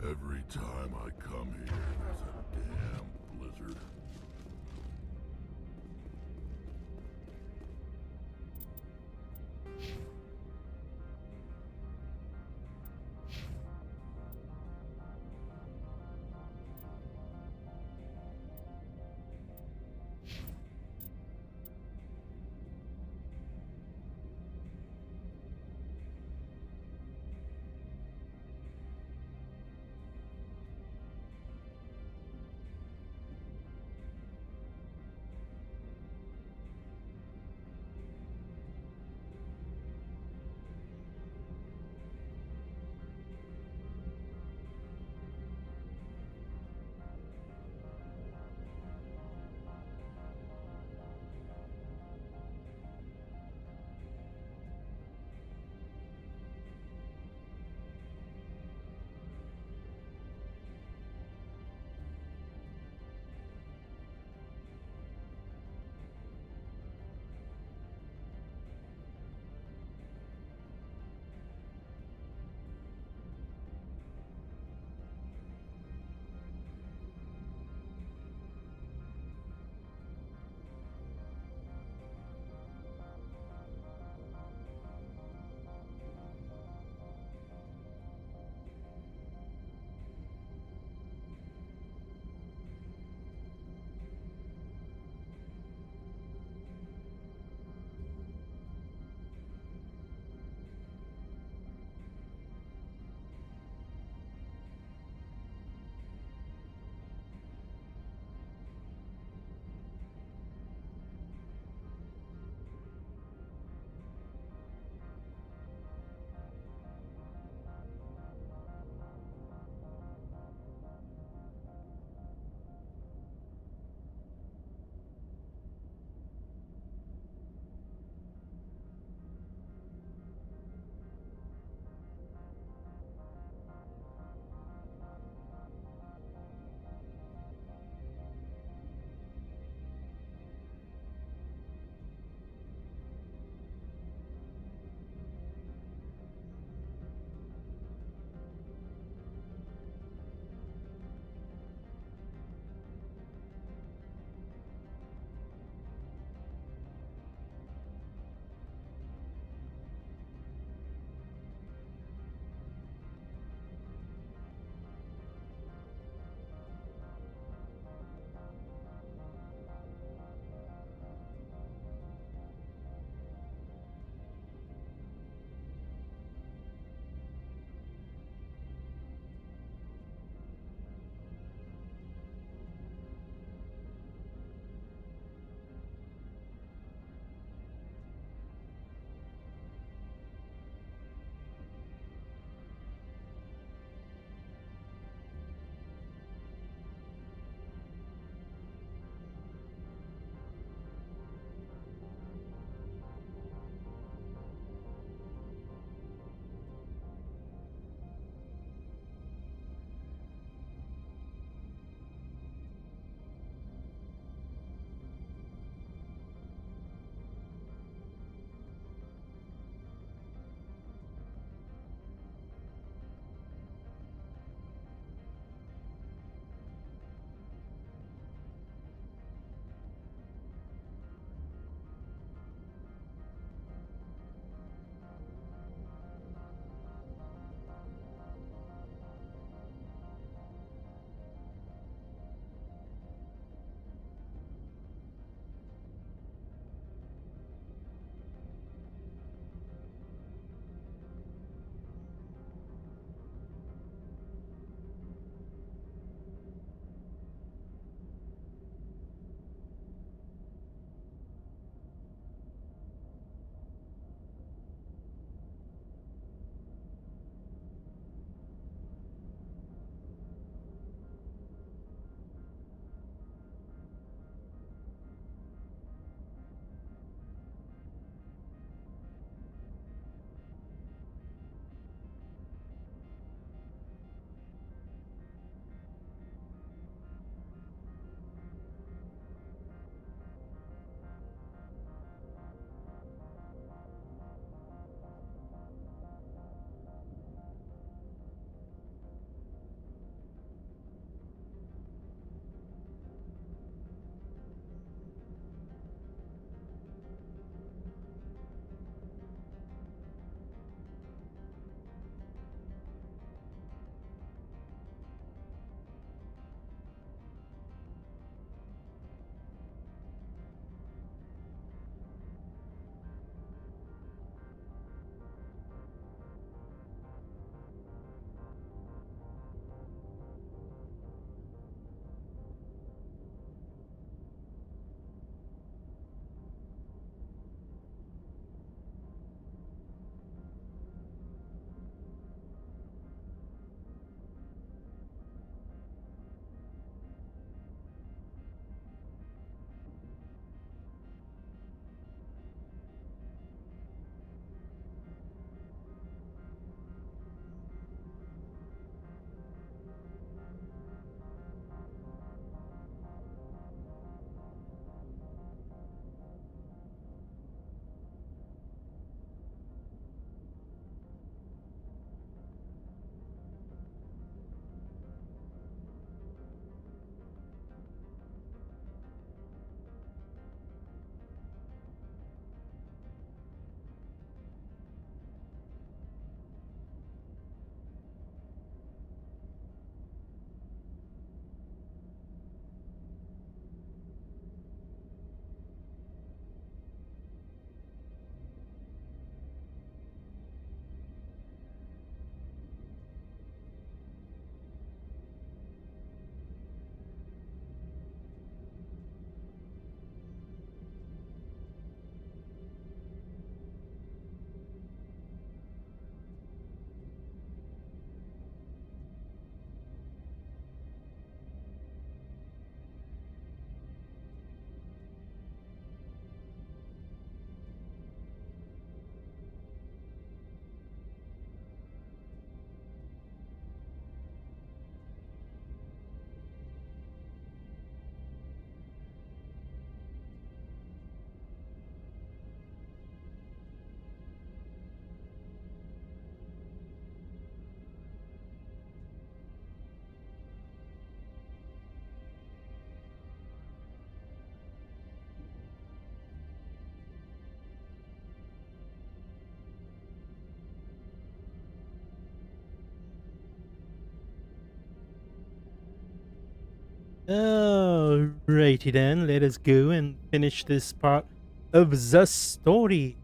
Every time I come here, there's a damn blizzard. Alrighty then, let us go and finish this part of the story.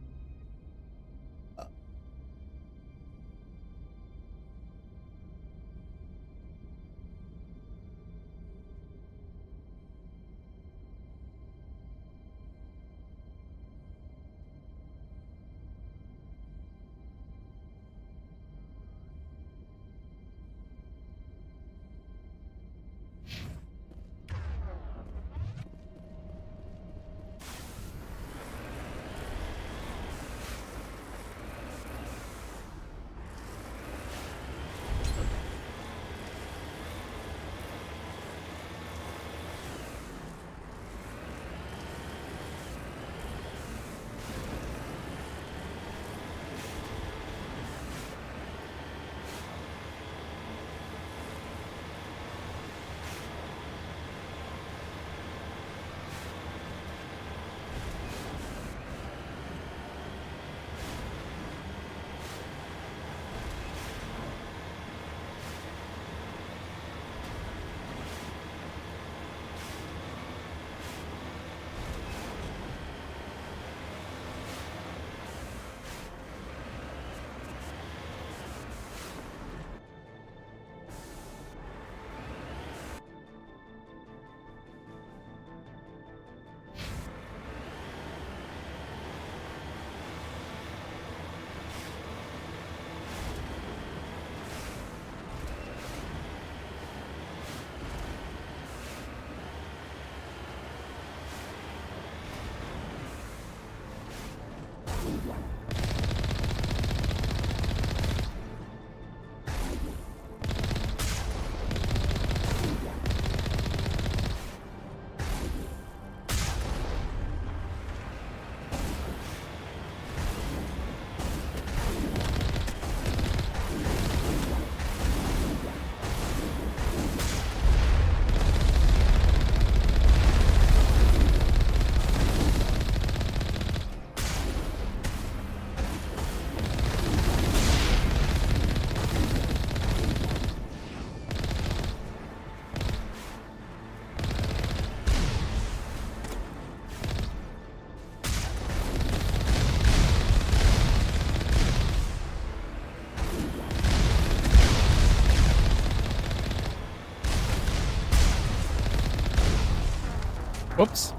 Whoops.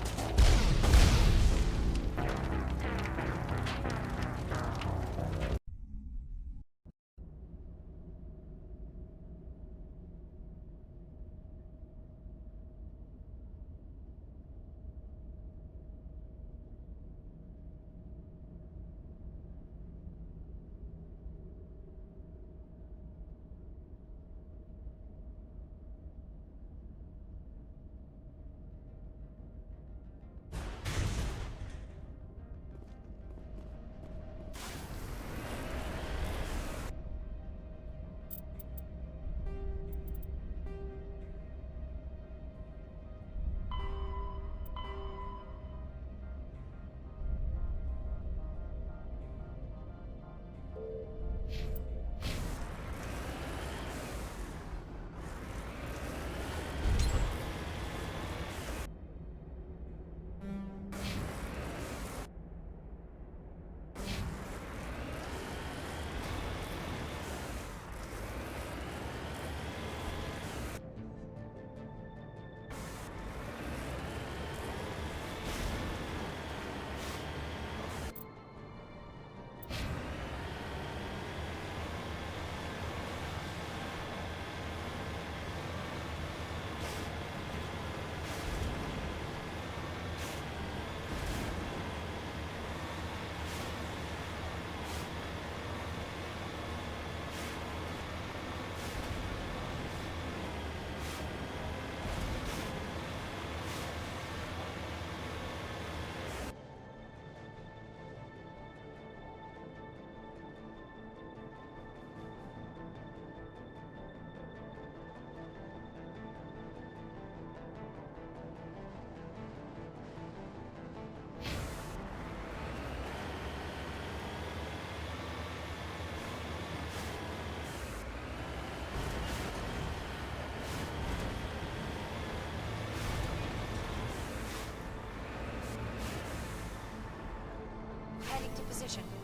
position.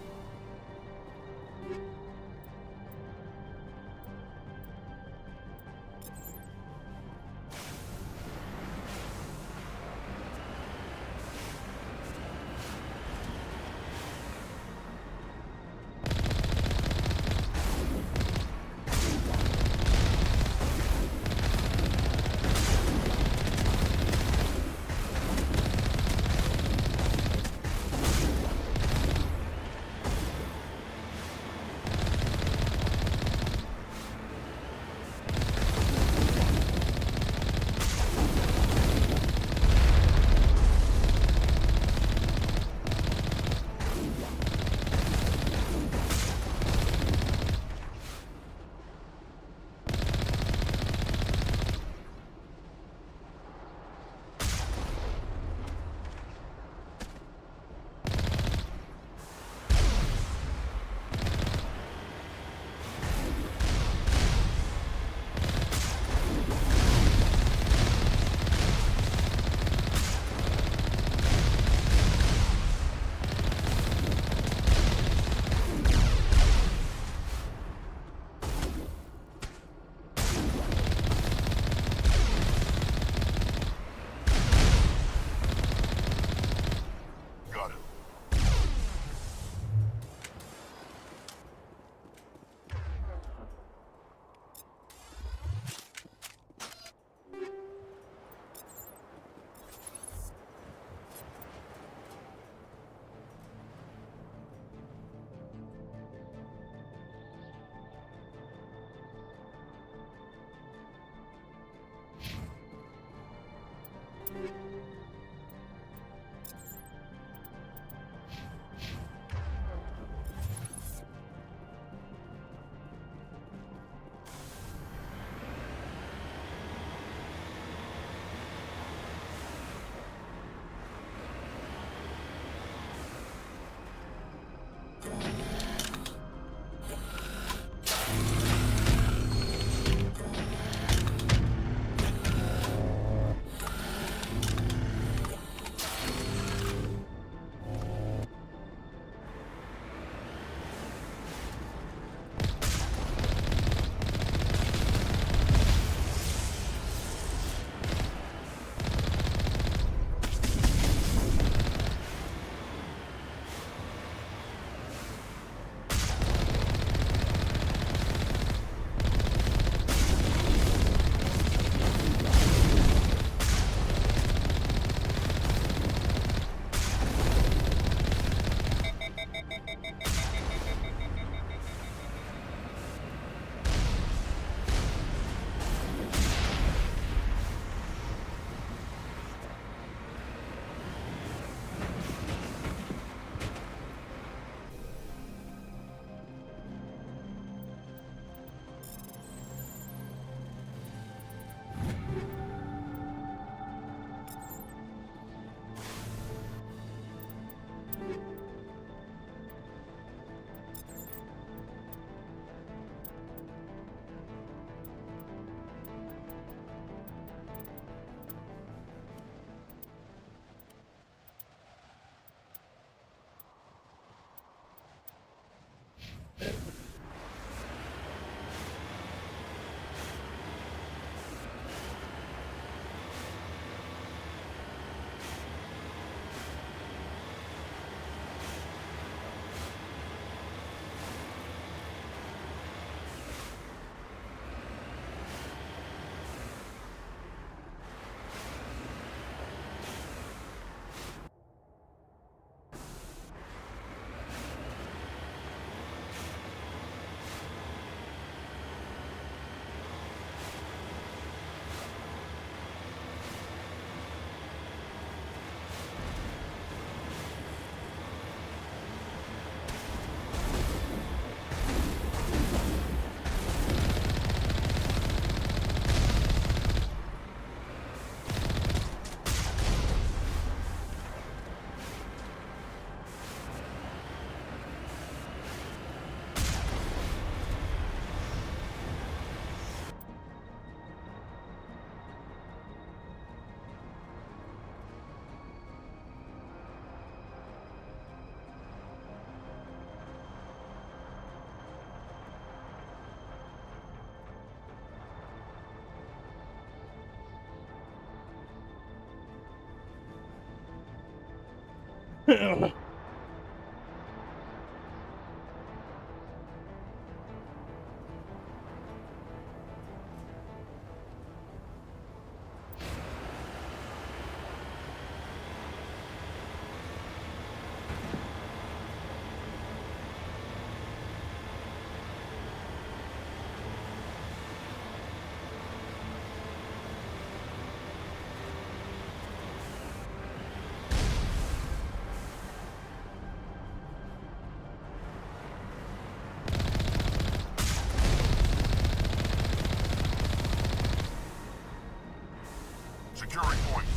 Securing point.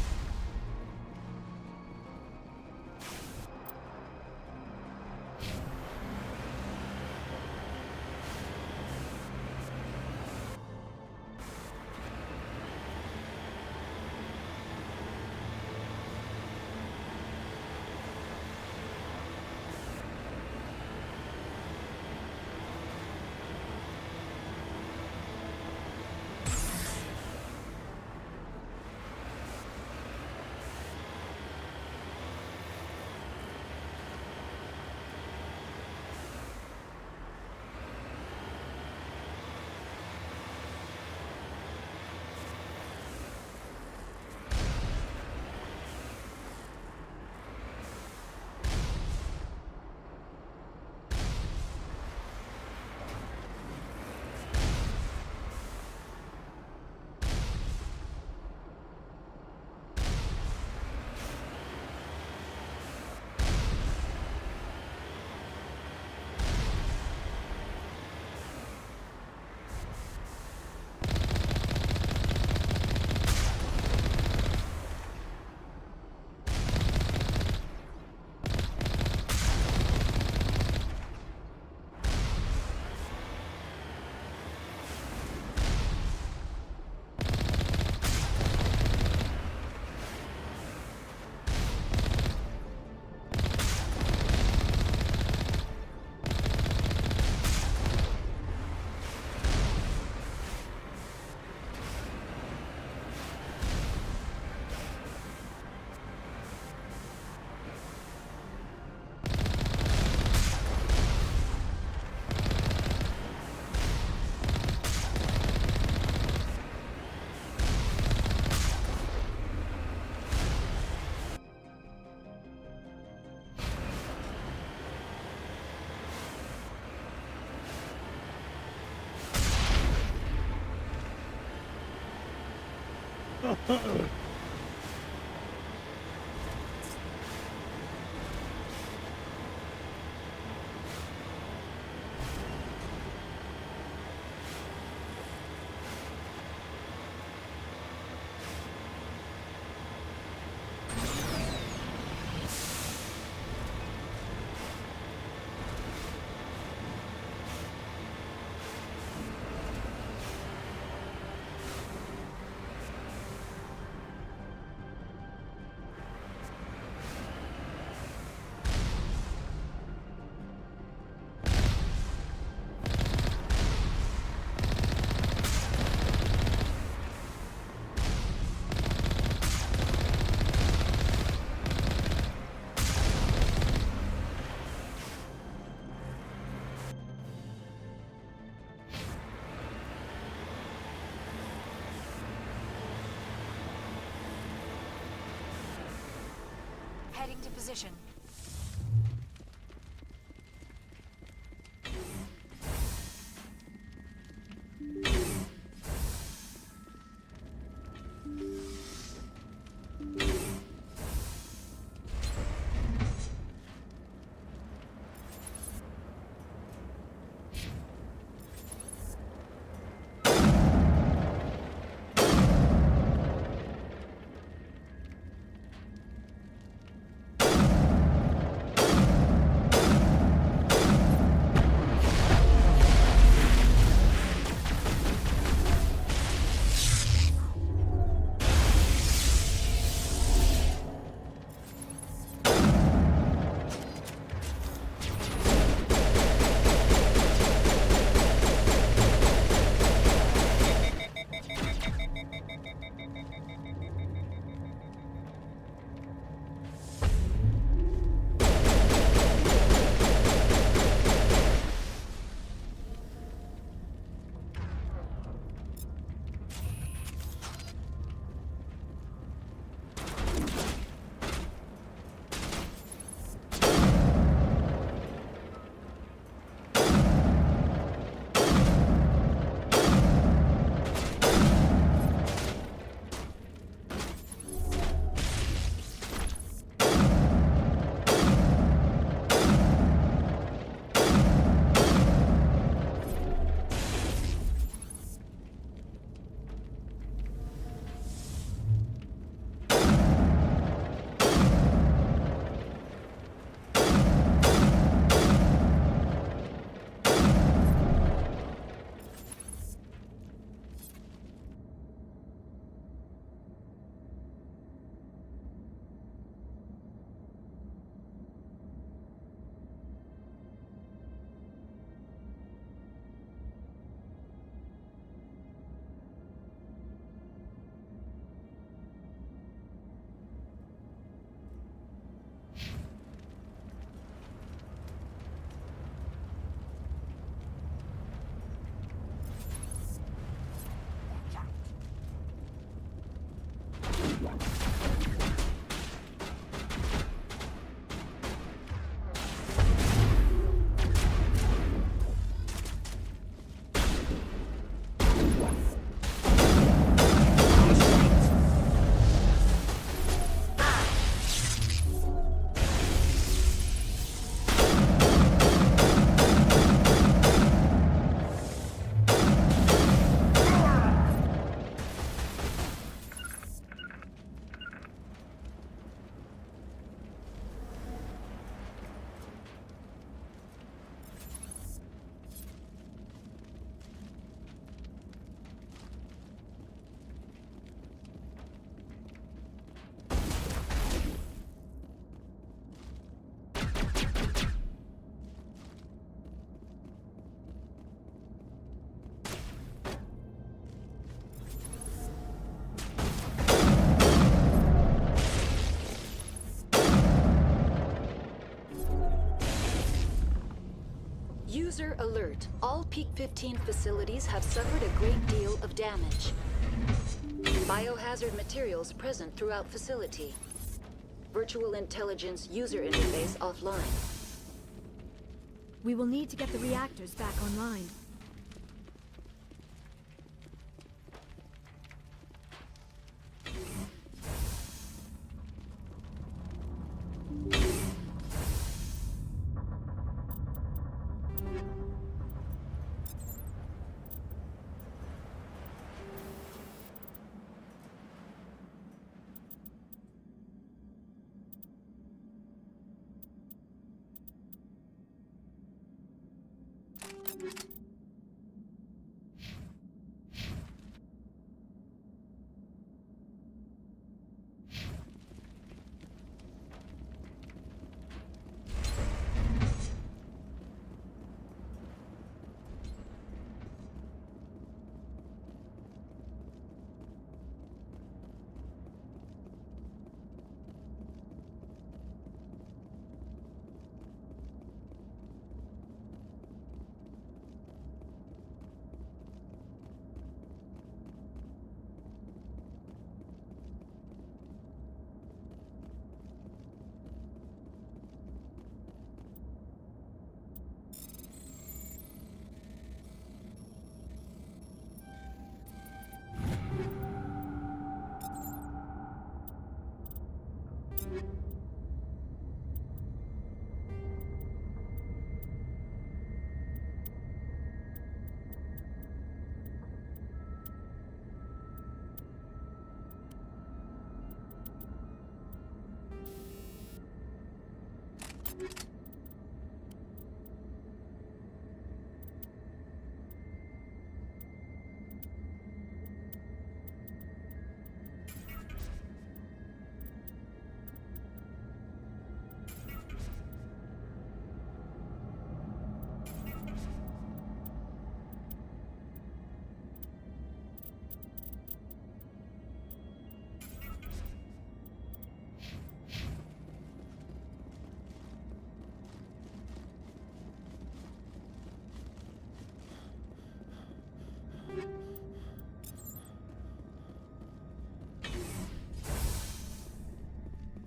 Heading to position. User alert. All Peak 15 facilities have suffered a great deal of damage. Biohazard materials present throughout facility. Virtual intelligence user interface offline. We will need to get the reactors back online.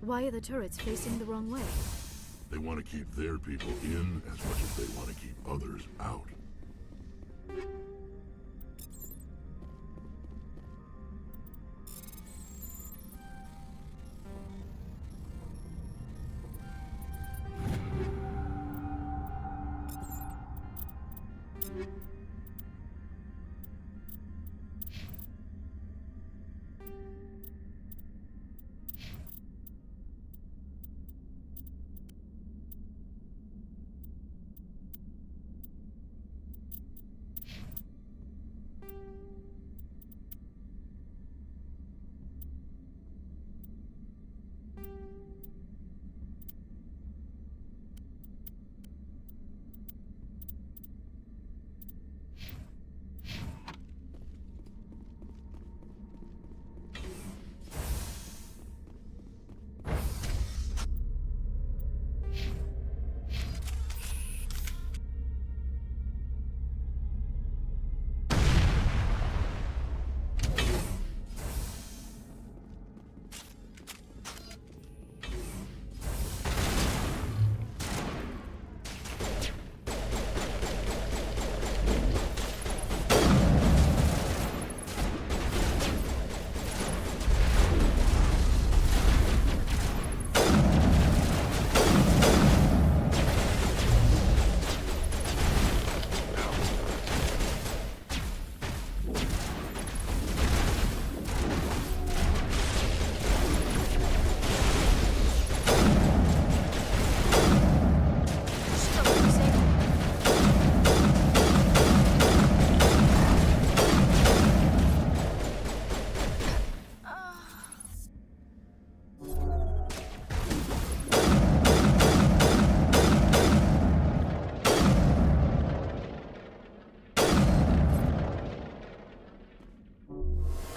Why are the turrets facing the wrong way? They want to keep their people in as much as they want to keep others out.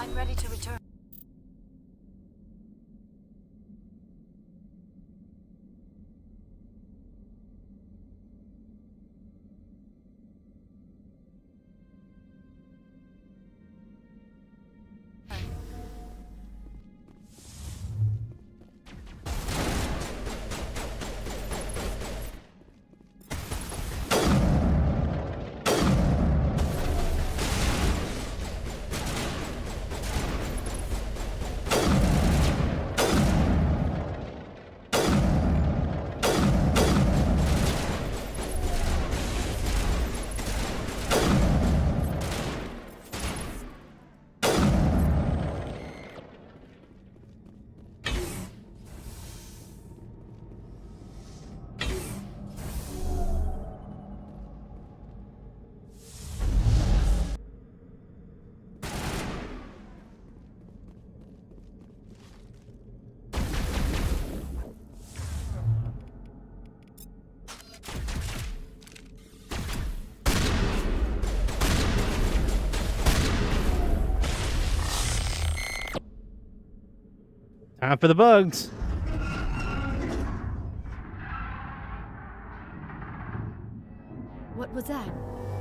I'm ready to return. Time for the bugs. What was that?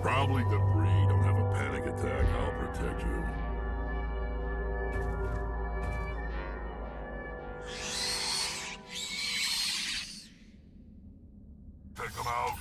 Probably debris. Don't have a panic attack. I'll protect you. Take them out.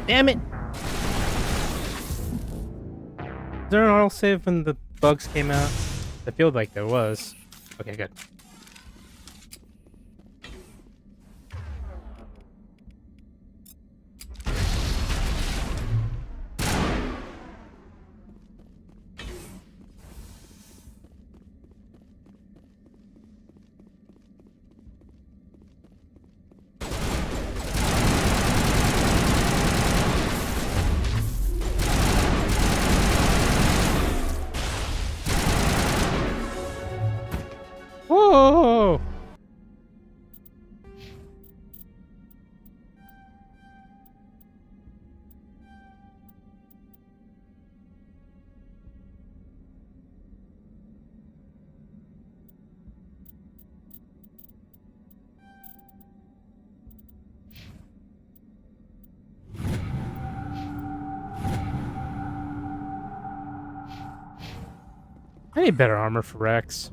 Damn it! Is there an auto save when the bugs came out? I feel like there was. Okay, good. Whoa! I need better armor for Rex.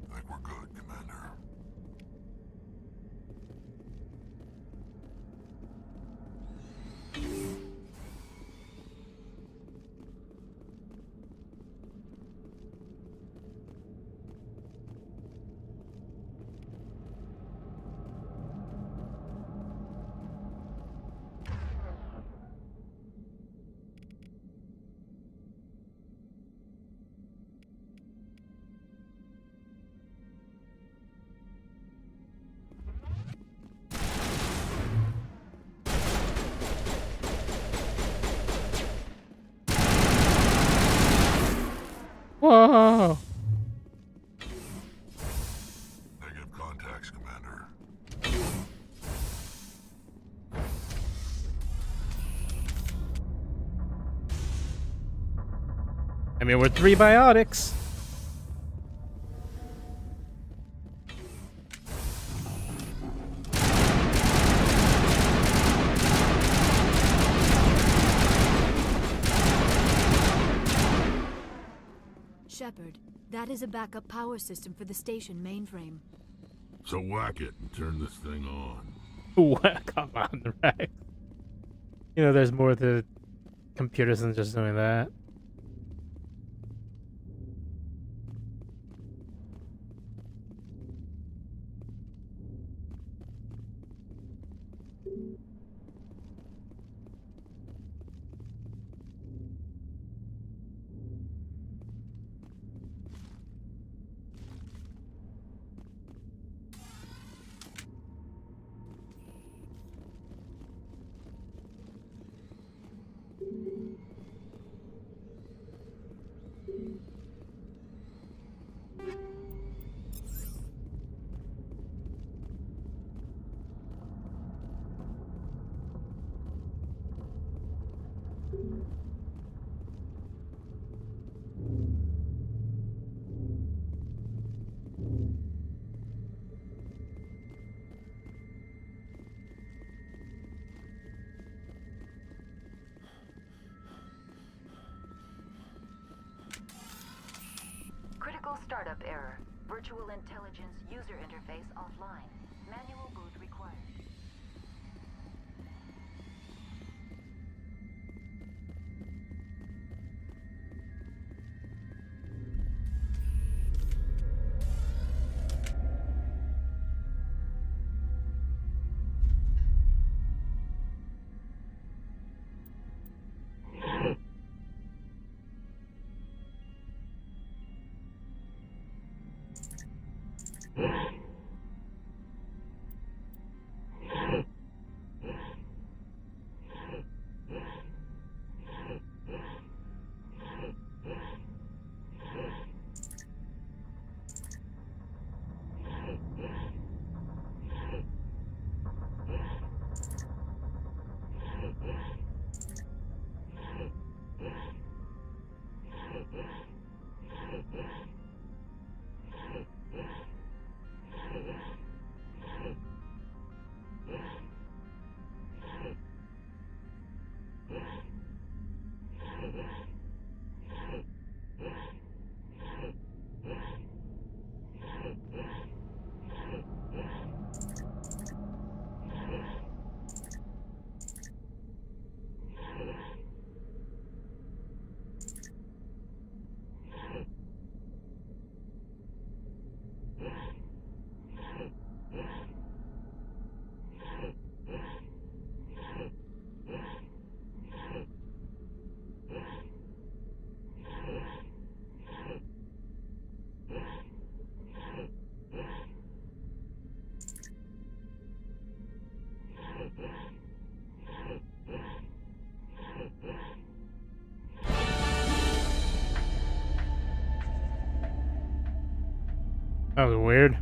I think we're good, Commander. Whoa! Negative contacts, Commander. I mean, we're 3 biotics. Shepard, that is a backup power system for the station mainframe. So whack it and turn this thing on. What? Come on, Rex. You know, there's more to computers than just doing that. Startup error. Virtual intelligence user interface offline. Manual boot required. That was weird.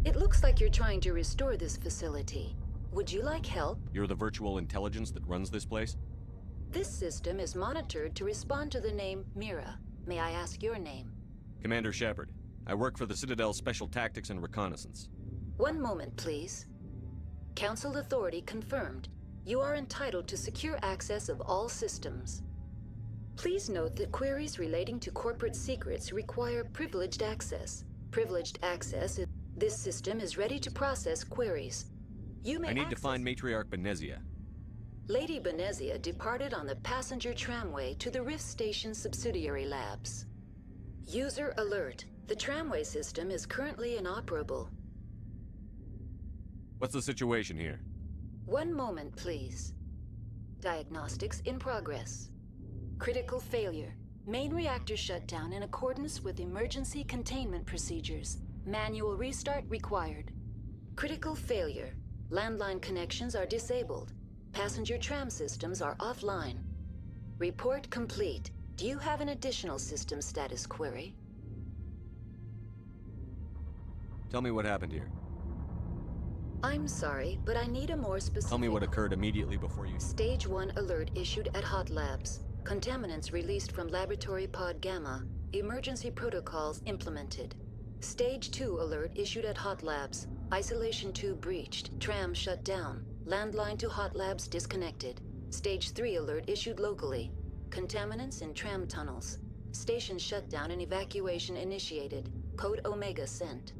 It looks like you're trying to restore this facility. Would you like help? You're the virtual intelligence that runs this place? This system is monitored to respond to the name Mira. May I ask your name? Commander Shepard. I work for the Citadel's Special Tactics and Reconnaissance. One moment, please. Council authority confirmed. You are entitled to secure access of all systems. Please note that queries relating to corporate secrets require privileged access. Privileged access is... This system is ready to process queries. You may I need to access... find Matriarch Benezia. Lady Benezia departed on the passenger tramway to the Rift Station subsidiary labs. User alert. The tramway system is currently inoperable. What's the situation here? One moment, please. Diagnostics in progress. Critical failure. Main reactor shut down in accordance with emergency containment procedures. Manual restart required. Critical failure. Landline connections are disabled. Passenger tram systems are offline. Report complete. Do you have an additional system status query? Tell me what happened here. I'm sorry, but I need a more specific... Tell me what occurred immediately before you... Stage 1 alert issued at Hot Labs. Contaminants released from Laboratory Pod Gamma. Emergency protocols implemented. Stage 2 alert issued at Hot Labs. Isolation tube breached. Tram shut down. Landline to Hot Labs disconnected. Stage 3 alert issued locally. Contaminants in tram tunnels. Station shutdown and evacuation initiated. Code Omega sent.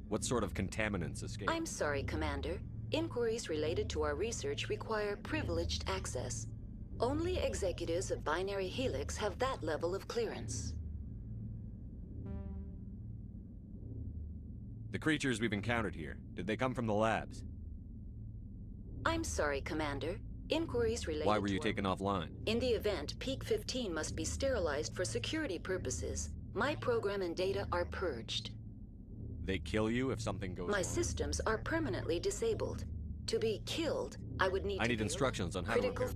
What sort of contaminants escaped? I'm sorry, Commander. Inquiries related to our research require privileged access. Only executives of Binary Helix have that level of clearance. The creatures we've encountered here, did they come from the labs? I'm sorry, Commander. Inquiries related Why were you to taken offline? In the event, Peak 15 must be sterilized for security purposes. My program and data are purged. They kill you if something goes My wrong? systems are permanently disabled. To be killed, I would need I to need be instructions on how to repair...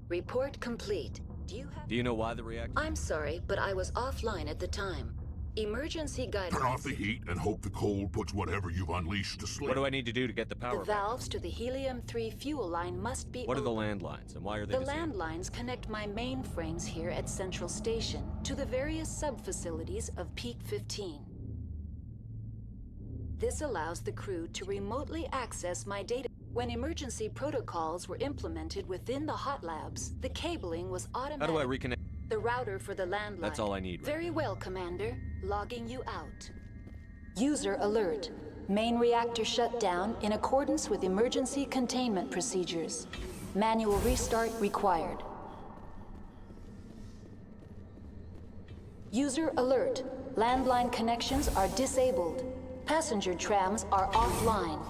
Report complete. Do you have... Do you know why the reactor... I'm sorry, but I was offline at the time. Emergency guidance... Turn off the heat and hope the cold puts whatever you've unleashed to sleep. What do I need to do to get the power The back? valves to the Helium-3 fuel line must be What are the opened. landlines, and why are they The disabled? landlines connect my mainframes here at Central Station to the various sub-facilities of Peak 15. This allows the crew to remotely access my data. When emergency protocols were implemented within the hot labs, the cabling was How automatic. do I reconnect? The router for the landline. That's all I need. Very well, Commander. Logging you out. User alert. Main reactor shut down in accordance with emergency containment procedures. Manual restart required. User alert. Landline connections are disabled. Passenger trams are offline.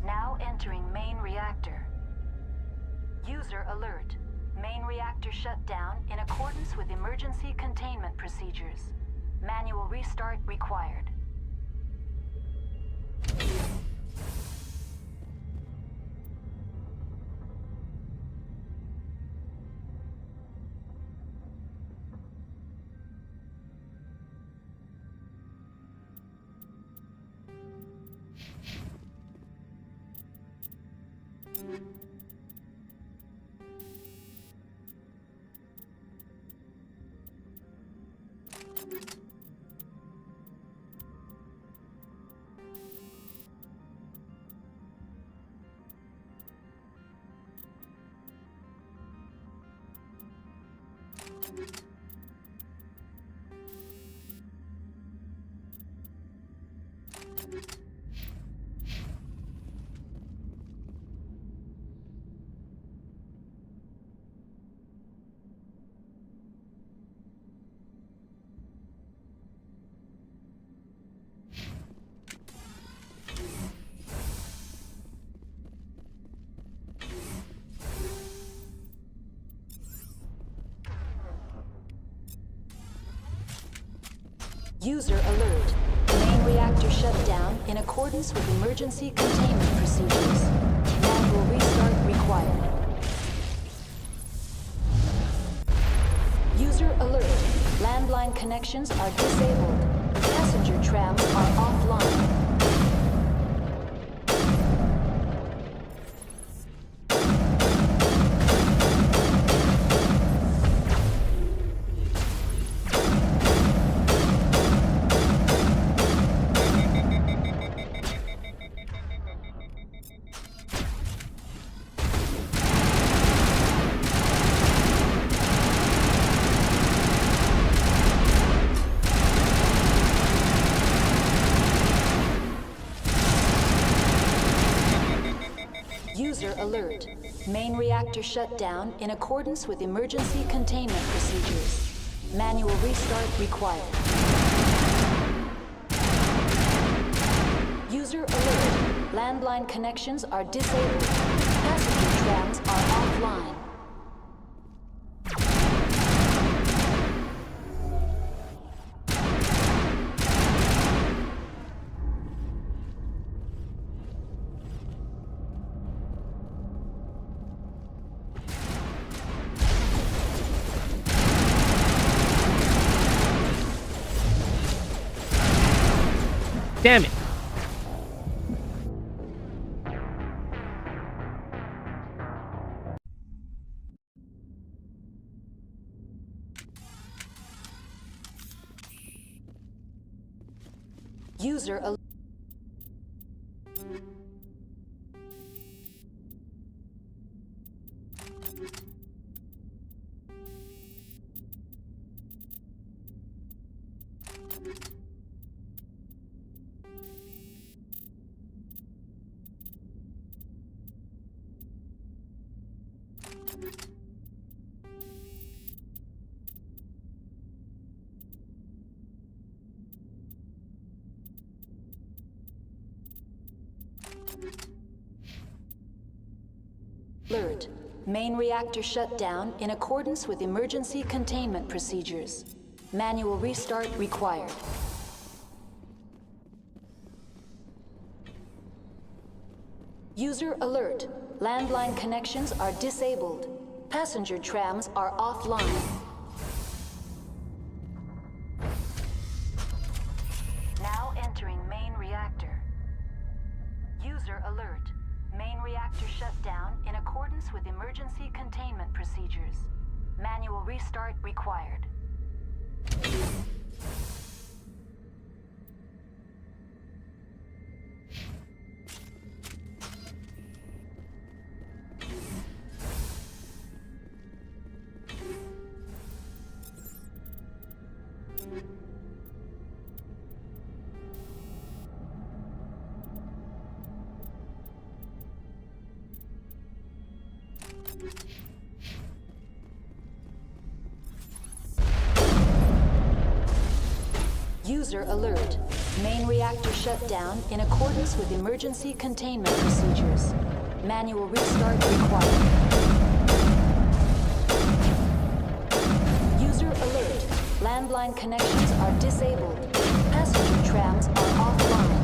Now entering main reactor. User alert. Main reactor shut down in accordance with emergency containment procedures. Manual restart required. User alert. Main reactor shut down in accordance with emergency containment procedures. Manual restart required. User alert. Landline connections are disabled. Passenger trams are offline. User alert. Main reactor shut down in accordance with emergency containment procedures. Manual restart required. User alert. Landline connections are disabled. Passenger trams are offline. Damn it. User alert. Alert. Main reactor shut down in accordance with emergency containment procedures. Manual restart required. User alert. Landline connections are disabled. Passenger trams are offline. Now entering main reactor. User alert. Main reactor shut down in accordance with emergency containment procedures. Manual restart required. User alert. Main reactor shut down in accordance with emergency containment procedures. Manual restart required. User alert. Landline connections are disabled. Passenger trams are offline.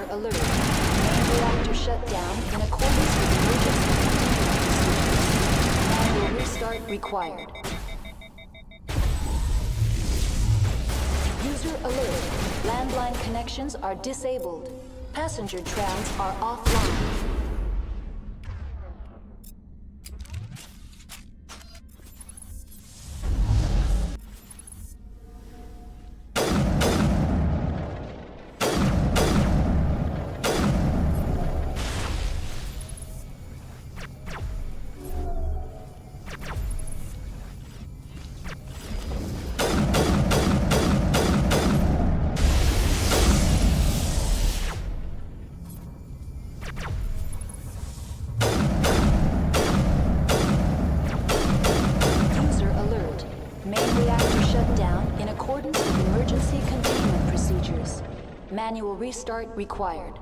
Alert. Main reactor shut down in accordance with emergency containment procedures. Manual restart required. User alert. Landline connections are disabled. Passenger trams are offline. Manual restart required.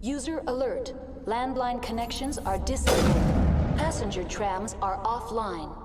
User alert. Landline connections are disabled. Passenger trams are offline.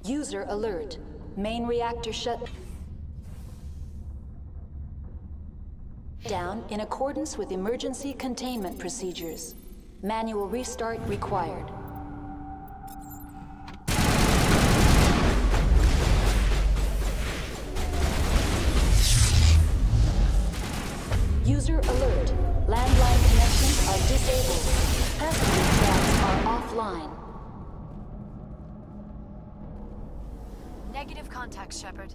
User alert. Main reactor shut down in accordance with emergency containment procedures. Manual restart required. User alert. Landline connections are disabled. Passenger trams are offline. Negative contact, Shepard.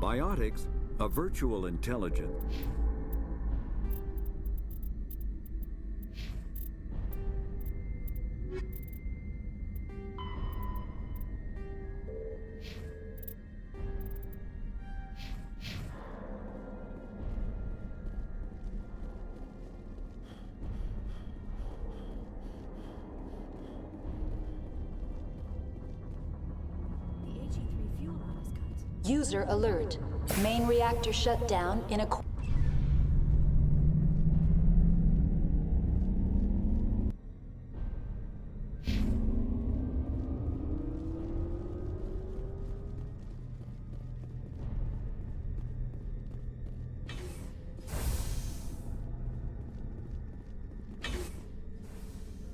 Biotics, a virtual intelligence. User alert. Main reactor shut down in a...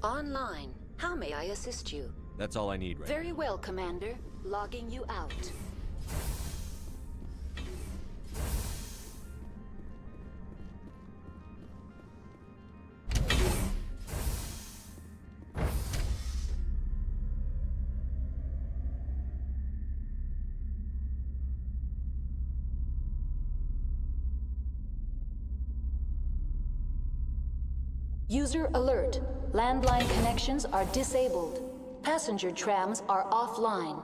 Online. How may I assist you? That's all I need right Very well, Commander. Logging you out. User alert. Landline connections are disabled. Passenger trams are offline.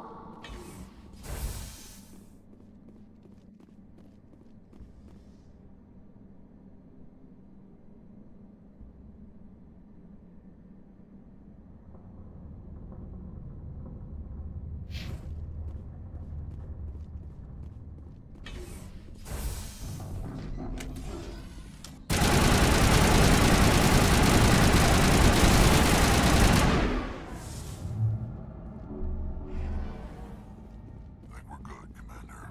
Think we're good, Commander.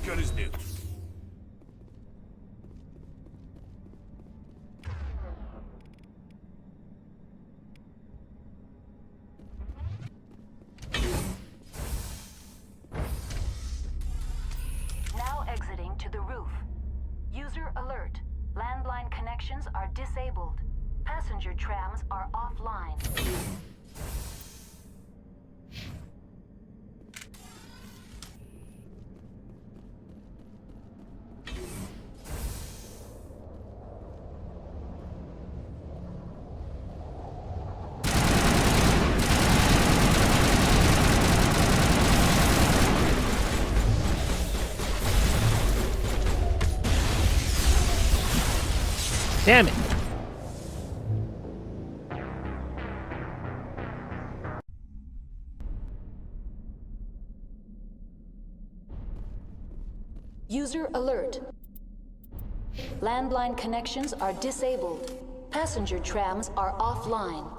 Gun is new. Now exiting to the roof. User alert. Landline connections are disabled. Passenger trams are offline. Damn it! User alert. Landline connections are disabled. Passenger trams are offline.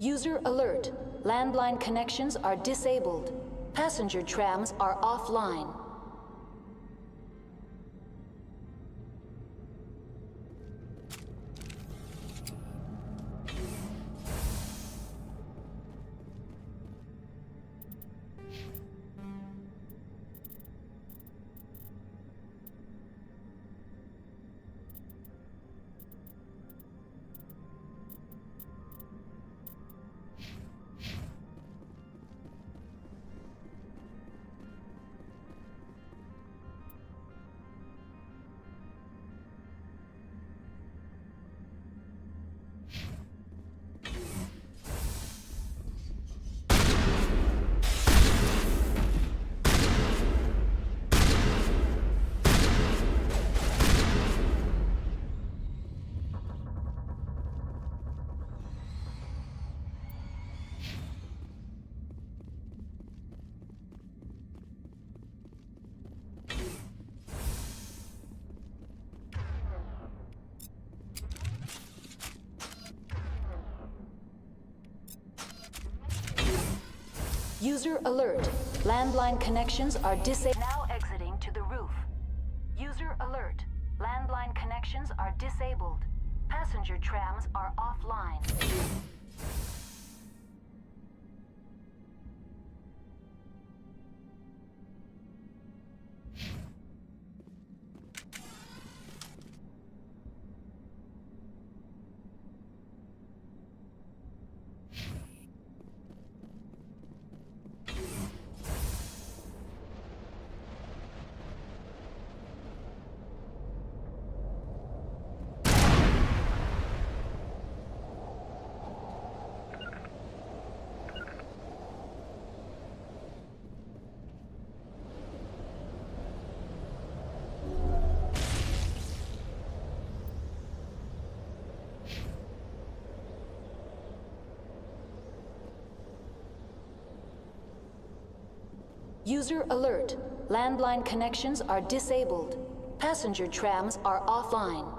User alert. Landline connections are disabled. Passenger trams are offline. User alert. Landline connections are disabled. Now exiting to the roof. User alert. Landline connections are disabled. Passenger trams are offline. User alert. Landline connections are disabled. Passenger trams are offline.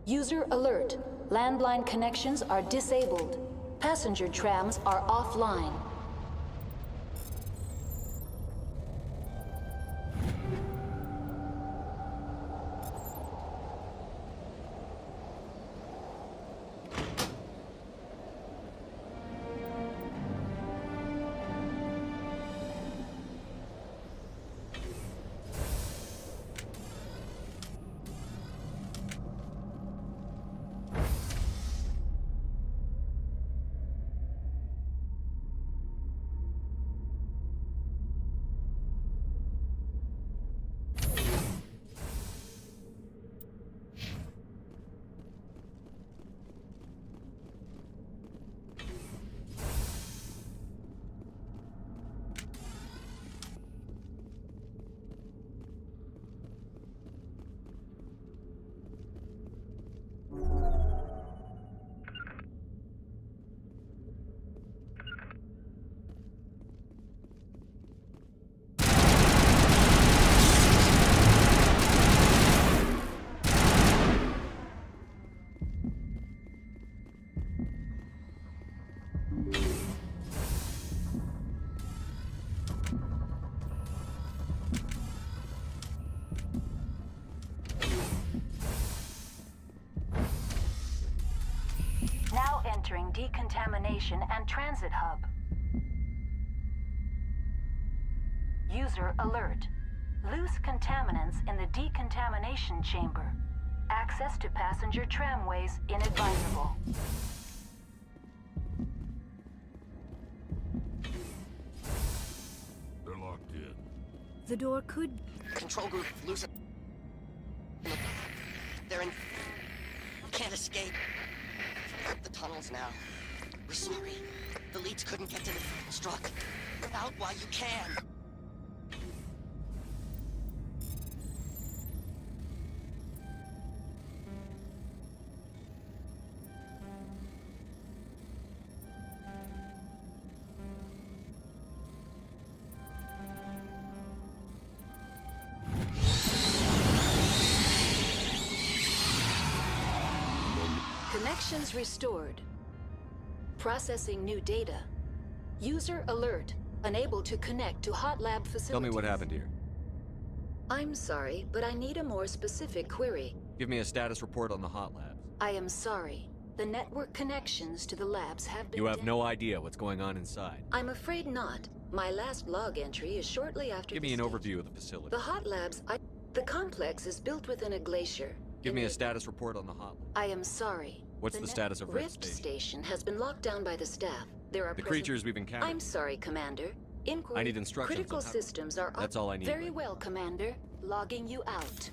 User alert. Landline connections are disabled. Passenger trams are offline. Now entering decontamination and transit hub. User alert. Loose contaminants in the decontamination chamber. Access to passenger tramways inadvisable. They're locked in. The door could... Control group loose. They're in. Can't escape. The tunnels now. We're sorry. The leads couldn't get to the struck. Out while you can. Connections restored. Processing new data. User alert. Unable to connect to hot lab facilities. Tell me what happened here. I'm sorry, but I need a more specific query. Give me a status report on the hot labs. I am sorry. The network connections to the labs have been... You have no idea what's going on inside. I'm afraid not. My last log entry is shortly after Give the me an stage. overview of the facility. The hot labs... The complex is built within a glacier. Give In me a the- status report on the hot lab. I am sorry. What's the status of Rift Station? Station has been locked down by the staff. There are The creatures we've encountered. I'm sorry, Commander. Inquiry. I need instructions Critical on how- systems are up. That's all I need Very right well, Commander. Logging you out.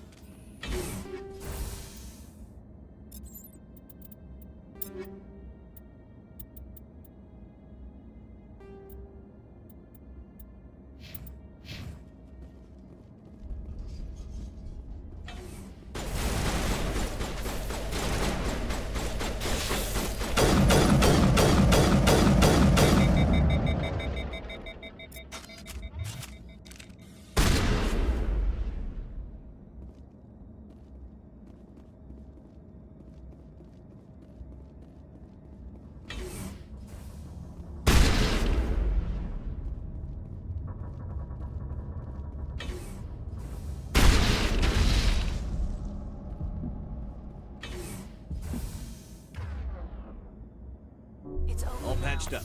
It's over All now. patched up.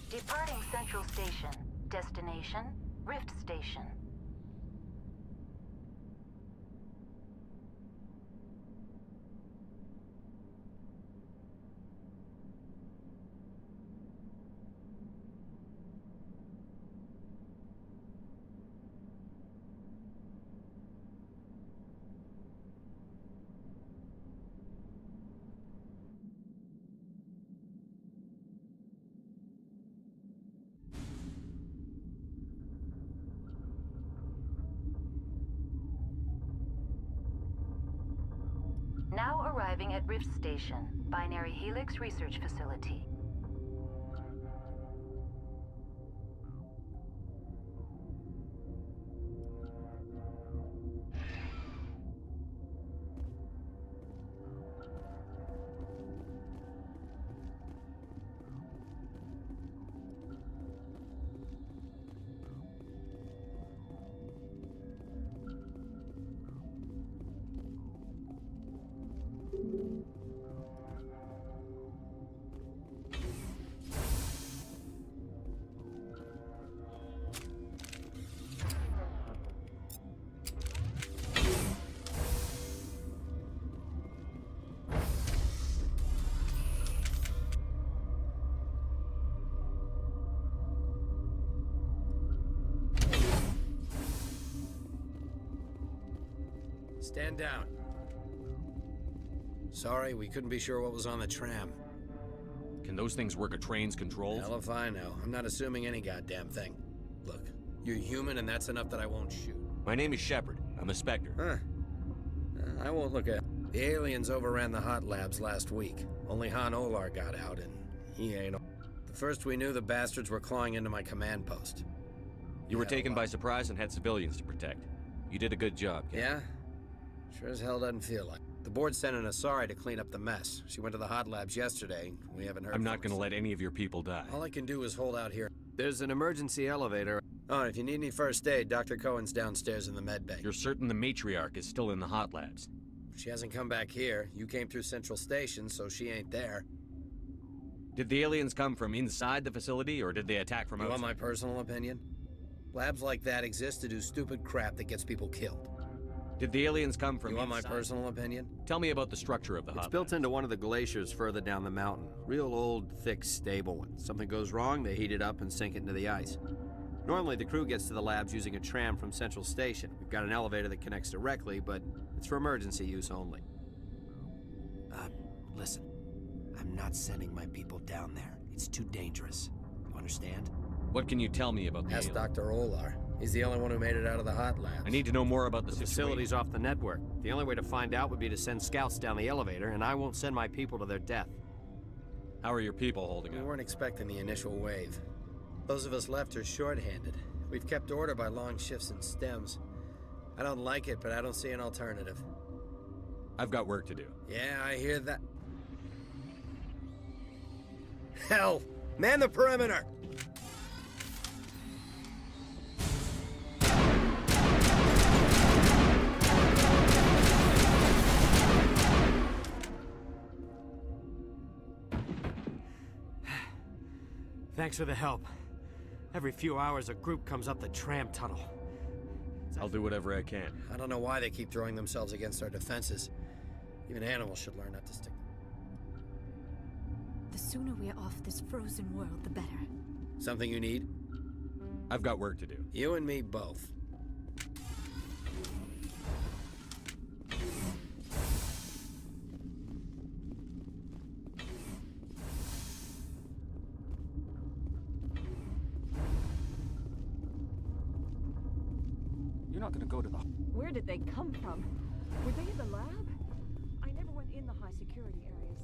Departing Central Station. Destination, Rift Station. Now arriving at Rift Station, Binary Helix Research Facility. Stand down. Sorry, we couldn't be sure what was on the tram. Can those things work a train's controls? Hell if I know. I'm not assuming any goddamn thing. Look, you're human and that's enough that I won't shoot. My name is Shepard. I'm a Spectre. Huh. I won't look at... The aliens overran the hot labs last week. Only Han Olar got out and he ain't... The first we knew, the bastards were clawing into my command post. You were Yeah, taken well- by surprise and had civilians to protect. You did a good job, Captain. Yeah? Sure as hell doesn't feel like. The board sent an Asari to clean up the mess. She went to the hot labs yesterday. We haven't heard I'm from not her going to since. let any of your people die. All I can do is hold out here. There's an emergency elevator. Oh, if you need any first aid, Dr. Cohen's downstairs in the med bay. You're certain the matriarch is still in the hot labs? She hasn't come back here. You came through Central Station, so she ain't there. Did the aliens come from inside the facility, or did they attack from You want outside? my personal opinion? Labs like that exist to do stupid crap that gets people killed. Did the aliens come from You want my inside? personal opinion? Tell me about the structure of the It's hot built labs. into one of the glaciers further down the mountain. Real old, thick, stable one. Something goes wrong, they heat it up and sink it into the ice. Normally, the crew gets to the labs using a tram from Central Station. We've got an elevator that connects directly, but it's for emergency use only. Listen. I'm not sending my people down there. It's too dangerous. You understand? What can you tell me about the Ask aliens? Dr. Olar. He's the only one who made it out of the hot labs. I need to know more about the The situation. facility's off the network. The only way to find out would be to send scouts down the elevator, and I won't send my people to their death. How are your people holding We up? weren't expecting the initial wave. Those of us left are short-handed. We've kept order by long shifts and stems. I don't like it, but I don't see an alternative. I've got work to do. Yeah, I hear that. Hell! Man the perimeter! Thanks for the help. Every few hours, a group comes up the tram tunnel. I'll do whatever I can. I don't know why they keep throwing themselves against our defenses. Even animals should learn not to stick. The sooner we're off this frozen world, the better. Something you need? I've got work to do. You and me both. You're not gonna go to the... Where did they come from? Were they in the lab? I never went in the high security areas.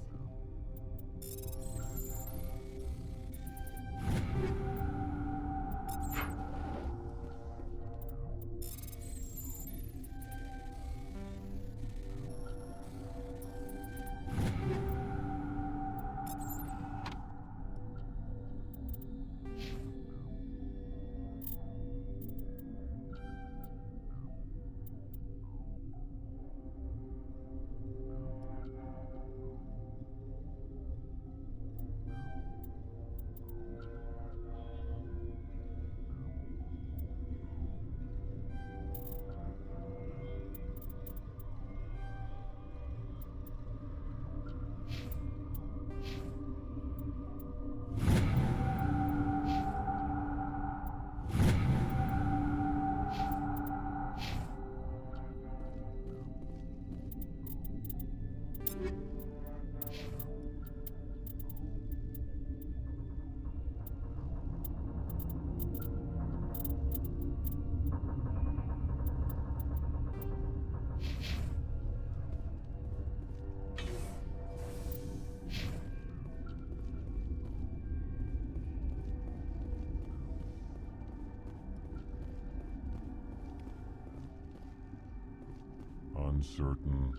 Uncertain.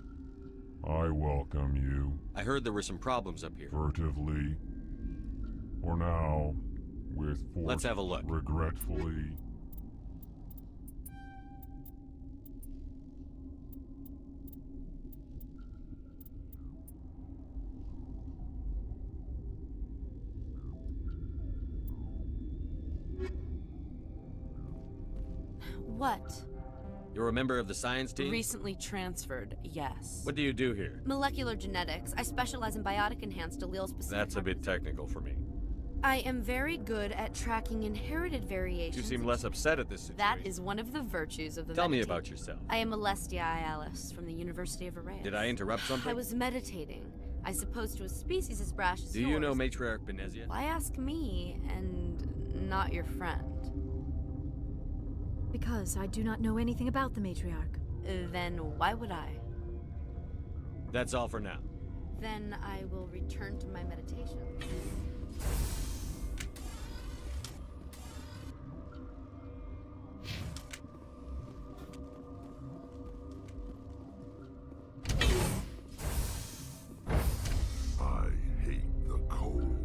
I welcome you. I heard there were some problems up here. Furtively. For now, with force. Let's have a look. Regretfully. What? You're a member of the science team? Recently transferred, yes. What do you do here? Molecular genetics. I specialize in biotic-enhanced allele-specific... That's a bit technical for me. I am very good at tracking inherited variations... You seem less upset at this situation. That is one of the virtues of the Tell me meditate. about yourself. I am Alestia Alice from the University of Array. Did I interrupt something? I was meditating. I suppose to a species as brash as Do you know Matriarch Benezia? Why ask me and not your friend? Because I do not know anything about the matriarch. Then why would I? That's all for now. Then I will return to my meditation. I hate the cold.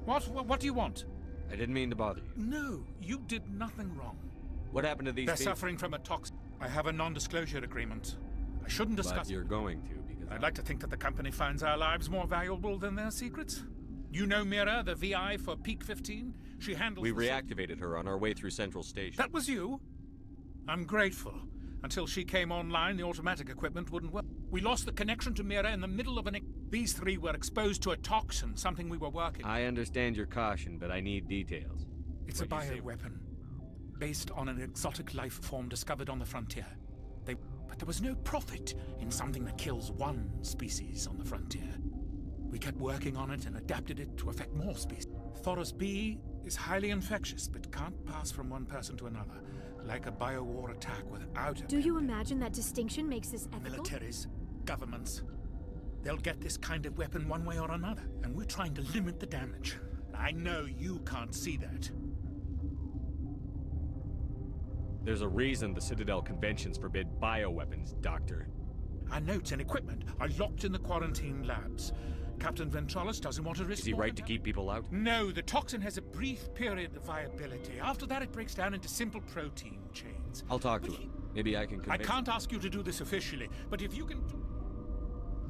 What do you want? I didn't mean to bother you. No, you did nothing wrong. What happened to these They're people? suffering from a toxin. I have a non-disclosure agreement. I shouldn't discuss But you're going to, because I'd like to think that the company finds our lives more valuable than their secrets. You know Mira, the VI for Peak 15? She handles... We reactivated her on our way through Central Station. That was you? I'm grateful. Until she came online, the automatic equipment wouldn't work. We lost the connection to Mira in the middle of an... These three were exposed to a toxin, something we were working on. I understand your caution, but I need details. It's a bioweapon, based on an exotic life form discovered on the frontier. But there was no profit in something that kills one species on the frontier. We kept working on it and adapted it to affect more species. Thoros B is highly infectious, but can't pass from one person to another, like a biowar attack without a... Do you imagine that distinction makes this ethical? Militaries, governments, they'll get this kind of weapon one way or another, and we're trying to limit the damage. I know you can't see that. There's a reason the Citadel conventions forbid bioweapons, Doctor. Our notes and equipment are locked in the quarantine labs. Captain Ventralis doesn't want to risk... Is he right to keep people out? No, the toxin has a brief period of viability. After that, it breaks down into simple protein chains. I'll talk to him. Maybe I can convince I can't ask you to do this officially, but if you can...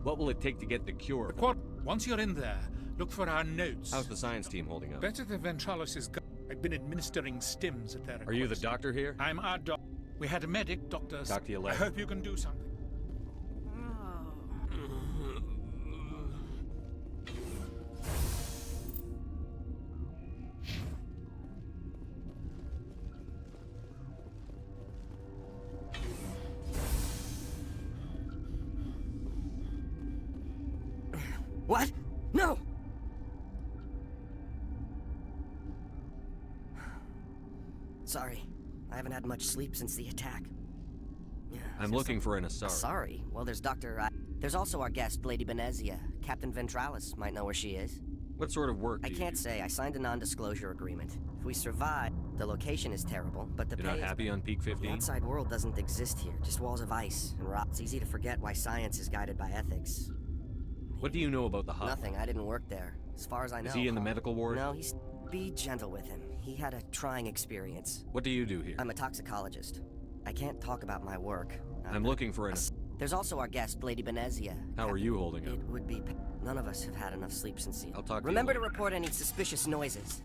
What will it take to get the cure? Once you're in there, look for our notes. How's the science team holding up? Better than Ventralis' I've been administering stims at their request. Are you the doctor here? I'm our doctor. We had a medic, Dr. Talk to you later. I hope you can do something. What? No! Sorry. I haven't had much sleep since the attack. Yeah, I'm looking for an Asari. Sorry? Well, there's there's also our guest, Lady Benezia. Captain Ventralis might know where she is. What sort of work I do you can't do? say. I signed a non-disclosure agreement. If we survive, the location is terrible, but the You're pay not is happy on Peak 15? The outside world doesn't exist here. Just walls of ice and rock. It's easy to forget why science is guided by ethics. What do you know about the hub? Nothing. I didn't work there. As far as I know. Is he in the medical ward? No, be gentle with him. He had a trying experience. What do you do here? I'm a toxicologist. I can't talk about my work. I'm looking for an... There's also our guest, Lady Benezia. How are you holding up? It would be... None of us have had enough sleep since the... I'll talk to you Remember to later. report any suspicious noises.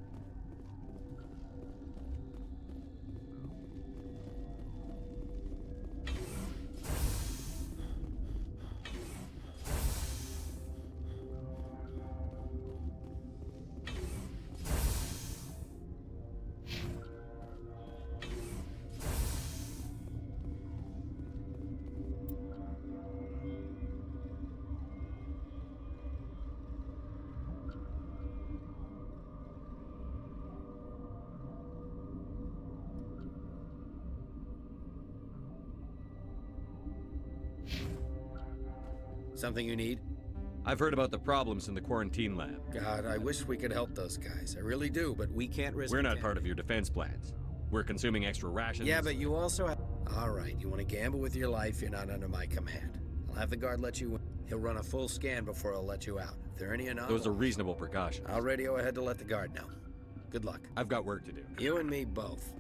Something you need? I've heard about the problems in the quarantine lab. God, I wish we could help those guys. I really do, but we can't risk... We're not part of your defense plans. We're consuming extra rations. Yeah, but you also have... All right, you want to gamble with your life, you're not under my command. I'll have the guard let you in. He'll run a full scan before I'll let you out. If there are any anomalies... Those are reasonable precautions. I'll radio ahead to let the guard know. Good luck. I've got work to do. You and me both.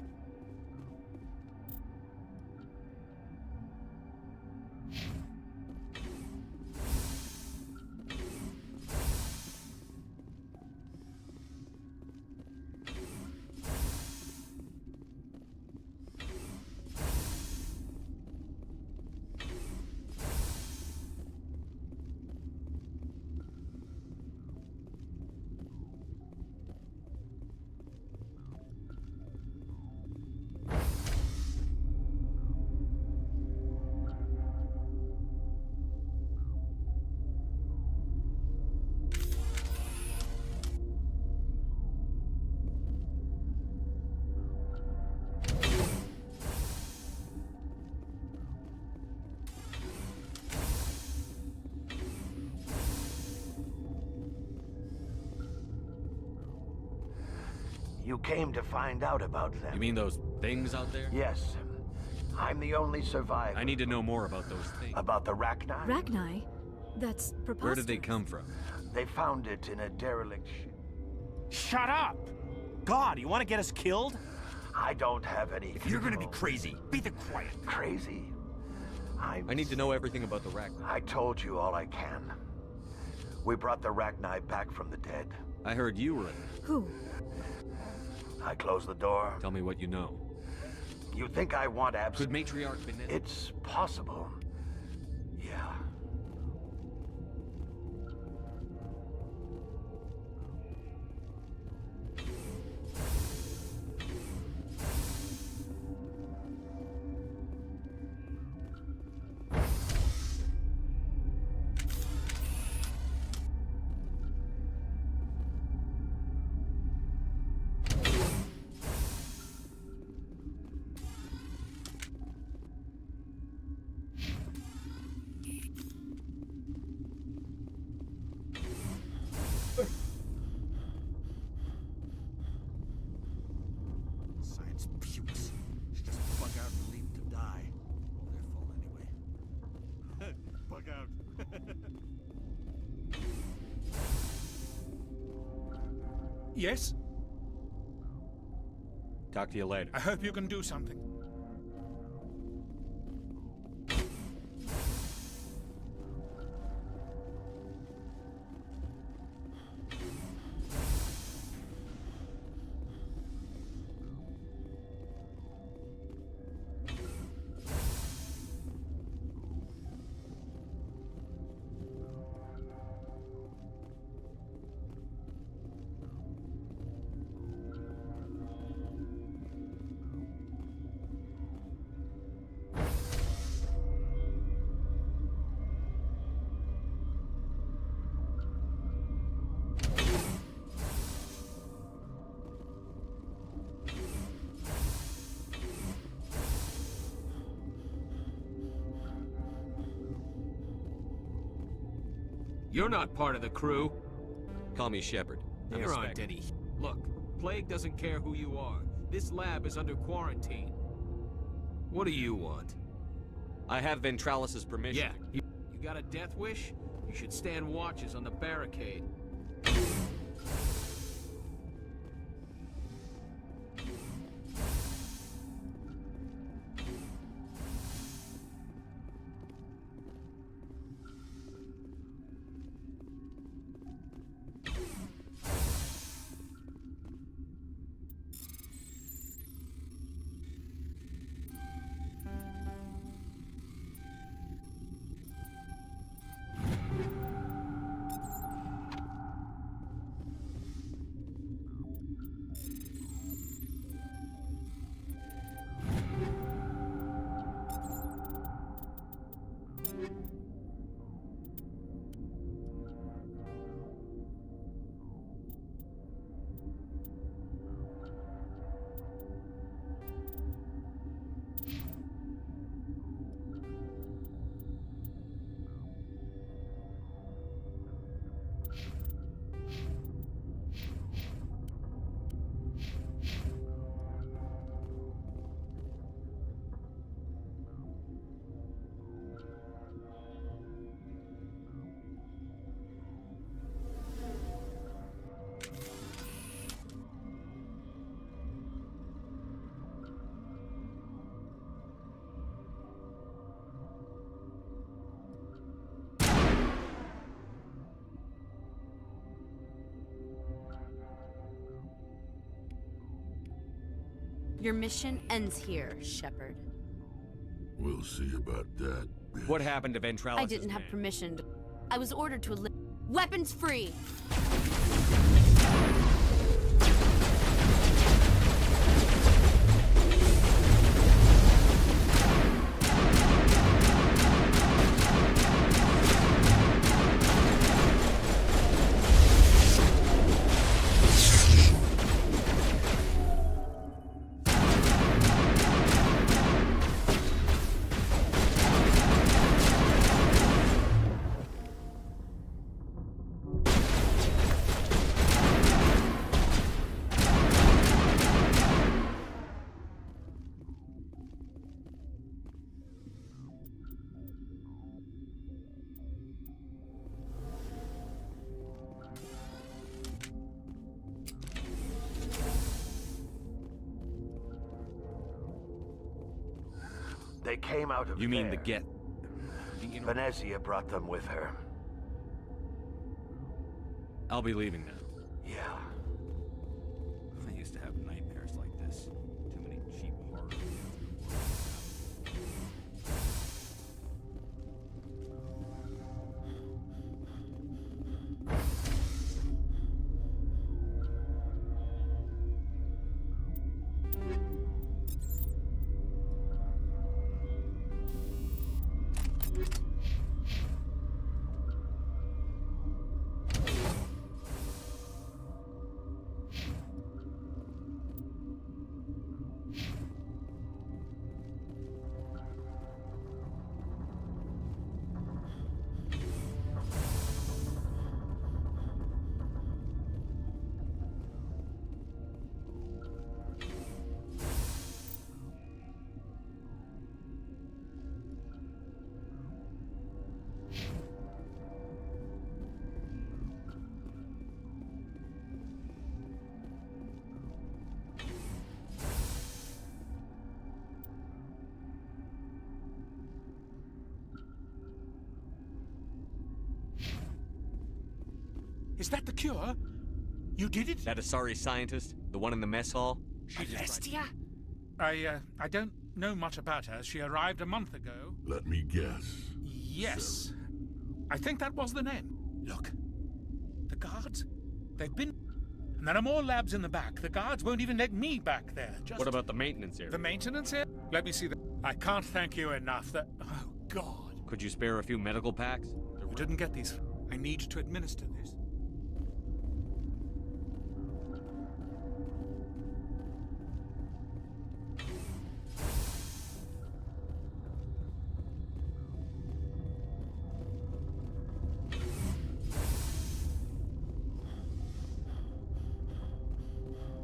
You came to find out about them. You mean those things out there? Yes. I'm the only survivor. I need to know more about those things. About the Rachni? Rachni? That's preposterous. Where did they come from? They found it in a derelict ship. Shut up! God, you want to get us killed? I don't have any. If you're gonna be crazy, be the quiet. Crazy? I need to know everything about the Rachni. I told you all I can. We brought the Rachni back from the dead. I heard you were in it. Who? I closed the door. Tell me what you know. You think I want abs? Could Matriarch Benet... It's possible. Yeah. Science pukes. Should just bug out and leave to die. All their fault anyway. Bug out. Yes? Talk to you later. I hope you can do something. You're not part of the crew. Call me Shepard. I'm a There aren't spec. any. Look, Plague doesn't care who you are. This lab is under quarantine. What do you want? I have Ventralis's permission. Yeah. You got a death wish? You should stand watches on the barricade. Your mission ends here, Shepard. We'll see about that. What happened to Ventralis's I didn't have man? permission to... I was ordered to weapons free! They came out of You mean the there. Geth? Venezia brought them with her. I'll be leaving now. Yeah. I used to have nightmares like this. Too many cheap horror Is that the cure? You did it? That Asari scientist? The one in the mess hall? Celestia? I don't know much about her. She arrived a month ago. Let me guess. Yes. I think that was the name. Look. The guards? They've been... And there are more labs in the back. The guards won't even let me back there. Just... What about the maintenance area? The maintenance area? Let me see the... I can't thank you enough. That... Oh, God. Could you spare a few medical packs? You didn't get these. I need to administer this.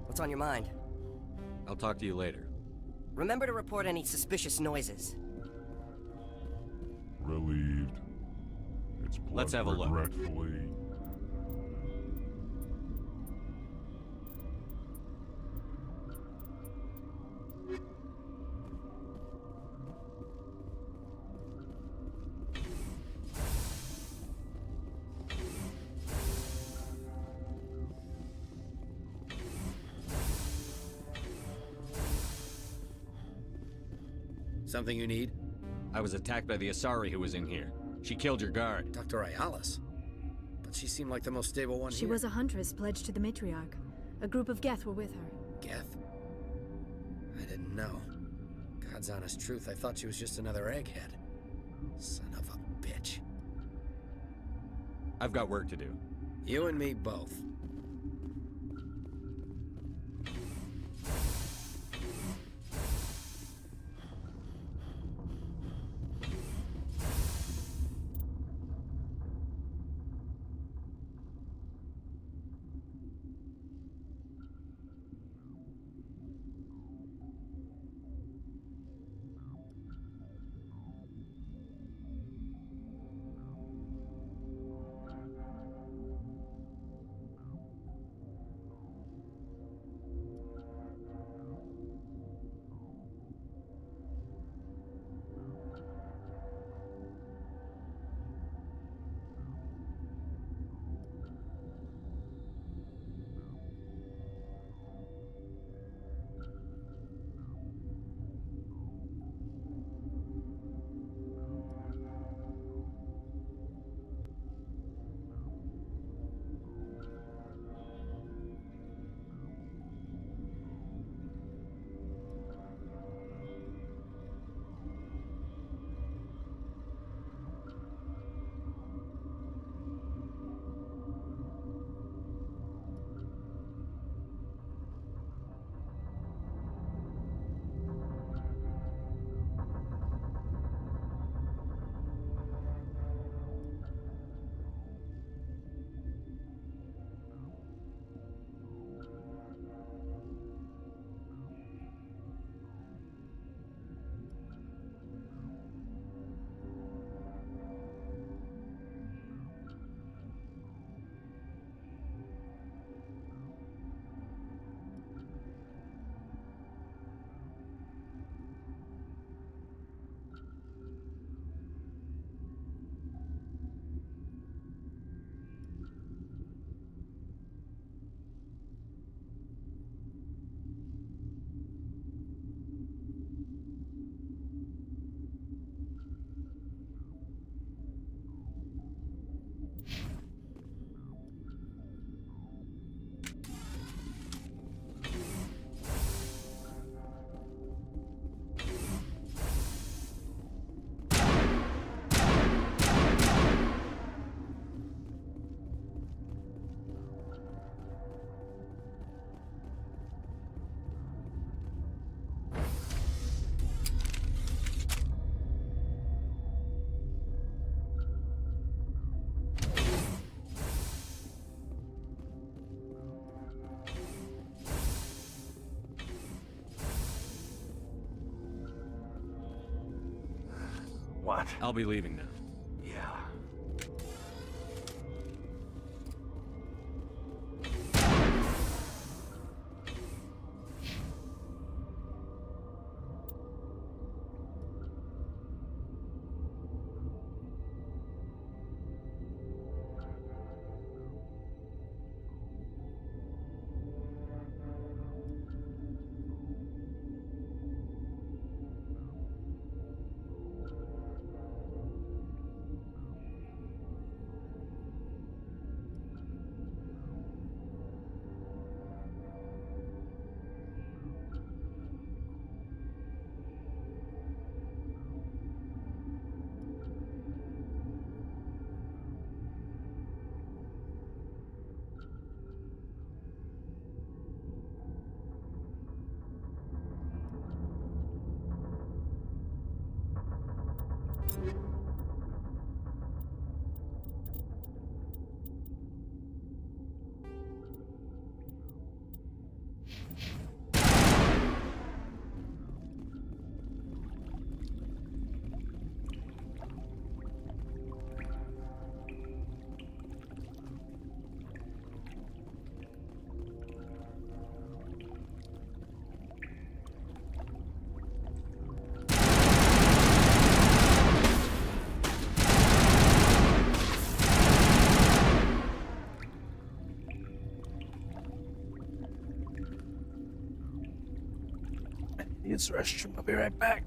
What's on your mind? I'll talk to you later. Remember to report any suspicious noises. Relieved. It's blood Let's have a look. regretfully. Something you need? I was attacked by the Asari who was in here. She killed your guard. Dr. Ayalis? But she seemed like the most stable one She here. was a huntress pledged to the matriarch. A group of Geth were with her. Geth? I didn't know. God's honest truth, I thought she was just another egghead. Son of a bitch. I've got work to do. You and me both. What? I'll be leaving now. Yeah. Use the restroom. I'll be right back.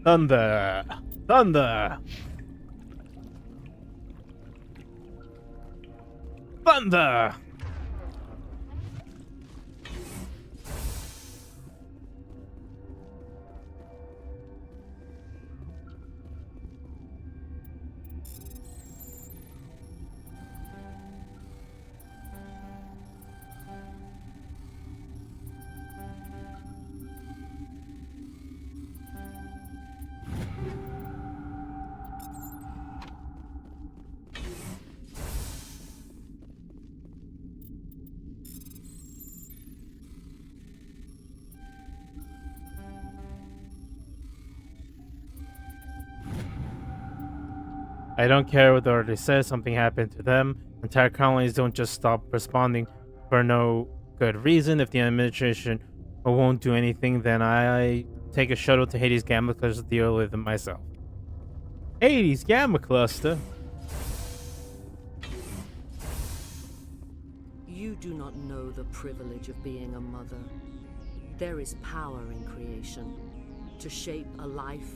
Thunder! Thunder! Thunder! I don't care what the order says, something happened to them. Entire colonies don't just stop responding for no good reason. If the administration won't do anything, then I take a shuttle to Hades Gamma Cluster to deal with it myself. Hades Gamma Cluster? You do not know the privilege of being a mother. There is power in creation. To shape a life,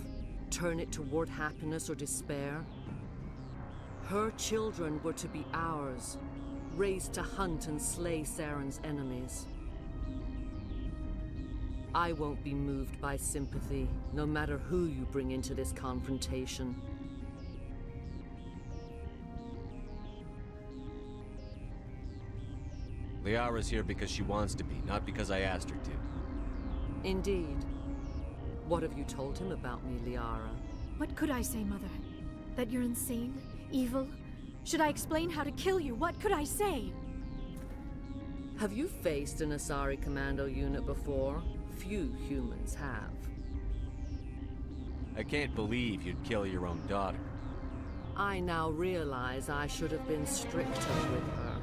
turn it toward happiness or despair. Her children were to be ours, raised to hunt and slay Saren's enemies. I won't be moved by sympathy, no matter who you bring into this confrontation. Liara's here because she wants to be, not because I asked her to. Indeed. What have you told him about me, Liara? What could I say, Mother? That you're insane? Evil? Should I explain how to kill you? What could I say? Have you faced an Asari commando unit before? Few humans have. I can't believe you'd kill your own daughter. I now realize I should have been stricter with her.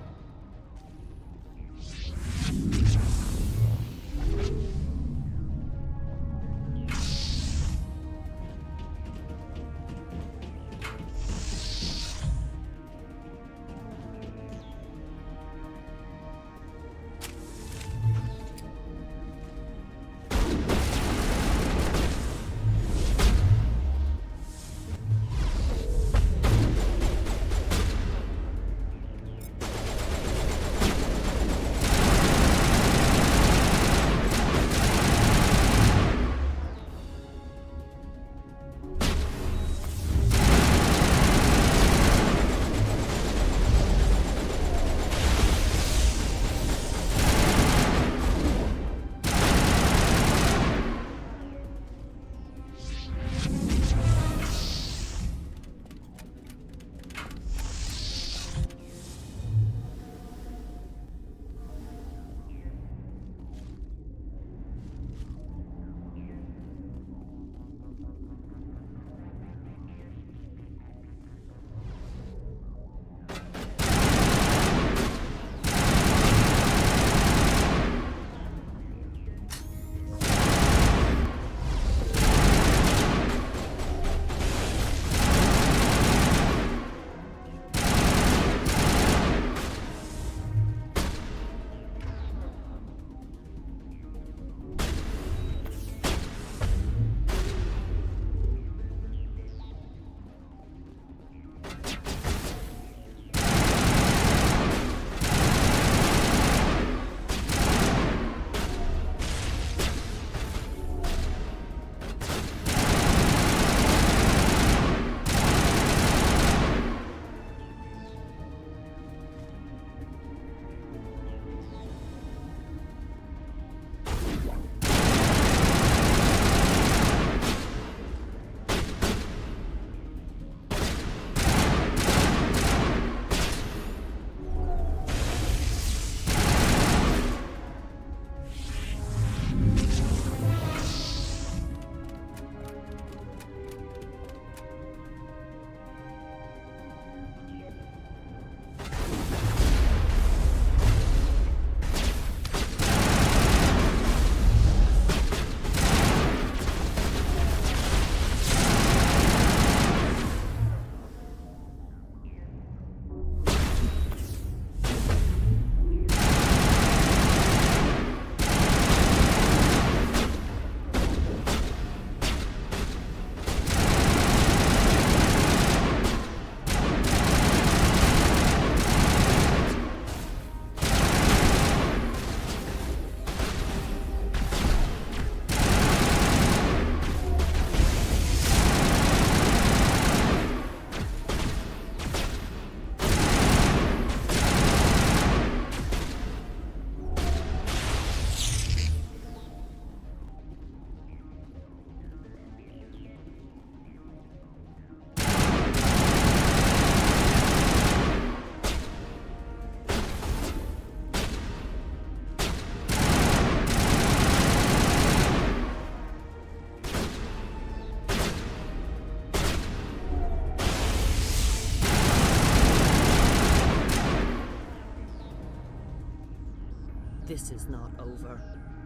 This is not over.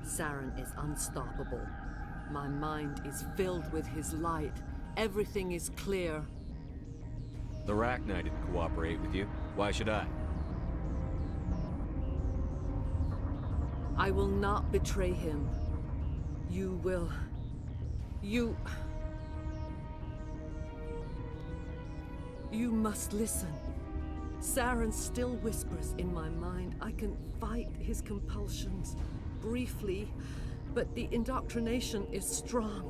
Saren is unstoppable. My mind is filled with his light. Everything is clear. The Rachni didn't cooperate with you. Why should I? I will not betray him. You will. You must listen. Saren still whispers in my mind. I can fight his compulsions briefly, but the indoctrination is strong.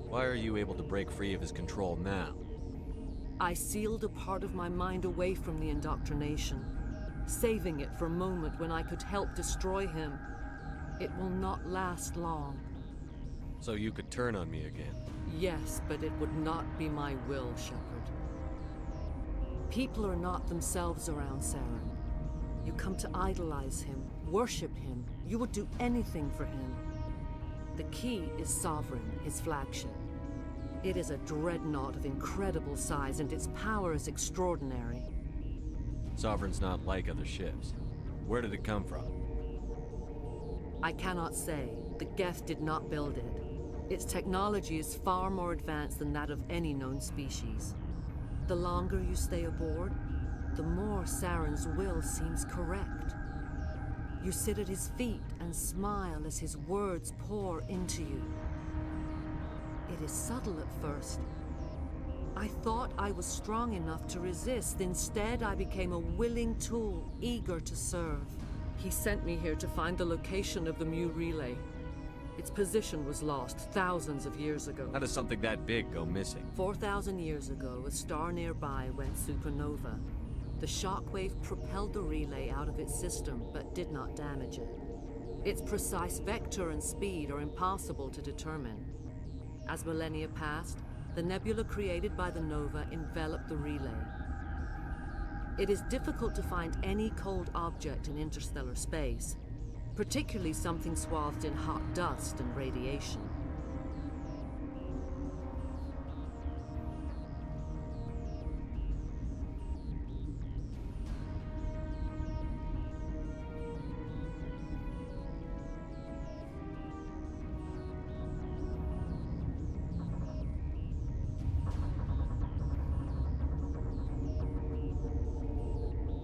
Why are you able to break free of his control now? I sealed a part of my mind away from the indoctrination, saving it for a moment when I could help destroy him. It will not last long. So you could turn on me again? Yes, but it would not be my will, Shepard. People are not themselves around Saren. You come to idolize him, worship him. You would do anything for him. The key is Sovereign, his flagship. It is a dreadnought of incredible size, and its power is extraordinary. Sovereign's not like other ships. Where did it come from? I cannot say. The Geth did not build it. Its technology is far more advanced than that of any known species. The longer you stay aboard, the more Saren's will seems correct. You sit at his feet and smile as his words pour into you. It is subtle at first. I thought I was strong enough to resist. Instead, I became a willing tool, eager to serve. He sent me here to find the location of the Mu relay. Its position was lost thousands of years ago. How does something that big go missing? 4,000 years ago, a star nearby went supernova. The shockwave propelled the relay out of its system, but did not damage it. Its precise vector and speed are impossible to determine. As millennia passed, the nebula created by the nova enveloped the relay. It is difficult to find any cold object in interstellar space, particularly something swathed in hot dust and radiation.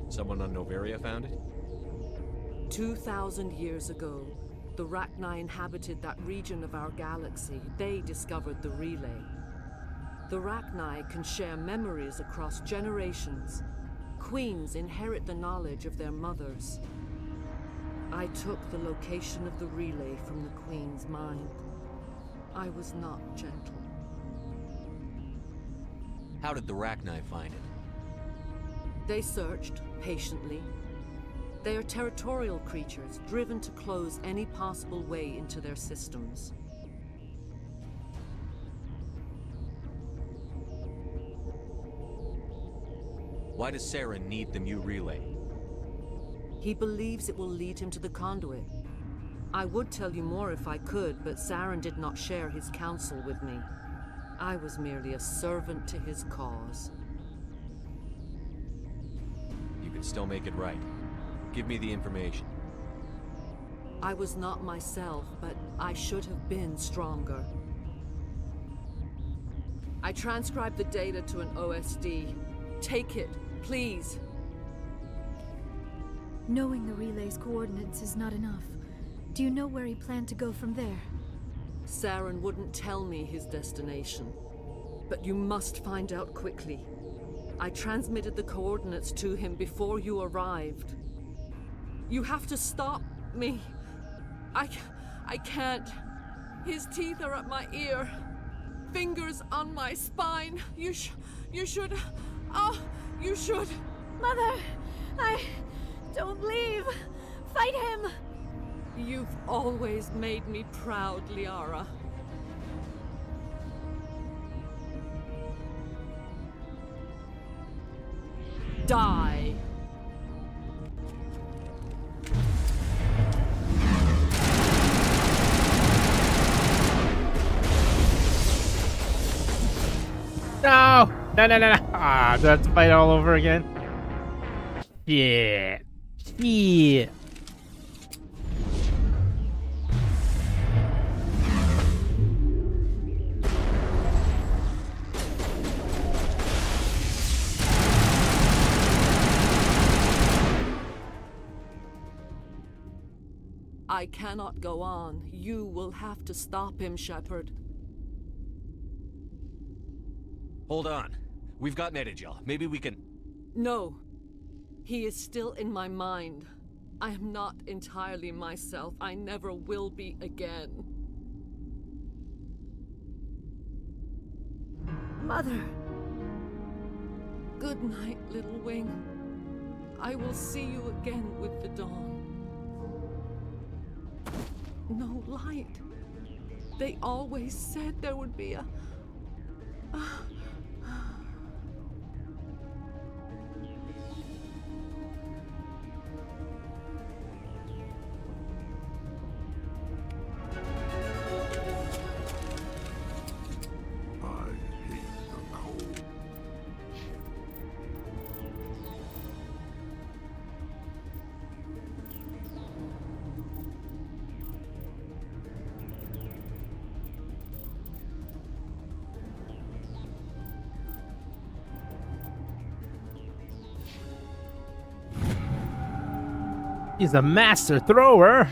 Someone on Noveria found it? 2,000 years ago, the Rachni inhabited that region of our galaxy. They discovered the relay. The Rachni can share memories across generations. Queens inherit the knowledge of their mothers. I took the location of the relay from the Queen's mind. I was not gentle. How did the Rachni find it? They searched, patiently. They are territorial creatures, driven to close any possible way into their systems. Why does Saren need the Mu relay? He believes it will lead him to the conduit. I would tell you more if I could, but Saren did not share his counsel with me. I was merely a servant to his cause. You can still make it right. Give me the information. I was not myself, but I should have been stronger. I transcribed the data to an OSD. Take it, please. Knowing the relay's coordinates is not enough. Do you know where he planned to go from there? Saren wouldn't tell me his destination, but you must find out quickly. I transmitted the coordinates to him before you arrived. You have to stop me. I can't. His teeth are at my ear. Fingers on my spine. You should. Oh, you should. Mother, don't leave. Fight him. You've always made me proud, Liara. Die. No! No. Ah, do I have to fight all over again? Yeah. Yeah. I cannot go on. You will have to stop him, Shepard. Hold on. We've got Netagel. Maybe we can... No. He is still in my mind. I am not entirely myself. I never will be again. Mother! Good night, little wing. I will see you again with the dawn. No light. They always said there would be a... He's a master thrower.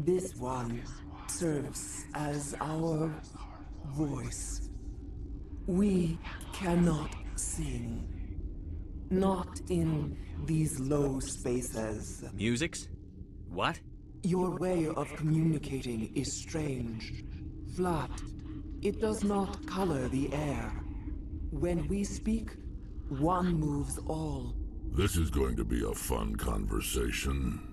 This one serves as our voice. We cannot sing. Not in these low spaces. Musics? What? Your way of communicating is strange. Flat. It does not color the air. When we speak, one moves all. This is going to be a fun conversation.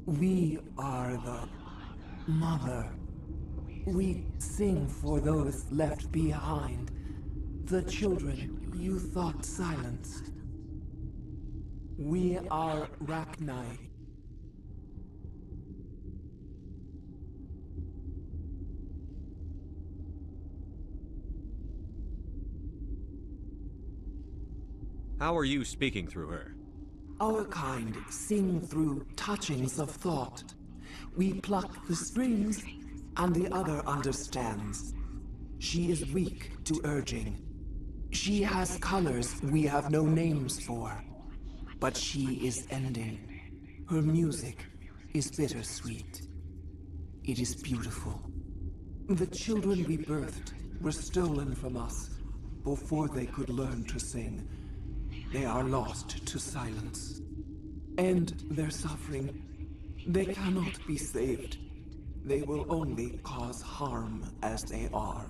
We are the mother. We sing for those left behind. The children you thought silenced. We are Rachni. How are you speaking through her? Our kind sing through touchings of thought. We pluck the strings, and the other understands. She is weak to urging. She has colors we have no names for. But she is ending. Her music is bittersweet. It is beautiful. The children we birthed were stolen from us before they could learn to sing. They are lost to silence. And their suffering, they cannot be saved. They will only cause harm as they are.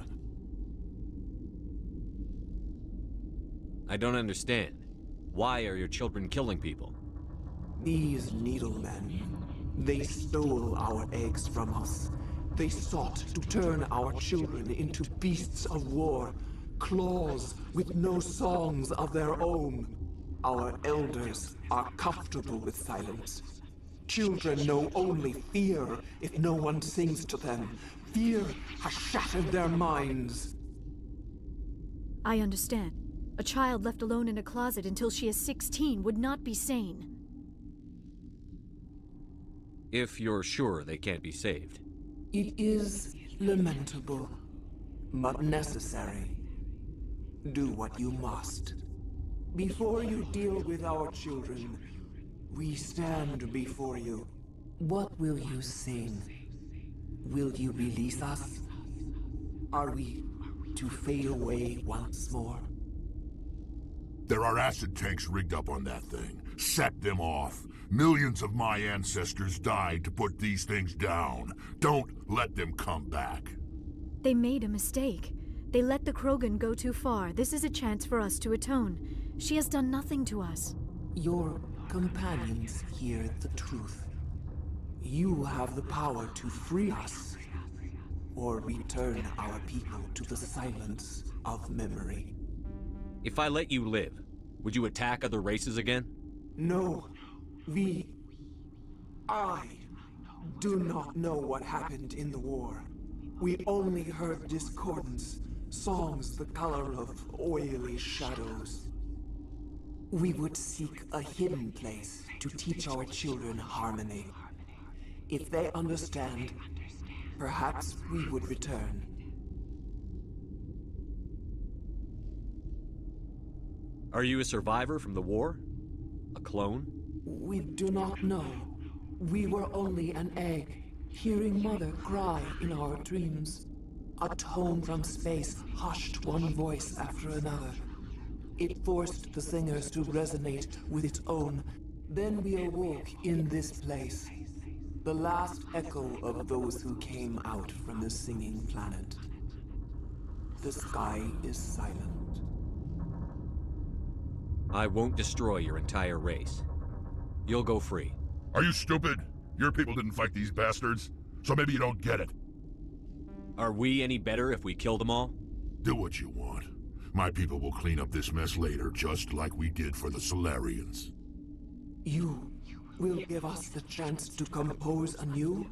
I don't understand. Why are your children killing people? These needlemen, they stole our eggs from us. They sought to turn our children into beasts of war, claws with no songs of their own. Our elders are comfortable with silence. Children know only fear if no one sings to them. Fear has shattered their minds. I understand. A child left alone in a closet until she is 16 would not be sane. If you're sure they can't be saved. It is lamentable, but necessary. Do what you must. Before you deal with our children, we stand before you. What will you sing? Will you release us? Are we to fade away once more? There are acid tanks rigged up on that thing. Set them off. Millions of my ancestors died to put these things down. Don't let them come back. They made a mistake. They let the Krogan go too far. This is a chance for us to atone. She has done nothing to us. Your companions hear the truth. You have the power to free us, or return our people to the silence of memory. If I let you live, would you attack other races again? No, I do not know what happened in the war. We only heard discordance, songs the color of oily shadows. We would seek a hidden place to teach our children harmony. If they understand, perhaps we would return. Are you a survivor from the war? A clone? We do not know. We were only an egg, hearing Mother cry in our dreams. A tone from space hushed one voice after another. It forced the singers to resonate with its own. Then we awoke in this place. The last echo of those who came out from the singing planet. The sky is silent. I won't destroy your entire race. You'll go free. Are you stupid? Your people didn't fight these bastards, so maybe you don't get it. Are we any better if we kill them all? Do what you want. My people will clean up this mess later, just like we did for the Solarians. You will give us the chance to compose anew?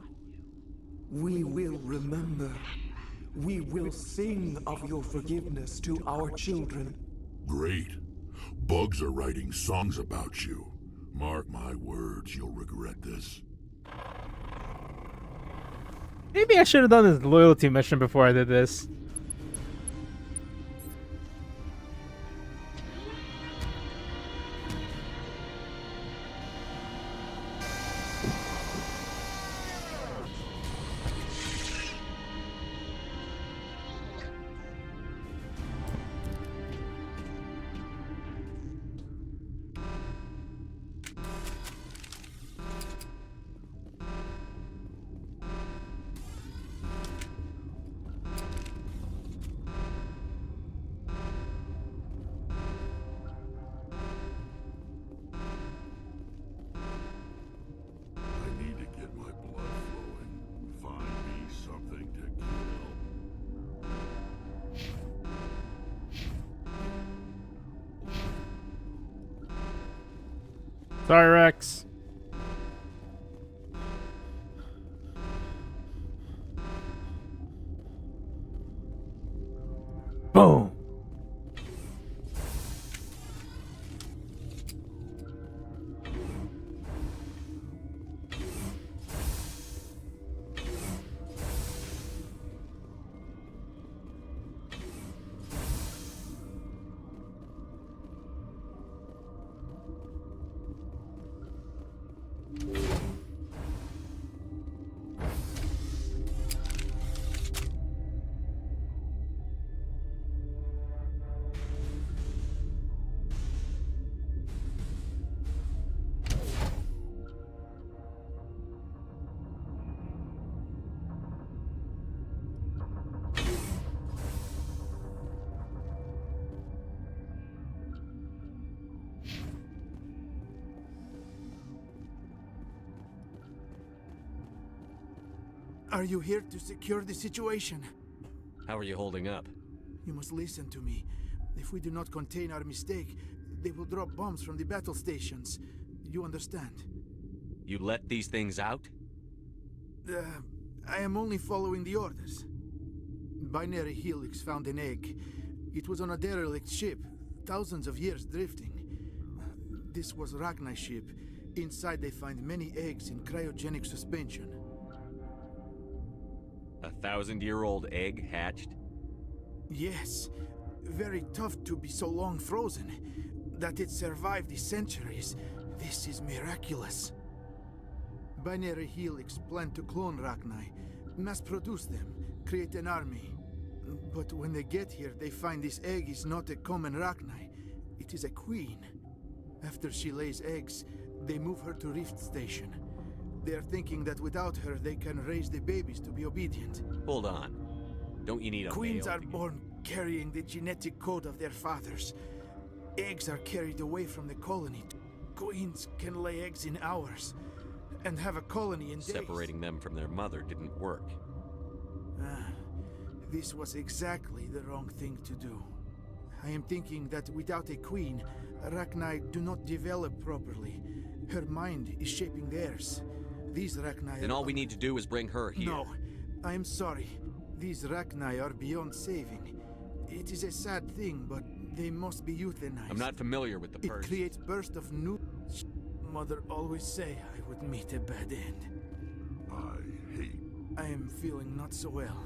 We will remember. We will sing of your forgiveness to our children. Great. Bugs are writing songs about you. Mark my words, you'll regret this. Maybe I should have done this loyalty mission before I did this. Sorry, Rex. Boom. Are you here to secure the situation? How are you holding up? You must listen to me. If we do not contain our mistake, they will drop bombs from the battle stations. You understand? You let these things out? I am only following the orders. Binary Helix found an egg. It was on a derelict ship, thousands of years drifting. This was Rachni's ship. Inside they find many eggs in cryogenic suspension. 1,000-year-old egg hatched? Yes. Very tough to be so long frozen. That it survived the centuries. This is miraculous. Binary Helix planned to clone Rachni, mass produce them, create an army. But when they get here, they find this egg is not a common Rachni. It is a queen. After she lays eggs, they move her to Rift Station. They are thinking that without her, they can raise the babies to be obedient. Hold on. Don't you need a Queens male are born carrying the genetic code of their fathers. Eggs are carried away from the colony. Queens can lay eggs in hours and have a colony in days. Separating them from their mother didn't work. This was exactly the wrong thing to do. I am thinking that without a queen, Rachni do not develop properly. Her mind is shaping theirs. These Rachni Then all we need to do is bring her here. No, I am sorry. These Rachni are beyond saving. It is a sad thing, but they must be euthanized. I'm not familiar with the person. It creates bursts of new... Mother always say I would meet a bad end. I am feeling not so well.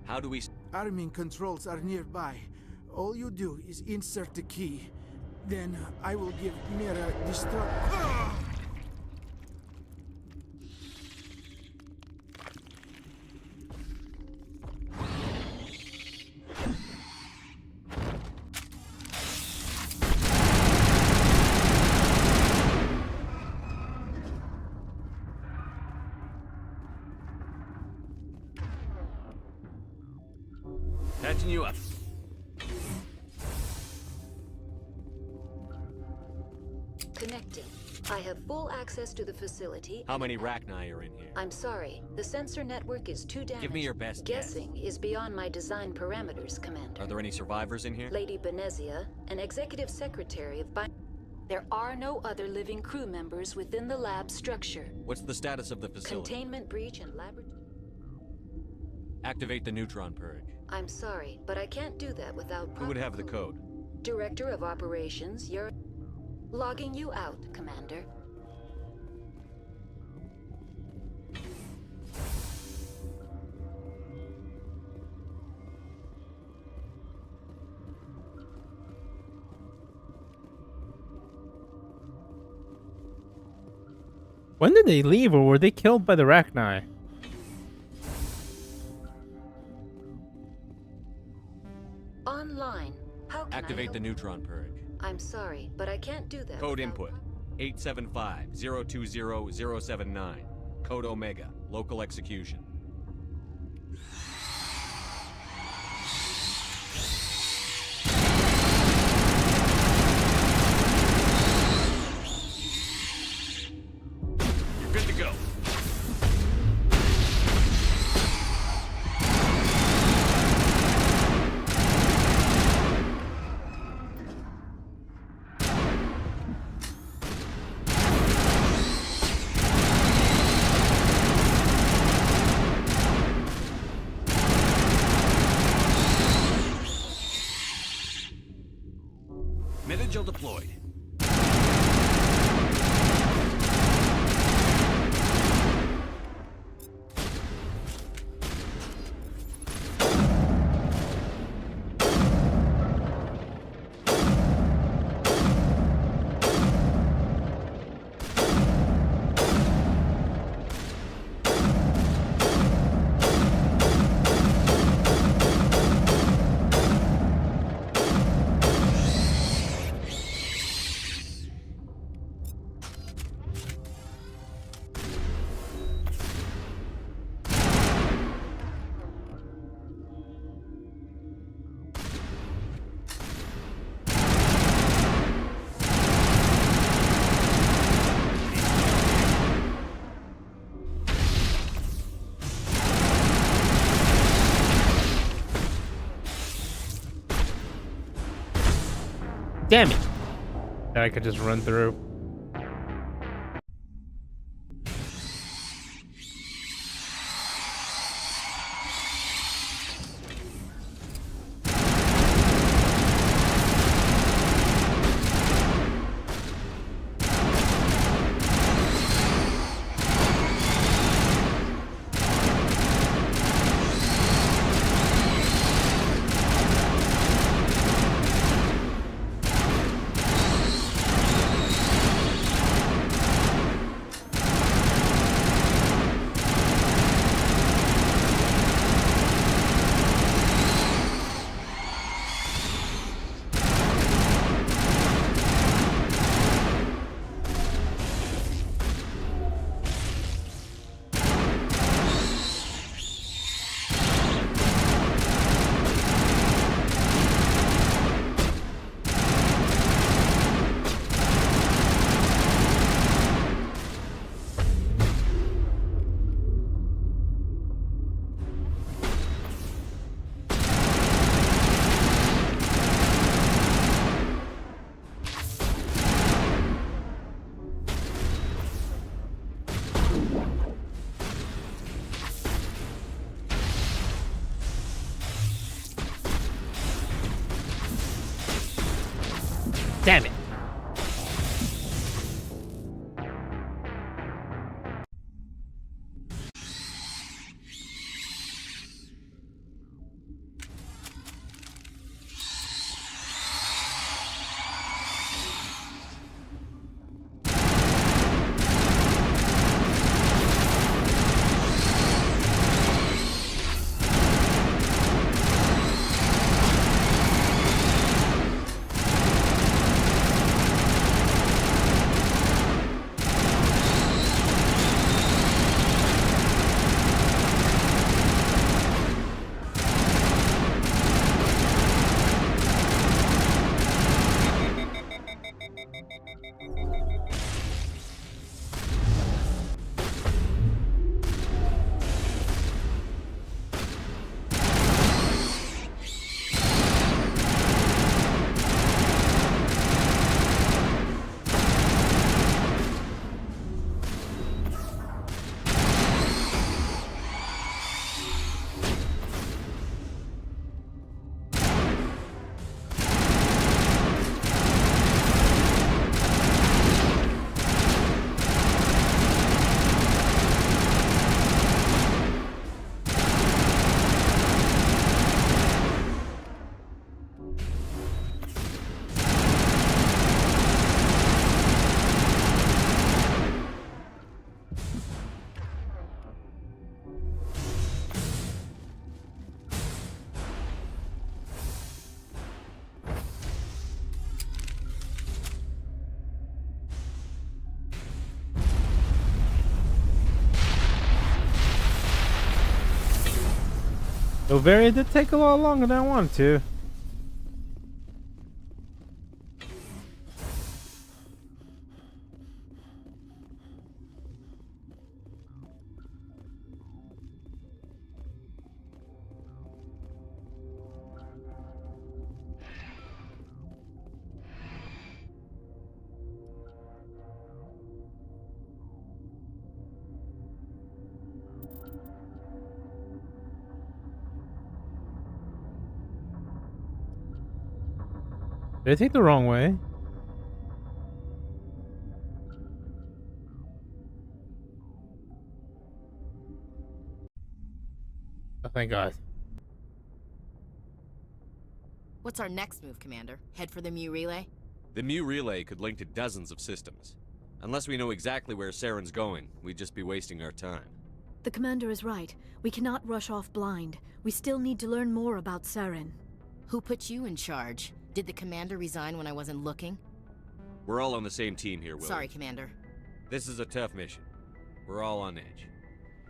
How do we... Arming controls are nearby. All you do is insert the key. Then I will give Mira destruct... Patching you up. Connecting. I have full access to the facility. How many Rachni are in here? I'm sorry. The sensor network is too damaged. Give me your best Guessing is beyond my design parameters, Commander. Are there any survivors in here? Lady Benezia, an executive secretary of There are no other living crew members within the lab structure. What's the status of the facility? Containment breach and laboratory... Activate the neutron purge. I'm sorry, but I can't do that without... Who would have the code? Director of Operations, you're... Logging you out, Commander. When did they leave, or were they killed by the Rachni? Online. How can Activate the neutron purge. I'm sorry, but I can't do that. Code input 875-020-079. Code Omega. Local execution. You're good to go. Mid-Vigil deployed. Damn it! That I could just run through. Damn it. Noveria did take a lot longer than I wanted to. Did I take the wrong way? Oh, thank God. What's our next move, Commander? Head for the Mu Relay? The Mu Relay could link to dozens of systems. Unless we know exactly where Saren's going, we'd just be wasting our time. The commander is right. We cannot rush off blind. We still need to learn more about Saren. Who put you in charge? Did the commander resign when I wasn't looking? We're all on the same team here, Willie. Sorry, Commander. This is a tough mission. We're all on edge.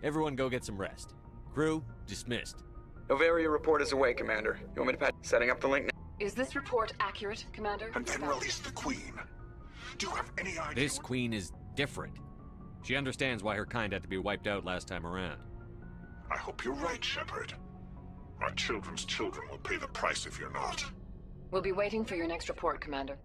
Everyone go get some rest. Crew, dismissed. Noveria report is away, Commander. You want me to patch setting up the link now? Is this report accurate, Commander? And then release the Queen. Do you have any idea? This Queen is different. She understands why her kind had to be wiped out last time around. I hope you're right, Shepard. Our children's children will pay the price if you're not. We'll be waiting for your next report, Commander.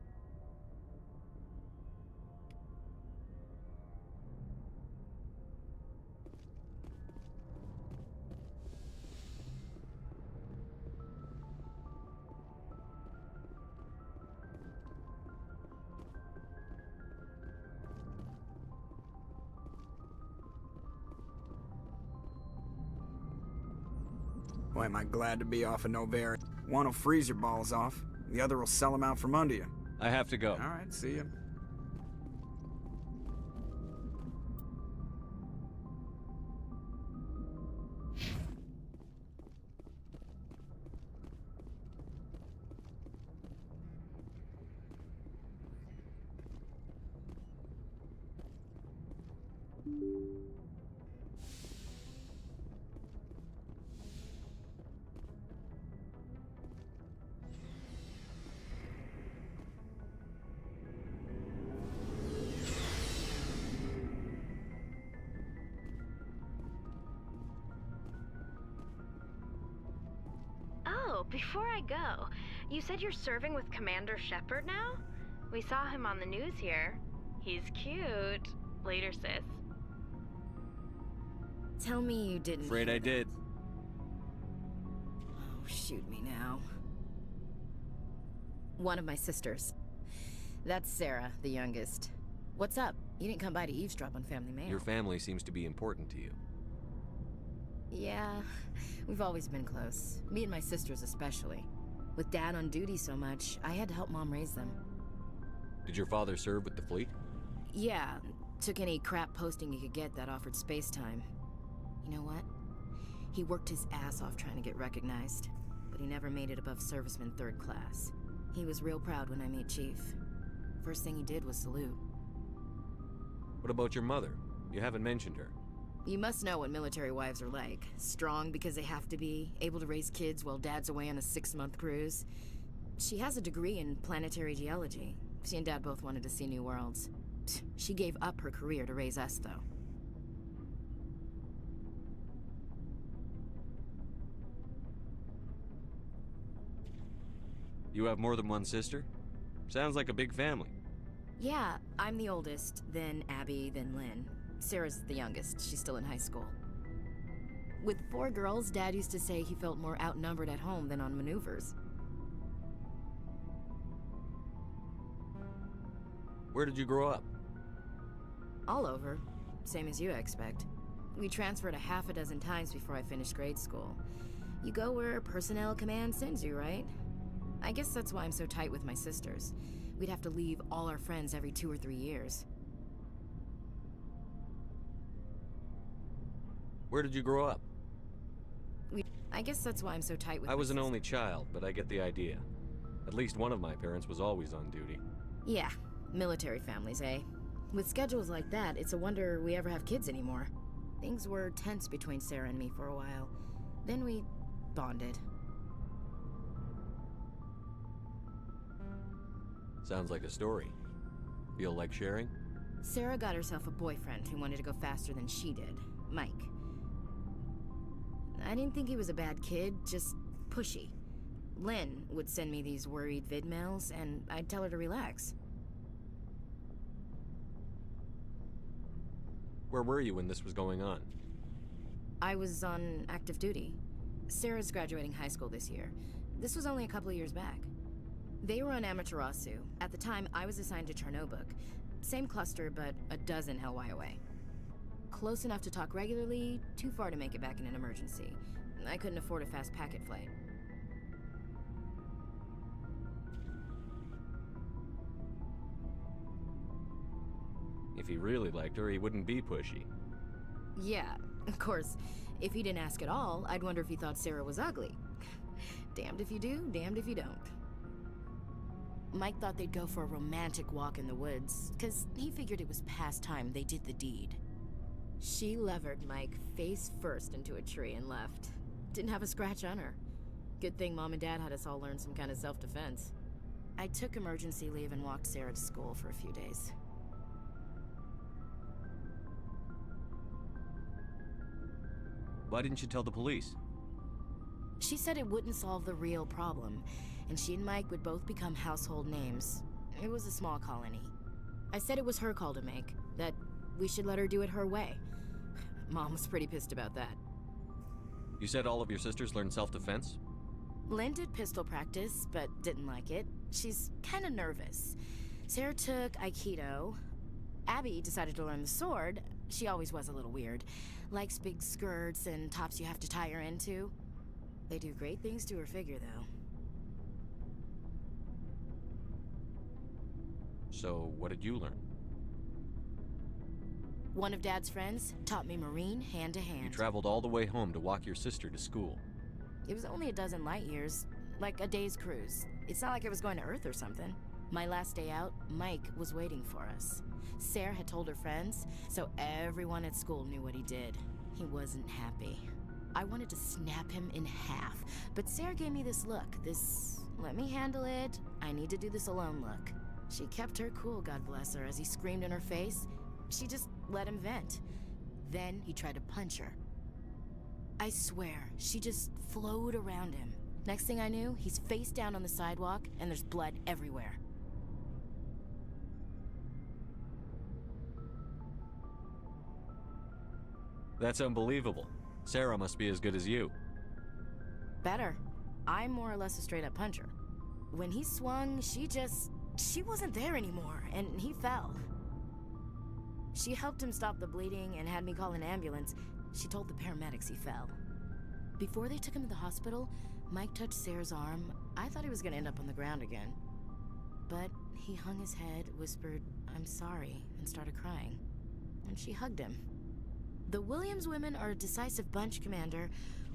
Boy, am I glad to be off of Noveria. One will freeze your balls off, the other will sell them out from under you. I have to go. All right, see ya. Before I go, you said you're serving with Commander Shepard now? We saw him on the news here. He's cute. Later, sis. Tell me you didn't. Afraid I did. Oh, shoot me now. One of my sisters. That's Sarah, the youngest. What's up? You didn't come by to eavesdrop on family mail. Your family seems to be important to you. Yeah, we've always been close. Me and my sisters especially. With Dad on duty so much, I had to help Mom raise them. Did your father serve with the fleet? Yeah, took any crap posting he could get that offered space time. You know what? He worked his ass off trying to get recognized, but he never made it above serviceman 3rd class. He was real proud when I met Chief. First thing he did was salute. What about your mother? You haven't mentioned her. You must know what military wives are like. Strong because they have to be, able to raise kids while Dad's away on a 6-month cruise. She has a degree in planetary geology. She and Dad both wanted to see new worlds. She gave up her career to raise us, though. You have more than one sister? Sounds like a big family. Yeah, I'm the oldest, then Abby, then Lynn. Sarah's the youngest. She's still in high school. With 4 girls, Dad used to say he felt more outnumbered at home than on maneuvers. Where did you grow up? All over. Same as you, I expect. We transferred a half a dozen times before I finished grade school. You go where personnel command sends you, right? I guess that's why I'm so tight with my sisters. We'd have to leave all our friends every 2 or 3 years. Where did you grow up? I guess that's why I'm so tight with I was my an only child, but I get the idea. At least one of my parents was always on duty. Yeah, military families, eh? With schedules like that, it's a wonder we ever have kids anymore. Things were tense between Sarah and me for a while. Then we bonded. Sounds like a story. Feel like sharing? Sarah got herself a boyfriend who wanted to go faster than she did, Mike. I didn't think he was a bad kid, just pushy. Lynn would send me these worried vid mails, and I'd tell her to relax. Where were you when this was going on? I was on active duty. Sarah's graduating high school this year. This was only a couple of years back. They were on Amaterasu. At the time, I was assigned to Chernobog. Same cluster, but a dozen Hellwire away. Close enough to talk regularly, too far to make it back in an emergency. I couldn't afford a fast packet flight. If he really liked her, he wouldn't be pushy. Yeah, of course. If he didn't ask at all, I'd wonder if he thought Sarah was ugly. Damned if you do, damned if you don't. Mike thought they'd go for a romantic walk in the woods, because he figured it was past time they did the deed. She levered Mike face first into a tree and left. Didn't have a scratch on her. Good thing Mom and Dad had us all learn some kind of self-defense. I took emergency leave and walked Sarah to school for a few days. Why didn't you tell the police? She said it wouldn't solve the real problem, and she and Mike would both become household names. It was a small colony. I said it was her call to make, that we should let her do it her way. Mom was pretty pissed about that. You said all of your sisters learned self-defense? Lynn did pistol practice, but didn't like it. She's kind of nervous. Sarah took Aikido. Abby decided to learn the sword. She always was a little weird. Likes big skirts and tops you have to tie her into. They do great things to her figure, though. So, what did you learn? One of Dad's friends taught me Marine hand to hand. You traveled all the way home to walk your sister to school. It was only a dozen light years, like a day's cruise. It's not like I was going to Earth or something. My last day out, Mike was waiting for us. Sarah had told her friends, so everyone at school knew what he did. He wasn't happy. I wanted to snap him in half, but Sarah gave me this look, this let me handle it, I need to do this alone look. She kept her cool, God bless her, as he screamed in her face. She just let him vent. Then he tried to punch her. I swear, she just flowed around him. Next thing I knew, he's face down on the sidewalk, and there's blood everywhere. That's unbelievable. Sarah must be as good as you. Better. I'm more or less a straight-up puncher. When he swung, she just She wasn't there anymore, and he fell. She helped him stop the bleeding and had me call an ambulance. She told the paramedics he fell. Before they took him to the hospital, Mike touched Sarah's arm. I thought he was gonna end up on the ground again. But he hung his head, whispered, "I'm sorry," and started crying. And she hugged him. The Williams women are a decisive bunch, Commander.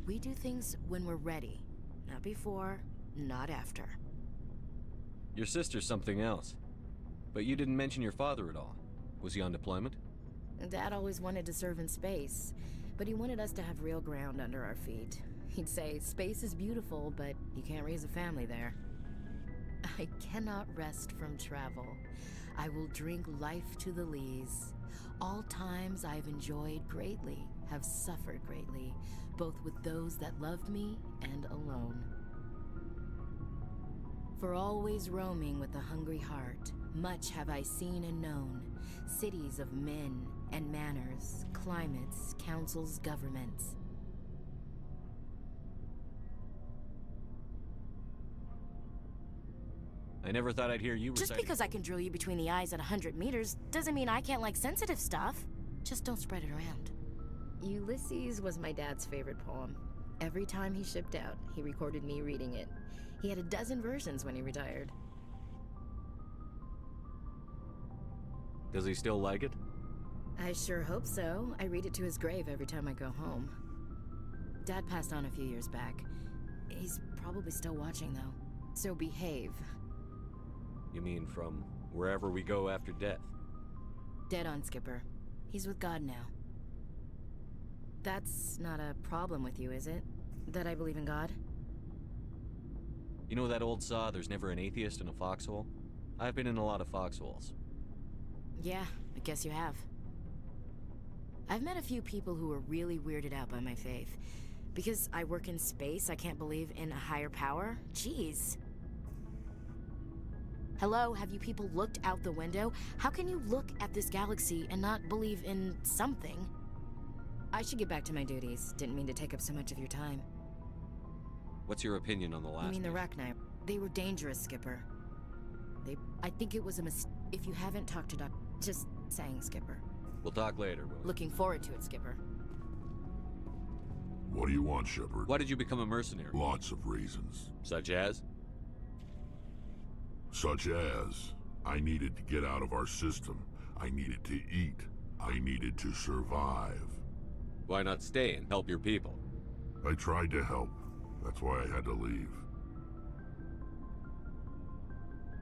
We do things when we're ready. Not before, not after. Your sister's something else. But you didn't mention your father at all. Was he on deployment? Dad always wanted to serve in space, but he wanted us to have real ground under our feet. He'd say, space is beautiful, but you can't raise a family there. I cannot rest from travel. I will drink life to the lees. All times I've enjoyed greatly, have suffered greatly, both with those that loved me and alone. For always roaming with a hungry heart, much have I seen and known, cities of men and manners, climates, councils, governments. I never thought I'd hear you Just reciting. because I can drill you between the eyes at 100 meters doesn't mean I can't like sensitive stuff. Just don't spread it around. Ulysses was my dad's favorite poem. Every time he shipped out, he recorded me reading it. He had a dozen versions when he retired. Does he still like it? I sure hope so. I read it to his grave every time I go home. Dad passed on a few years back. He's probably still watching, though. So behave. You mean from wherever we go after death? Dead on, Skipper. He's with God now. That's not a problem with you, is it? That I believe in God? You know that old saw, there's never an atheist in a foxhole? I've been in a lot of foxholes. Yeah, I guess you have. I've met a few people who were really weirded out by my faith. Because I work in space, I can't believe in a higher power? Jeez. Hello, have you people looked out the window? How can you look at this galaxy and not believe in something? I should get back to my duties. Didn't mean to take up so much of your time. What's your opinion on the last? You mean the Rachni? They were dangerous, Skipper. I think it was a mistake. If you haven't talked to Doc, just saying, Skipper. We'll talk later, Willie. Looking forward to it, Skipper. What do you want, Shepard? Why did you become a mercenary? Lots of reasons. Such as? Such as, I needed to get out of our system. I needed to eat. I needed to survive. Why not stay and help your people? I tried to help. That's why I had to leave.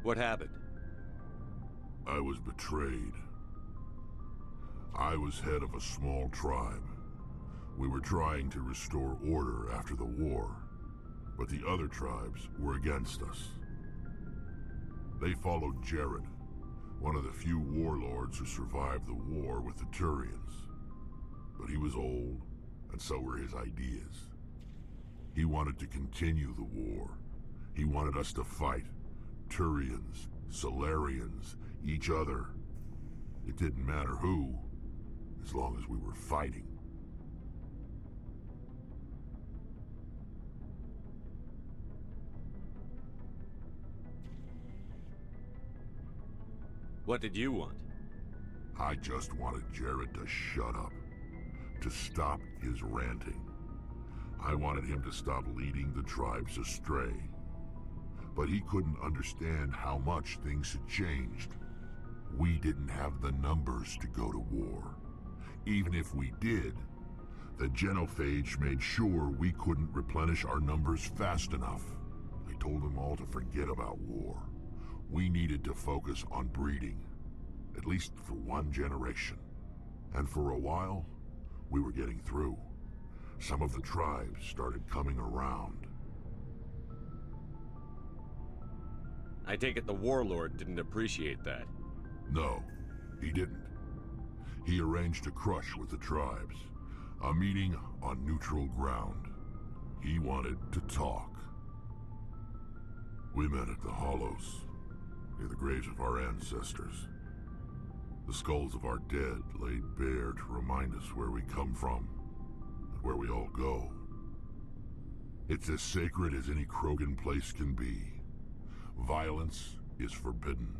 What happened? I was betrayed. I was head of a small tribe. We were trying to restore order after the war, but the other tribes were against us. They followed Jared, one of the few warlords who survived the war with the Turians. But he was old, and so were his ideas. He wanted to continue the war. He wanted us to fight. Turians, Solarians, each other. It didn't matter who, as long as we were fighting. What did you want? I just wanted Jared to shut up, to stop his ranting. I wanted him to stop leading the tribes astray. But he couldn't understand how much things had changed. We didn't have the numbers to go to war. Even if we did, the genophage made sure we couldn't replenish our numbers fast enough. I told them all to forget about war. We needed to focus on breeding, at least for one generation. And for a while, we were getting through. Some of the tribes started coming around. I take it the warlord didn't appreciate that. No, he didn't. He arranged a crush with the tribes, a meeting on neutral ground. He wanted to talk. We met at the Hollows, near the graves of our ancestors. The skulls of our dead laid bare to remind us where we come from, and where we all go. It's as sacred as any Krogan place can be. Violence is forbidden.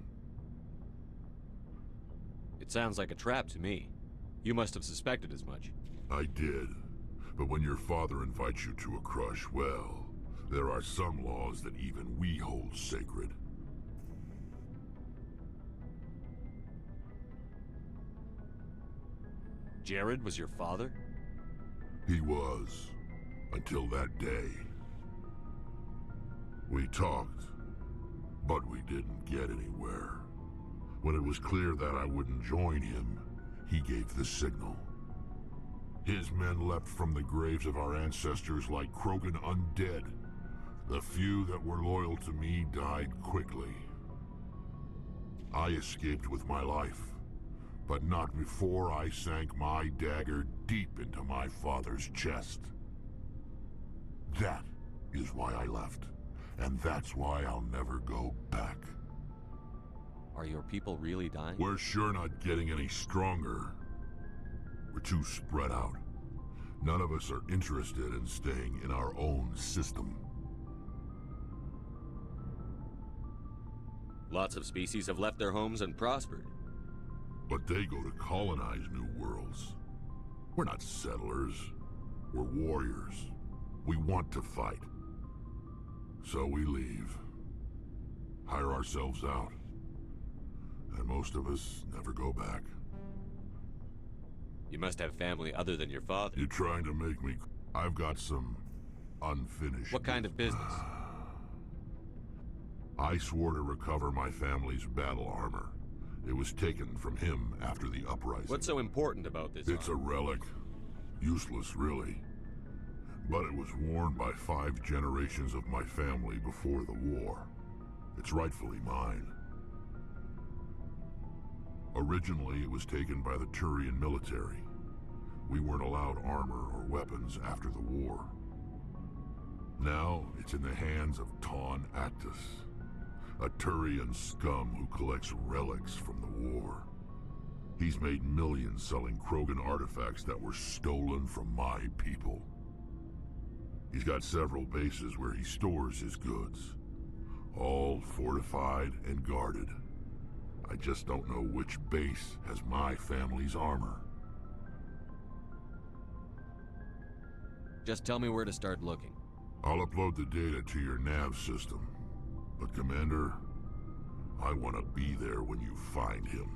It sounds like a trap to me. You must have suspected as much. I did. But when your father invites you to a crush, well, there are some laws that even we hold sacred. Jared was your father? He was. Until that day. We talked, but we didn't get anywhere. When it was clear that I wouldn't join him, he gave the signal. His men leapt from the graves of our ancestors like Krogan undead. The few that were loyal to me died quickly. I escaped with my life, but not before I sank my dagger deep into my father's chest. That is why I left, and that's why I'll never go back. Are your people really dying? We're sure not getting any stronger. We're too spread out. None of us are interested in staying in our own system. Lots of species have left their homes and prospered. But they go to colonize new worlds. We're not settlers. We're warriors. We want to fight. So we leave. Hire ourselves out. And most of us never go back. You must have family other than your father. You're trying to make me... I've got some unfinished... What kind of business? I swore to recover my family's battle armor. It was taken from him after the uprising. What's so important about this It's armor? a relic. Useless, really. But it was worn by 5 generations of my family before the war. It's rightfully mine. Originally, it was taken by the Turian military. We weren't allowed armor or weapons after the war. Now, it's in the hands of Taun Actus, a Turian scum who collects relics from the war. He's made millions selling Krogan artifacts that were stolen from my people. He's got several bases where he stores his goods, all fortified and guarded. I just don't know which base has my family's armor. Just tell me where to start looking. I'll upload the data to your nav system. But Commander, I want to be there when you find him.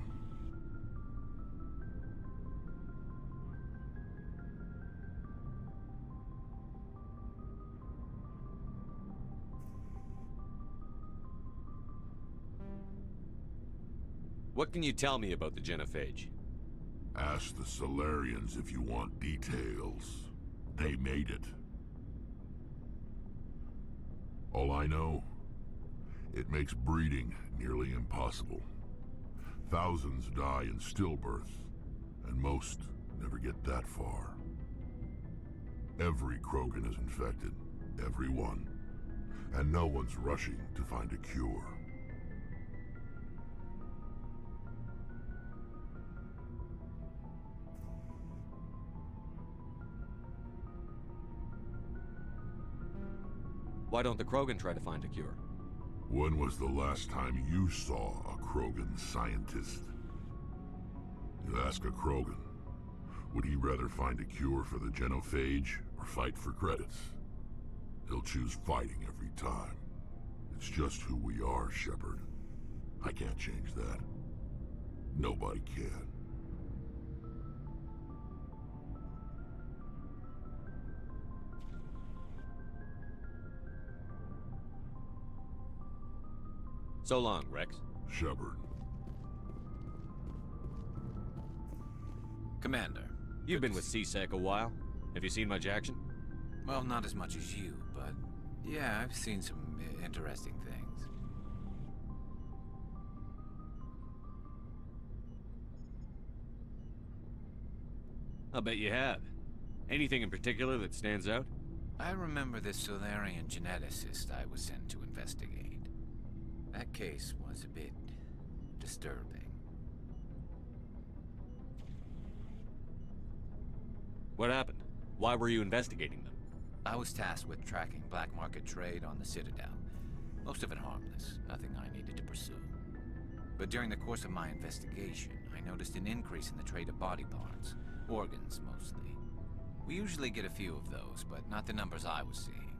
What can you tell me about the genophage? Ask the Solarians if you want details. They made it. All I know, it makes breeding nearly impossible. Thousands die in stillbirth, and most never get that far. Every Krogan is infected, every one, and no one's rushing to find a cure. Why don't the Krogan try to find a cure? When was the last time you saw a Krogan scientist? You ask a Krogan, would he rather find a cure for the genophage or fight for credits? He'll choose fighting every time. It's just who we are, Shepard. I can't change that. Nobody can. So long, Rex. Shepard. Commander. You've been with CSEC a while. Have you seen much action? Well, not as much as you, but yeah, I've seen some interesting things. I'll bet you have. Anything in particular that stands out? I remember this Solarian geneticist I was sent to investigate. That case was a bit disturbing. What happened? Why were you investigating them? I was tasked with tracking black market trade on the Citadel. Most of it harmless, nothing I needed to pursue. But during the course of my investigation, I noticed an increase in the trade of body parts, organs mostly. We usually get a few of those, but not the numbers I was seeing.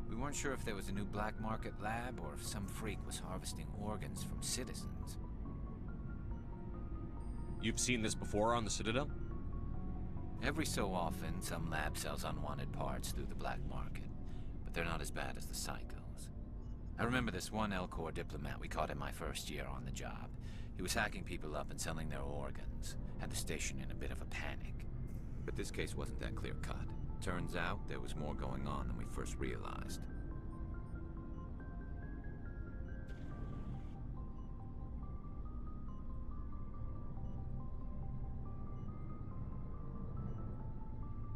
We weren't sure if there was a new black market lab or if some freak was harvesting organs from citizens. You've seen this before on the Citadel? Every so often, some lab sells unwanted parts through the black market, but they're not as bad as the psychos. I remember this one Elcor diplomat we caught in my first year on the job. He was hacking people up and selling their organs, had the station in a bit of a panic. But this case wasn't that clear-cut. Turns out there was more going on than we first realized.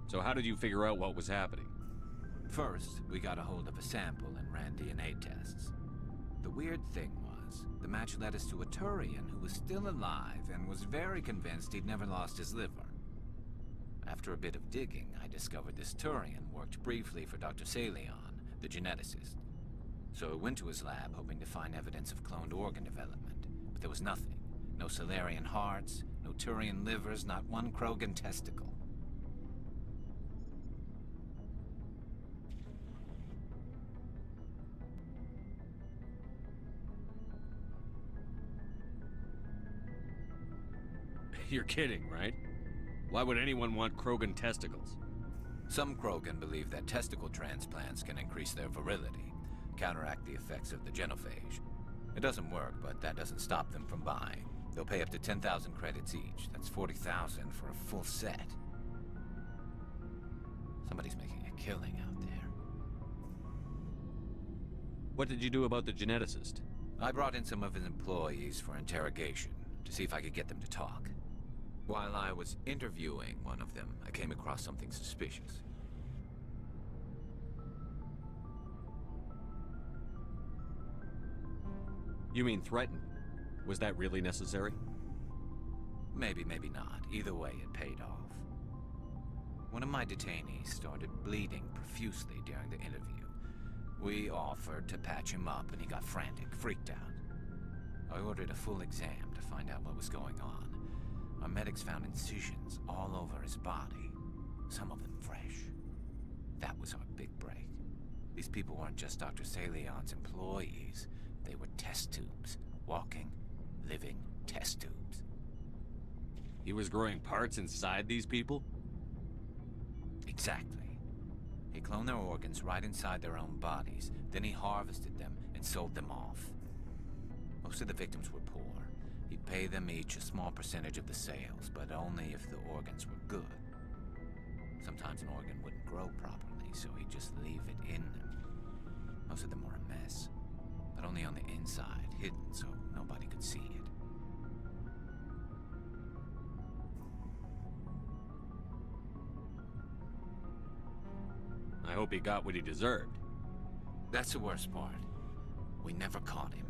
So how did you figure out what was happening? First, we got a hold of a sample and ran DNA tests. The weird thing was, the match led us to a Turian who was still alive and was very convinced he'd never lost his liver. After a bit of digging, I discovered this Turian worked briefly for Dr. Salion, the geneticist. So I went to his lab hoping to find evidence of cloned organ development, but there was nothing. No Salarian hearts, no Turian livers, not one Krogan testicle. You're kidding, right? Why would anyone want Krogan testicles? Some Krogan believe that testicle transplants can increase their virility, counteract the effects of the genophage. It doesn't work, but that doesn't stop them from buying. They'll pay up to 10,000 credits each. That's 40,000 for a full set. Somebody's making a killing out there. What did you do about the geneticist? I brought in some of his employees for interrogation, to see if I could get them to talk. While I was interviewing one of them, I came across something suspicious. You mean threatened? Was that really necessary? Maybe, maybe not. Either way, it paid off. One of my detainees started bleeding profusely during the interview. We offered to patch him up, and he got frantic, freaked out. I ordered a full exam to find out what was going on. Our medics found incisions all over his body, some of them fresh. That was our big break. These people weren't just Dr. Salion's employees. They were test tubes. Walking, living test tubes. He was growing parts inside these people? Exactly. He cloned their organs right inside their own bodies. Then he harvested them and sold them off. Most of the victims were poor. He'd pay them each a small percentage of the sales, but only if the organs were good. Sometimes an organ wouldn't grow properly, so he'd just leave it in them. Most of them were a mess, but only on the inside, hidden so nobody could see it. I hope he got what he deserved. That's the worst part. We never caught him.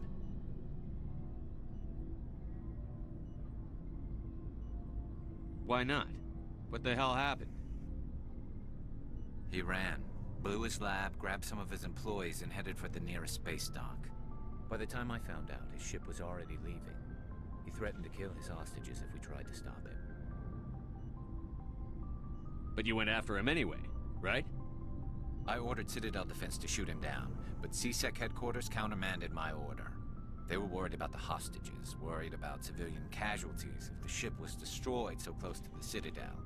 Why not? What the hell happened? He ran, blew his lab, grabbed some of his employees, and headed for the nearest space dock. By the time I found out, his ship was already leaving. He threatened to kill his hostages if we tried to stop him. But you went after him anyway, right? I ordered Citadel Defense to shoot him down, but CSEC headquarters countermanded my order. They were worried about the hostages, worried about civilian casualties if the ship was destroyed so close to the Citadel.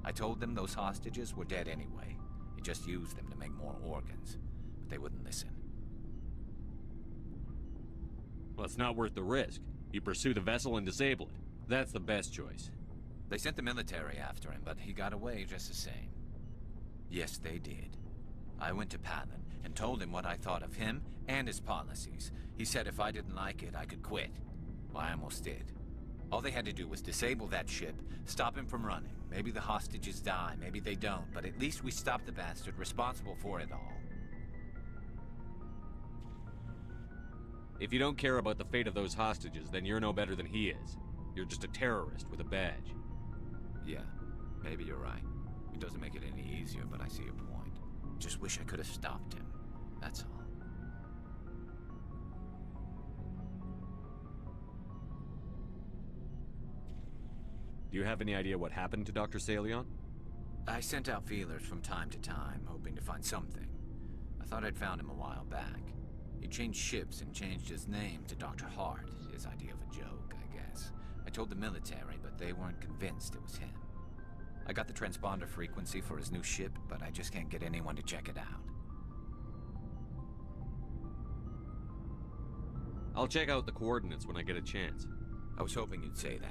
I told them those hostages were dead anyway. He just used them to make more organs, but they wouldn't listen. Well, it's not worth the risk. You pursue the vessel and disable it. That's the best choice. They sent the military after him, but he got away just the same. Yes, they did. I went to Palin and told him what I thought of him and his policies. He said if I didn't like it, I could quit. Well, I almost did. All they had to do was disable that ship, stop him from running. Maybe the hostages die, maybe they don't, but at least we stopped the bastard responsible for it all. If you don't care about the fate of those hostages, then you're no better than he is. You're just a terrorist with a badge. Yeah, maybe you're right. It doesn't make it any easier, but I see your point. Just wish I could have stopped him. That's all. Do you have any idea what happened to Dr. Salion? I sent out feelers from time to time, hoping to find something. I thought I'd found him a while back. He changed ships and changed his name to Dr. Hart, his idea of a joke, I guess. I told the military, but they weren't convinced it was him. I got the transponder frequency for his new ship, but I just can't get anyone to check it out. I'll check out the coordinates when I get a chance. I was hoping you'd say that.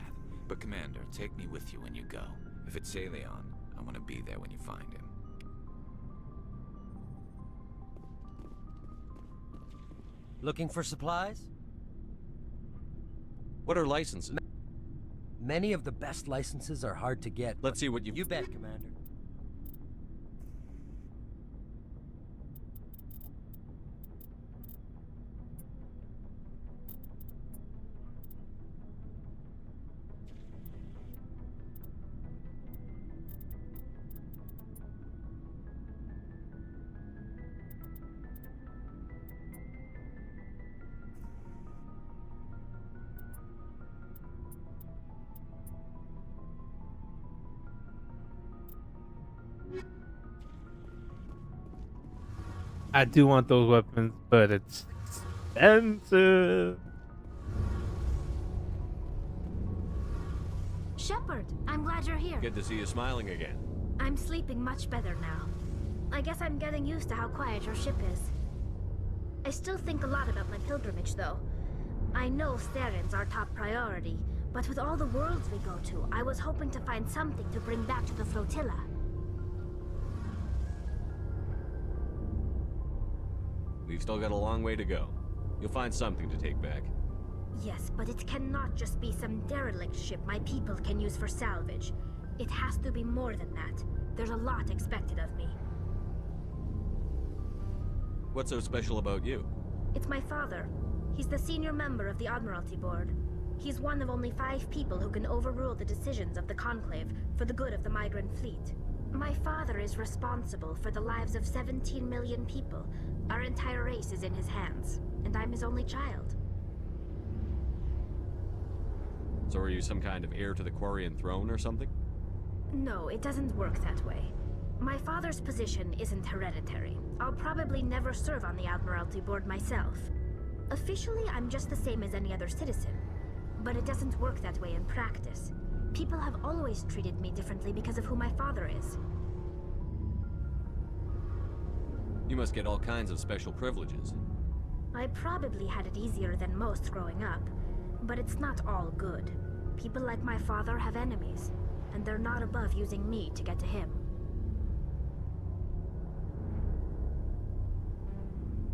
But Commander, take me with you when you go. If it's Salion, I want to be there when you find him. Looking for supplies? What are licenses? Many of the best licenses are hard to get. Let's see what you... You bet, Commander. I do want those weapons, but it's expensive. Shepard, I'm glad you're here. Good to see you smiling again. I'm sleeping much better now. I guess I'm getting used to how quiet your ship is. I still think a lot about my pilgrimage, though. I know Saren's our top priority, but with all the worlds we go to, I was hoping to find something to bring back to the flotilla. We've still got a long way to go. You'll find something to take back. Yes, but it cannot just be some derelict ship my people can use for salvage. It has to be more than that. There's a lot expected of me. What's so special about you? It's my father. He's the senior member of the Admiralty Board. He's one of only 5 people who can overrule the decisions of the Conclave for the good of the migrant fleet. My father is responsible for the lives of 17 million people. Our entire race is in his hands, and I'm his only child. So are you some kind of heir to the Quarian throne or something? No, it doesn't work that way. My father's position isn't hereditary. I'll probably never serve on the Admiralty Board myself. Officially, I'm just the same as any other citizen. But it doesn't work that way in practice. People have always treated me differently because of who my father is. You must get all kinds of special privileges. I probably had it easier than most growing up, but it's not all good. People like my father have enemies, and they're not above using me to get to him.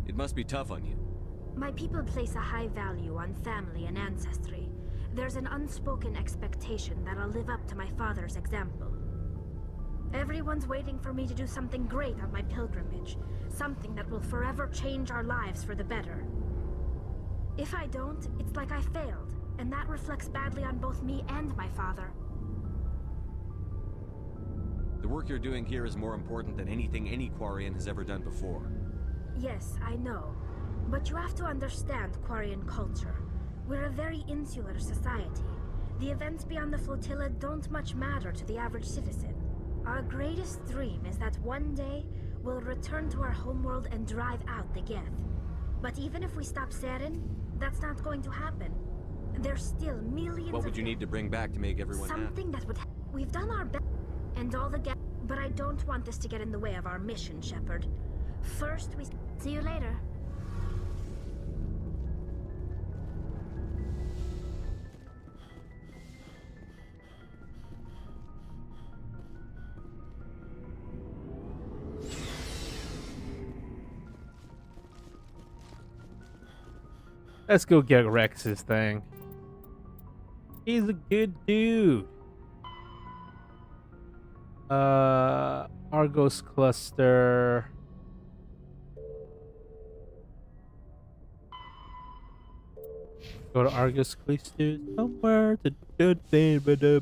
It must be tough on you. My people place a high value on family and ancestry. There's an unspoken expectation that I'll live up to my father's example. Everyone's waiting for me to do something great on my pilgrimage, something that will forever change our lives for the better. If I don't, it's like I failed, and that reflects badly on both me and my father. The work you're doing here is more important than anything any Quarian has ever done before. Yes, I know. But you have to understand Quarian culture. We're a very insular society. The events beyond the flotilla don't much matter to the average citizen. Our greatest dream is that one day we'll return to our homeworld and drive out the Geth. But even if we stop Saren, that's not going to happen. There's still millions. What would you need to bring back to make everyone happy? Something that would. We've done our best, and all the Geth. But I don't want this to get in the way of our mission, Shepard. First, we. See you later. Let's go get Rex's thing. He's a good dude. Argos cluster. Go to Argus cluster somewhere to Buddha.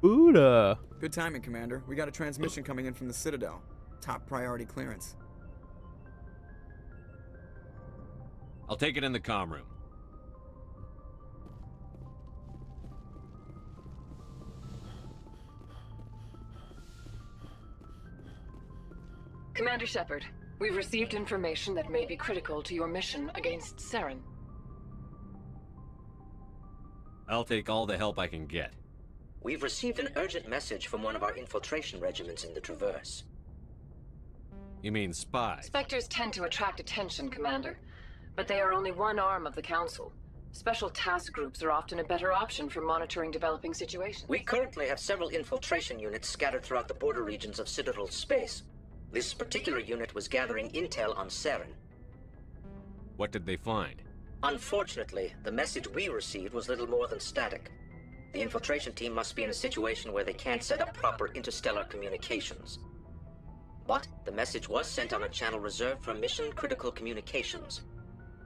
Buddha. Good timing, Commander. We got a transmission coming in from the Citadel. Top priority clearance. I'll take it in the comm room. Commander Shepard, we've received information that may be critical to your mission against Saren. I'll take all the help I can get. We've received an urgent message from one of our infiltration regiments in the Traverse. You mean spies? Spectres tend to attract attention, Commander. But they are only one arm of the Council. Special task groups are often a better option for monitoring developing situations. We currently have several infiltration units scattered throughout the border regions of Citadel space. This particular unit was gathering intel on Saren. What did they find? Unfortunately, the message we received was little more than static. The infiltration team must be in a situation where they can't set up proper interstellar communications. But the message was sent on a channel reserved for mission-critical communications.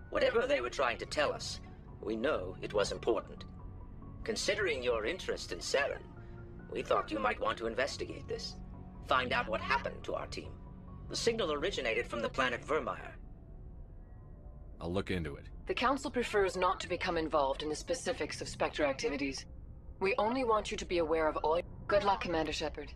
Whatever they were trying to tell us, we know it was important. Considering your interest in Saren, we thought you might want to investigate this. Find out what happened to our team. The signal originated from the planet Vermeer. I'll look into it. The Council prefers not to become involved in the specifics of Spectre activities. We only want you to be aware of all... Good luck, Commander Shepard.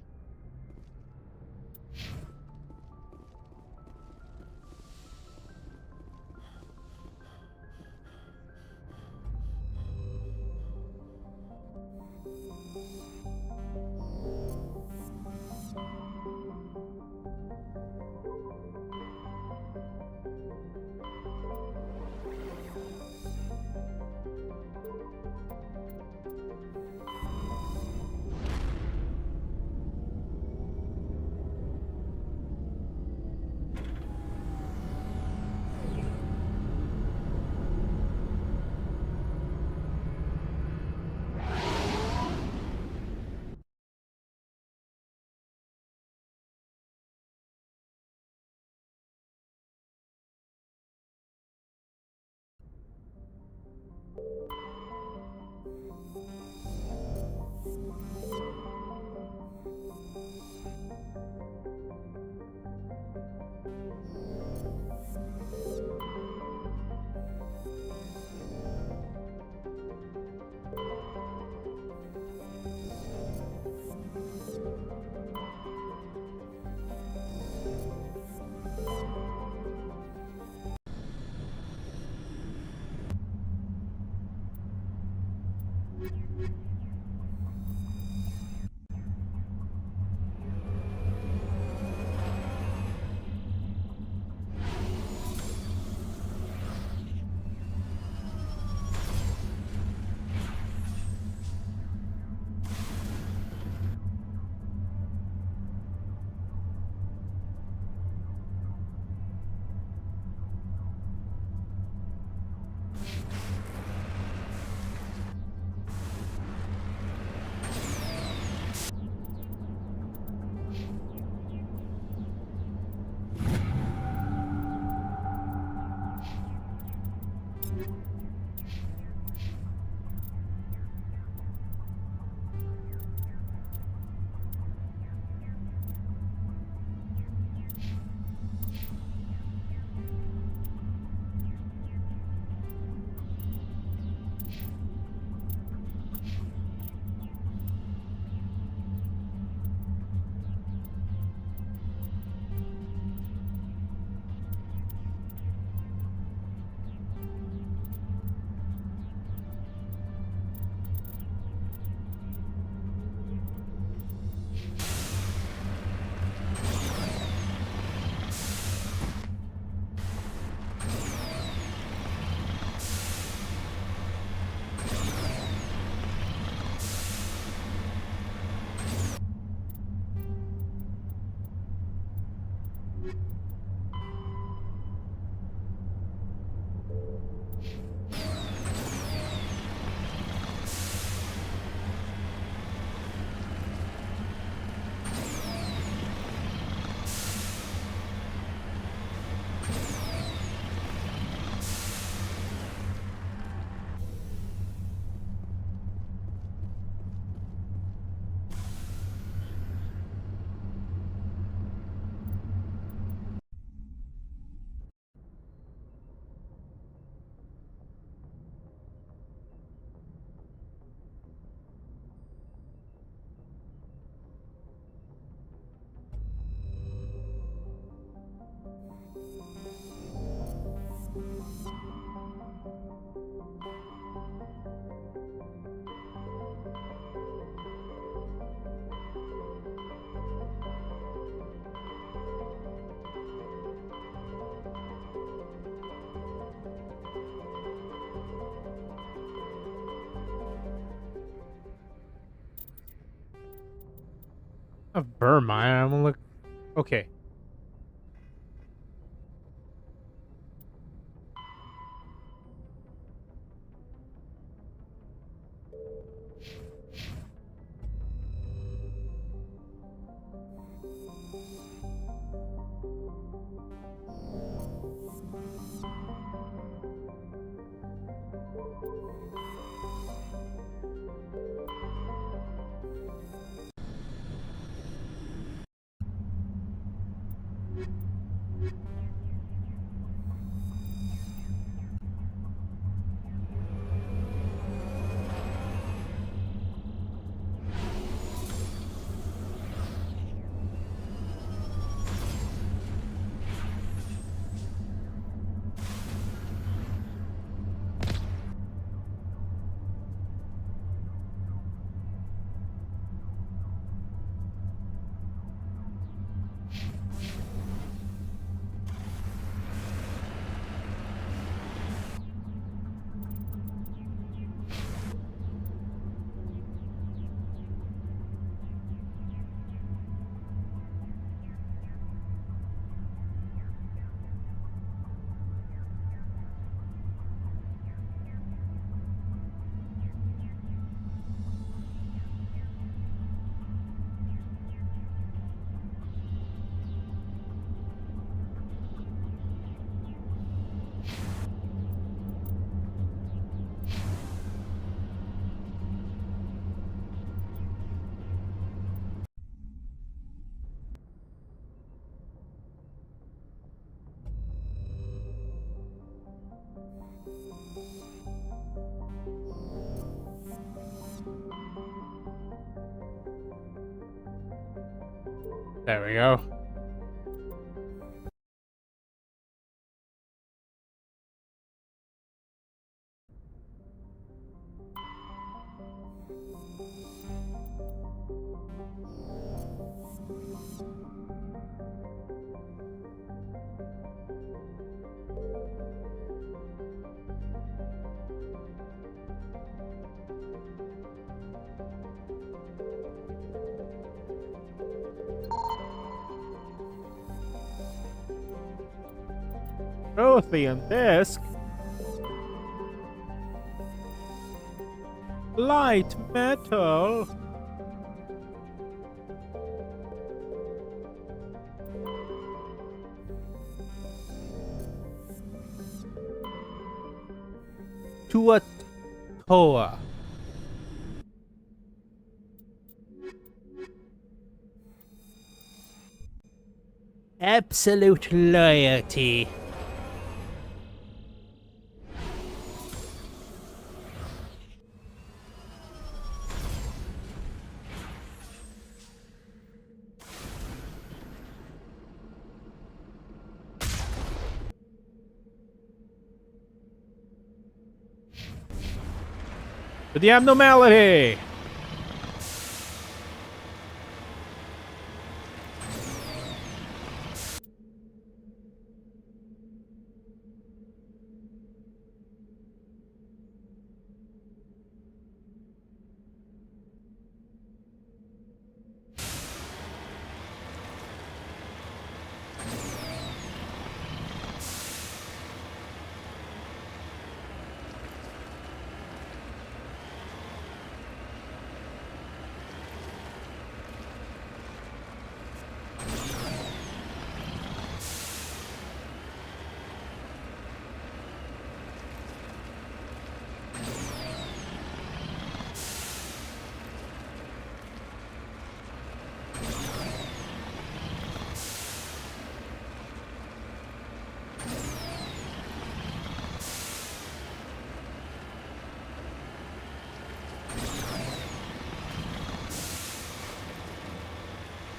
A Vermine. I'm gonna look. Okay. There we go. Prothean disk. Light metal. Toa. Absolute loyalty. For the abnormality.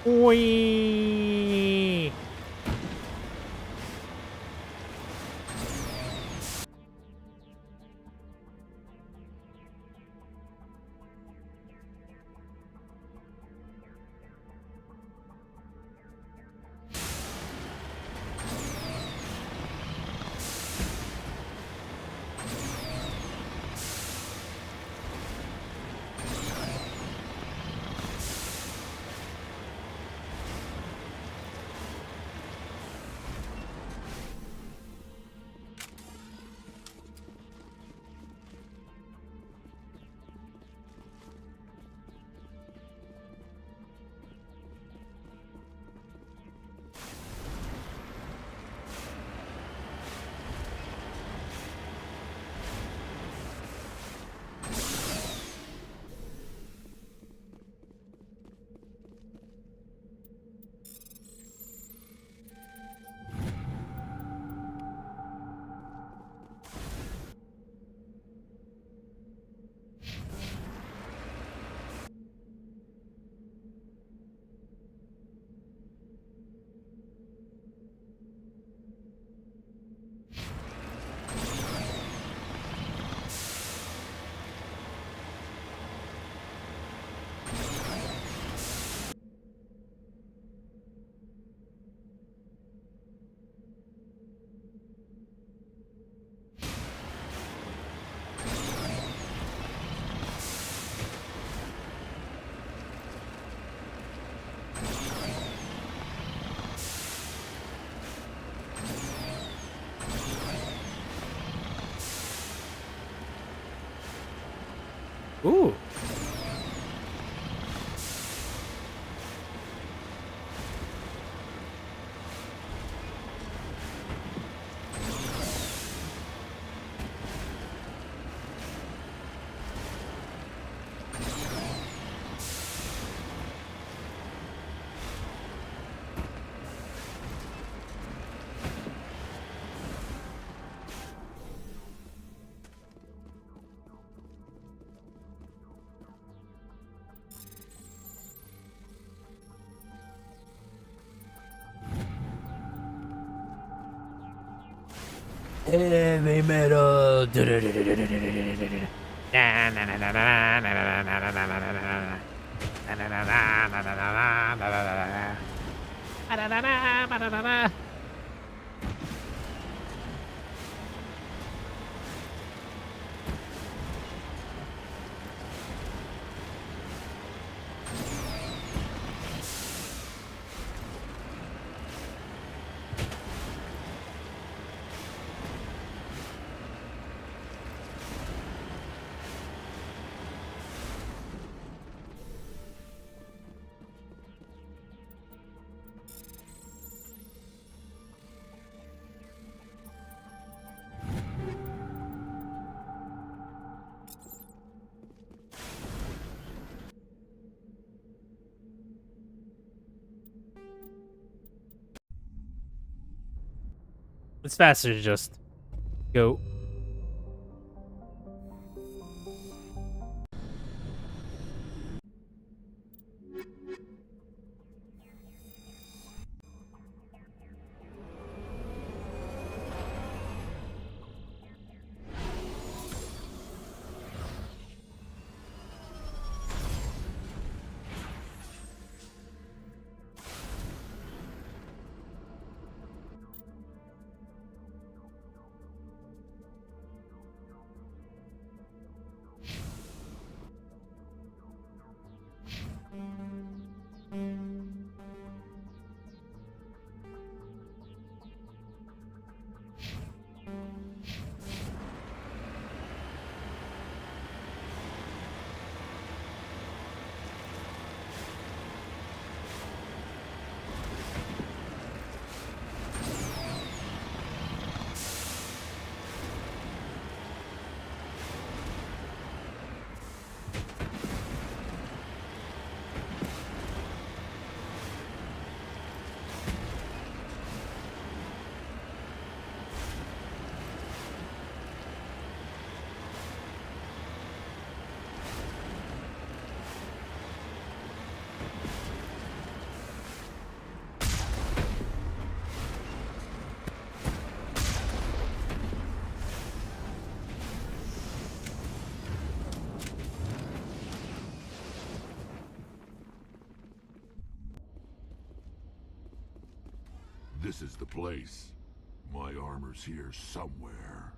Wee. Heavy metal. It's faster to just go. This is the place. My armor's here somewhere.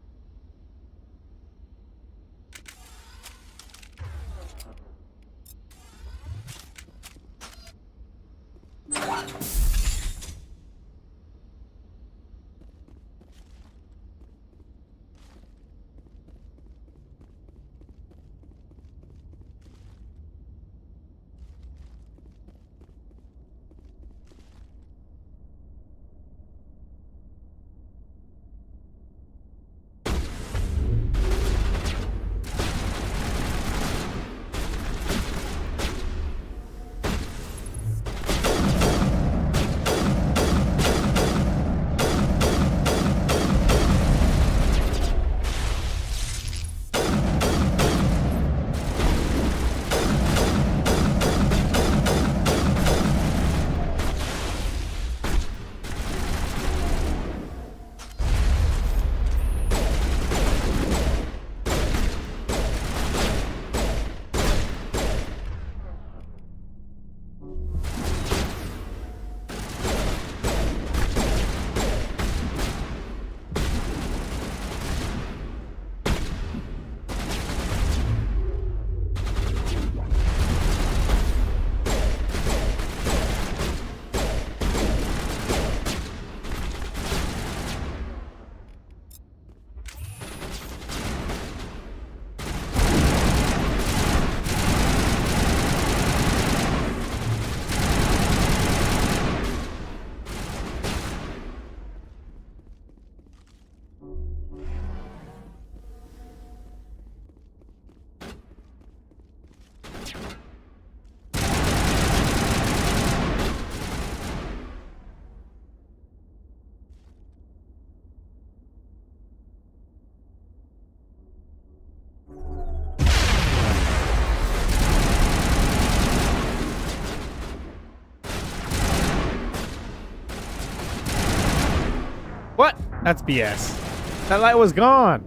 What? That's BS. That light was gone.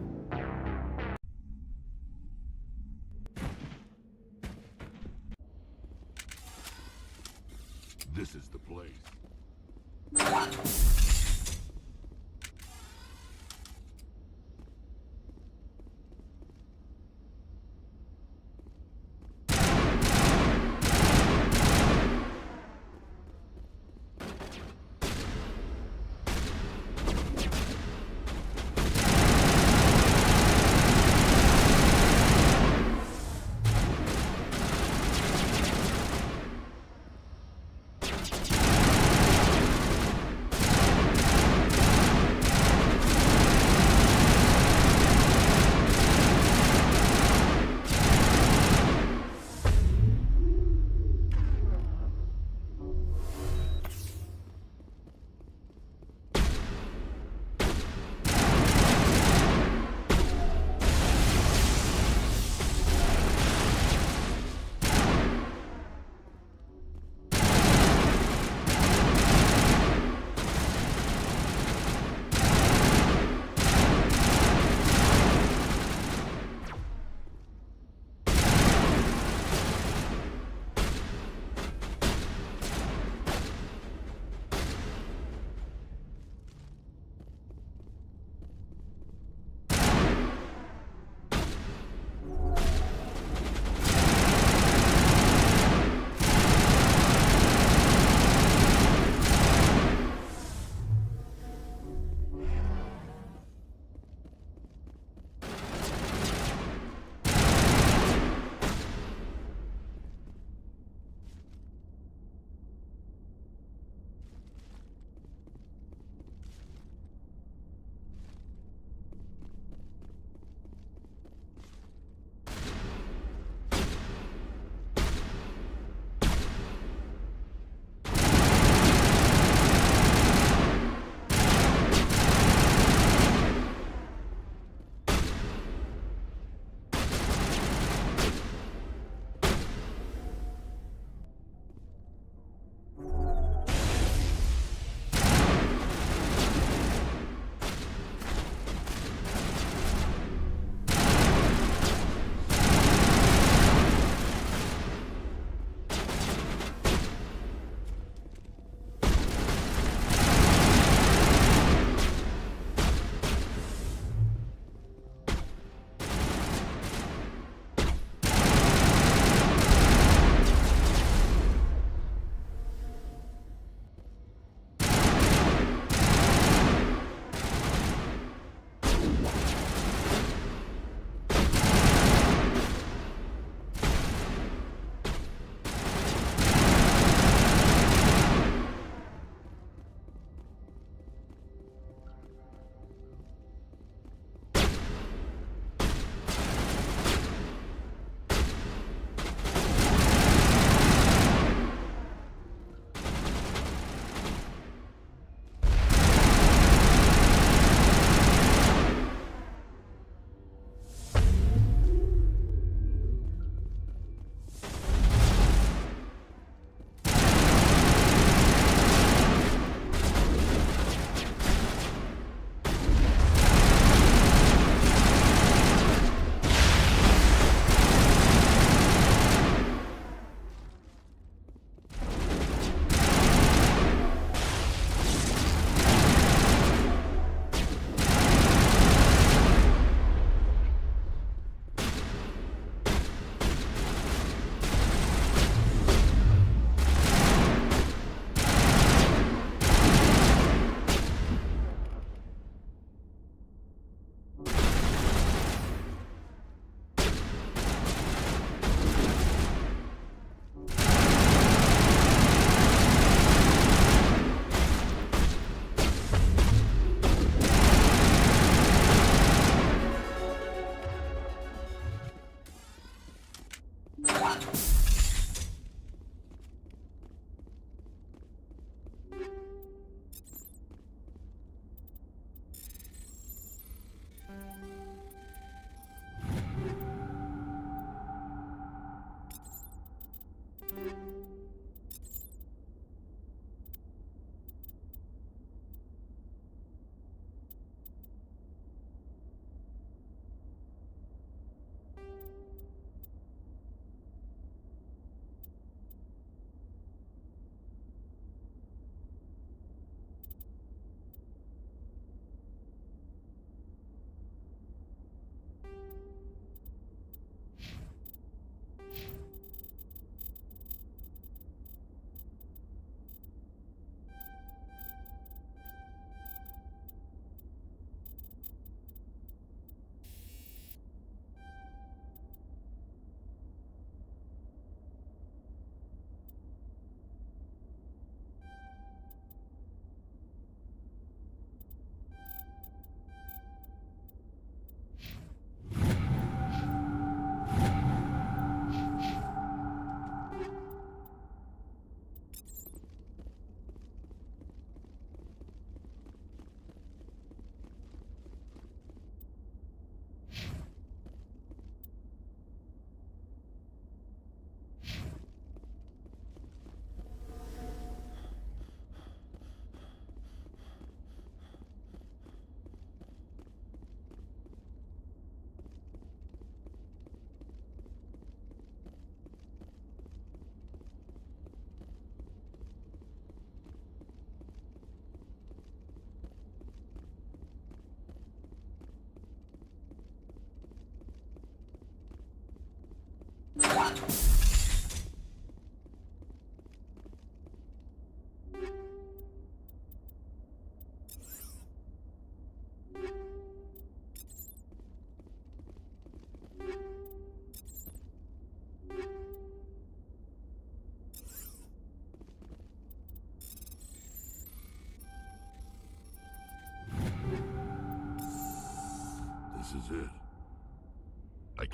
This is the place.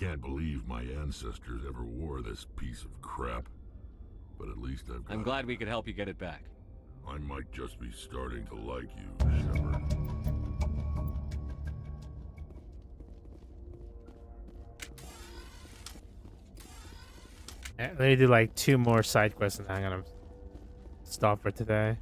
can't believe my ancestors ever wore this piece of crap. But at least I've got I'm glad we could help you get it back. I might just be starting to like you, Shepard. Let me do like 2 more side quests and I'm gonna stop for today.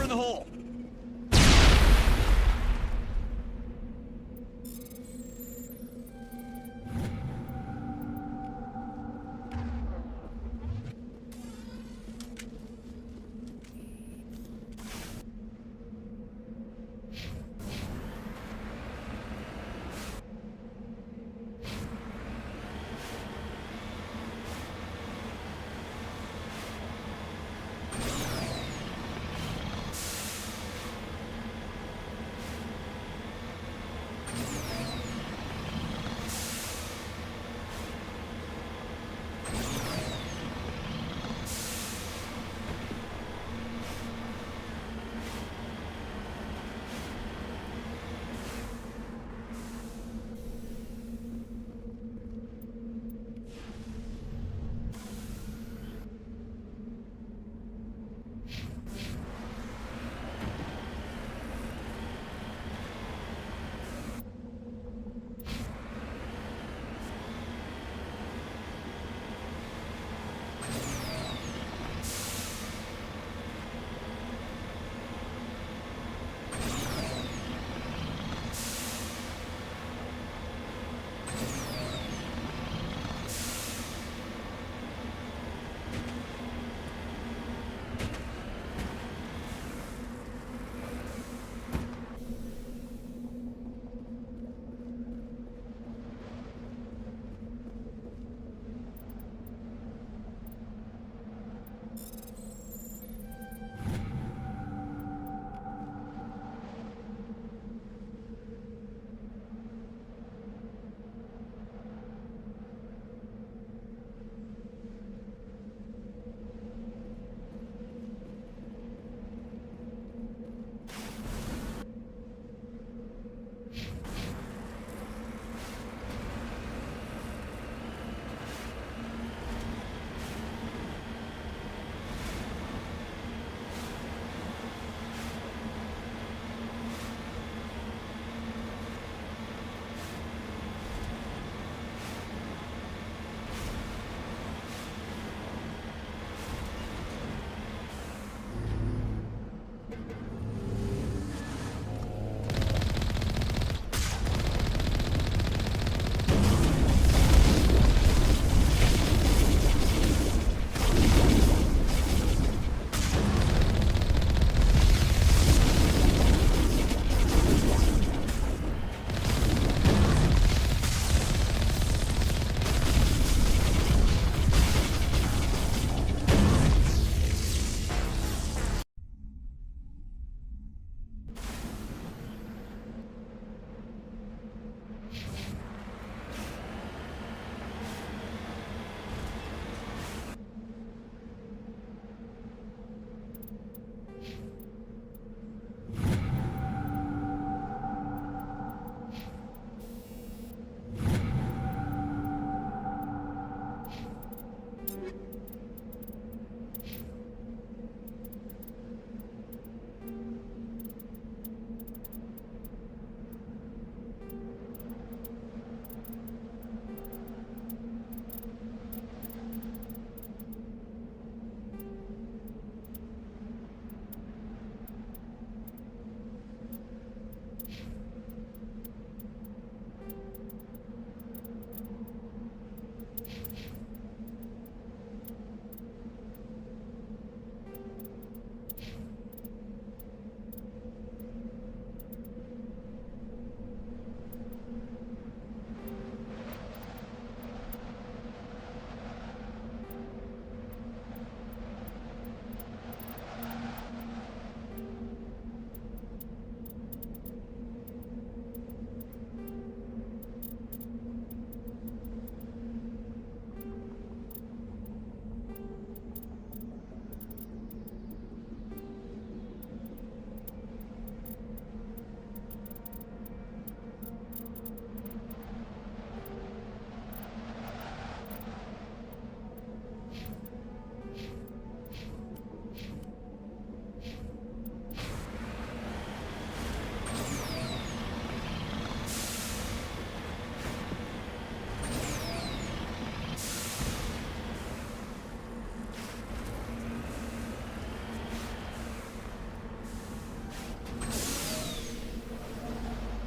in the hole!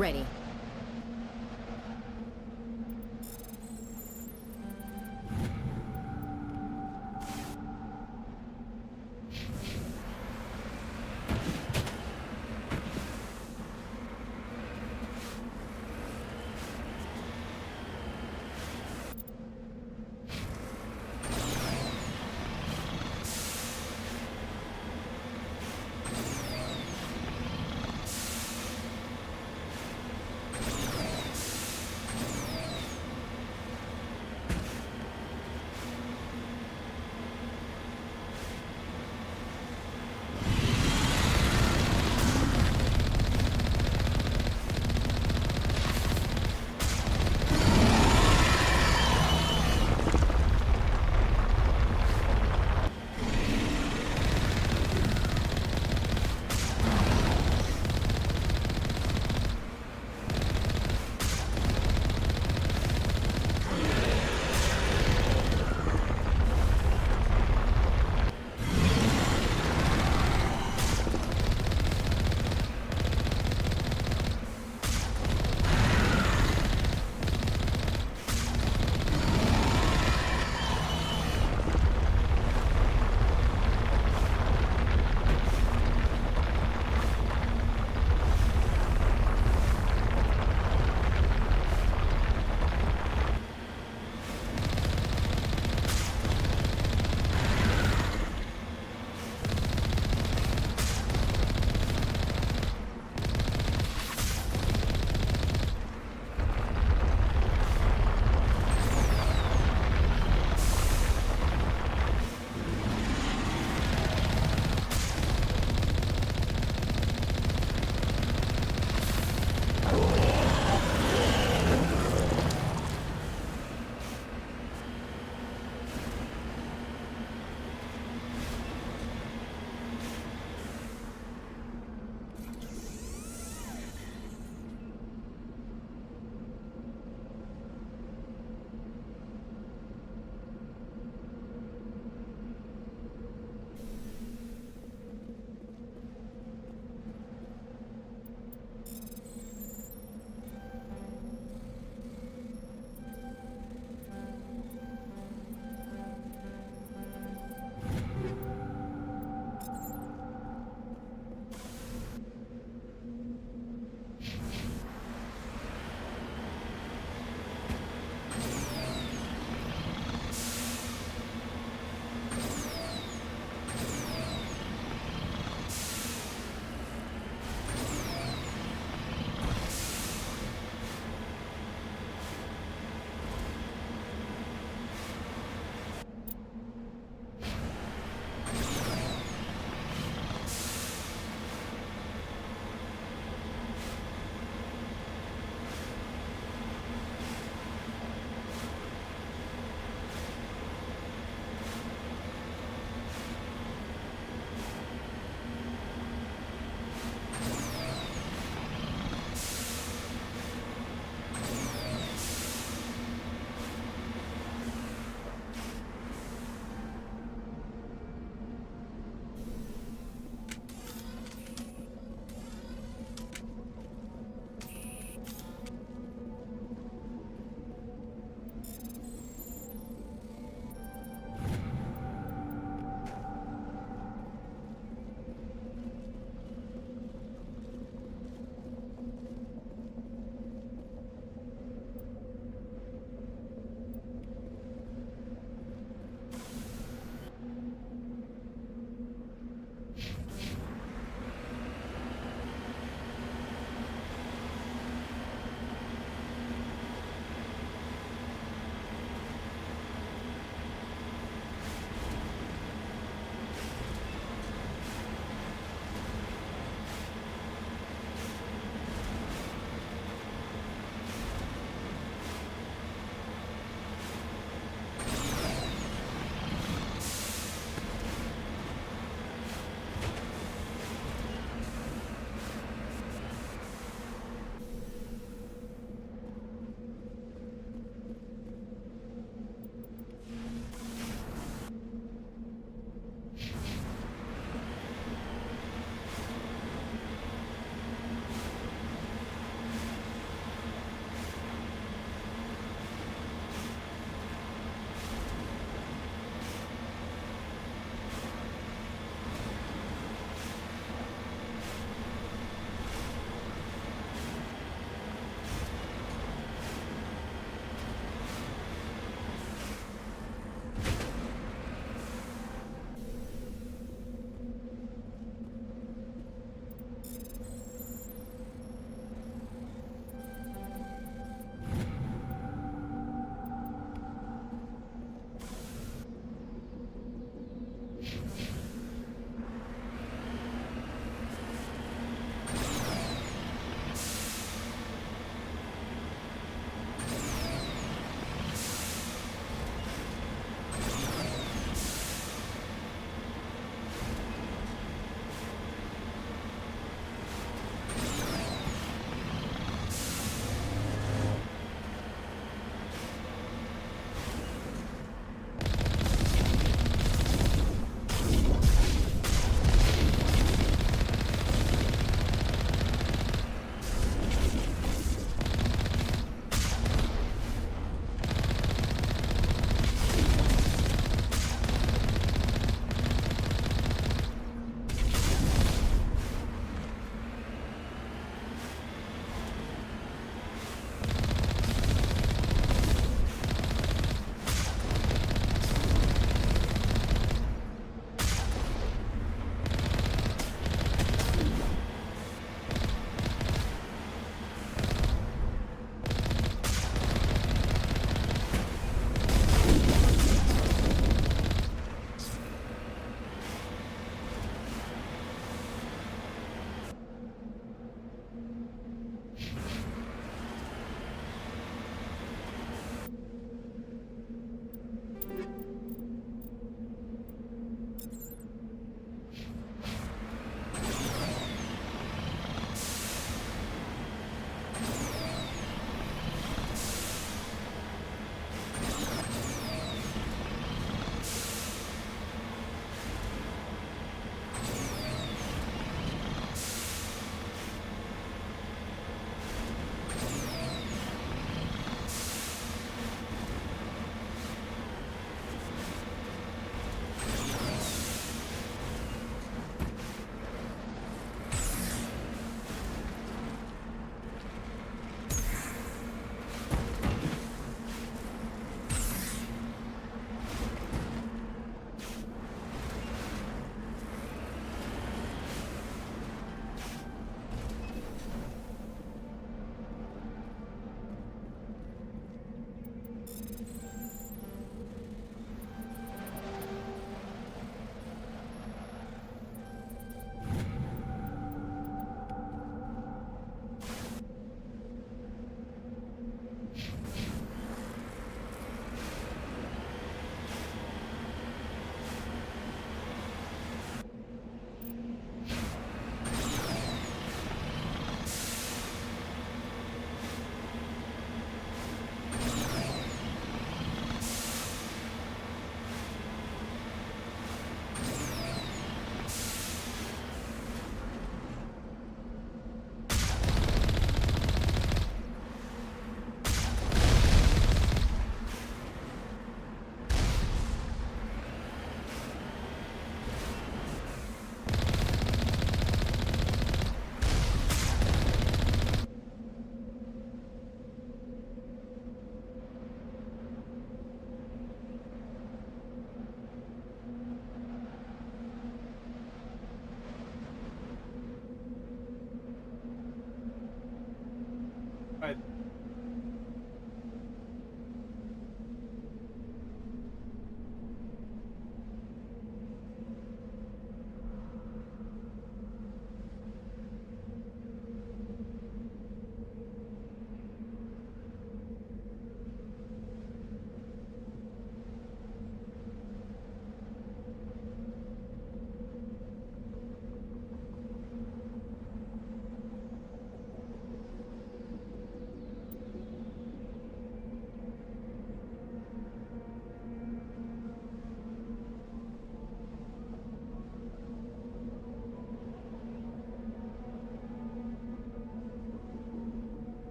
Ready.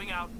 Moving out.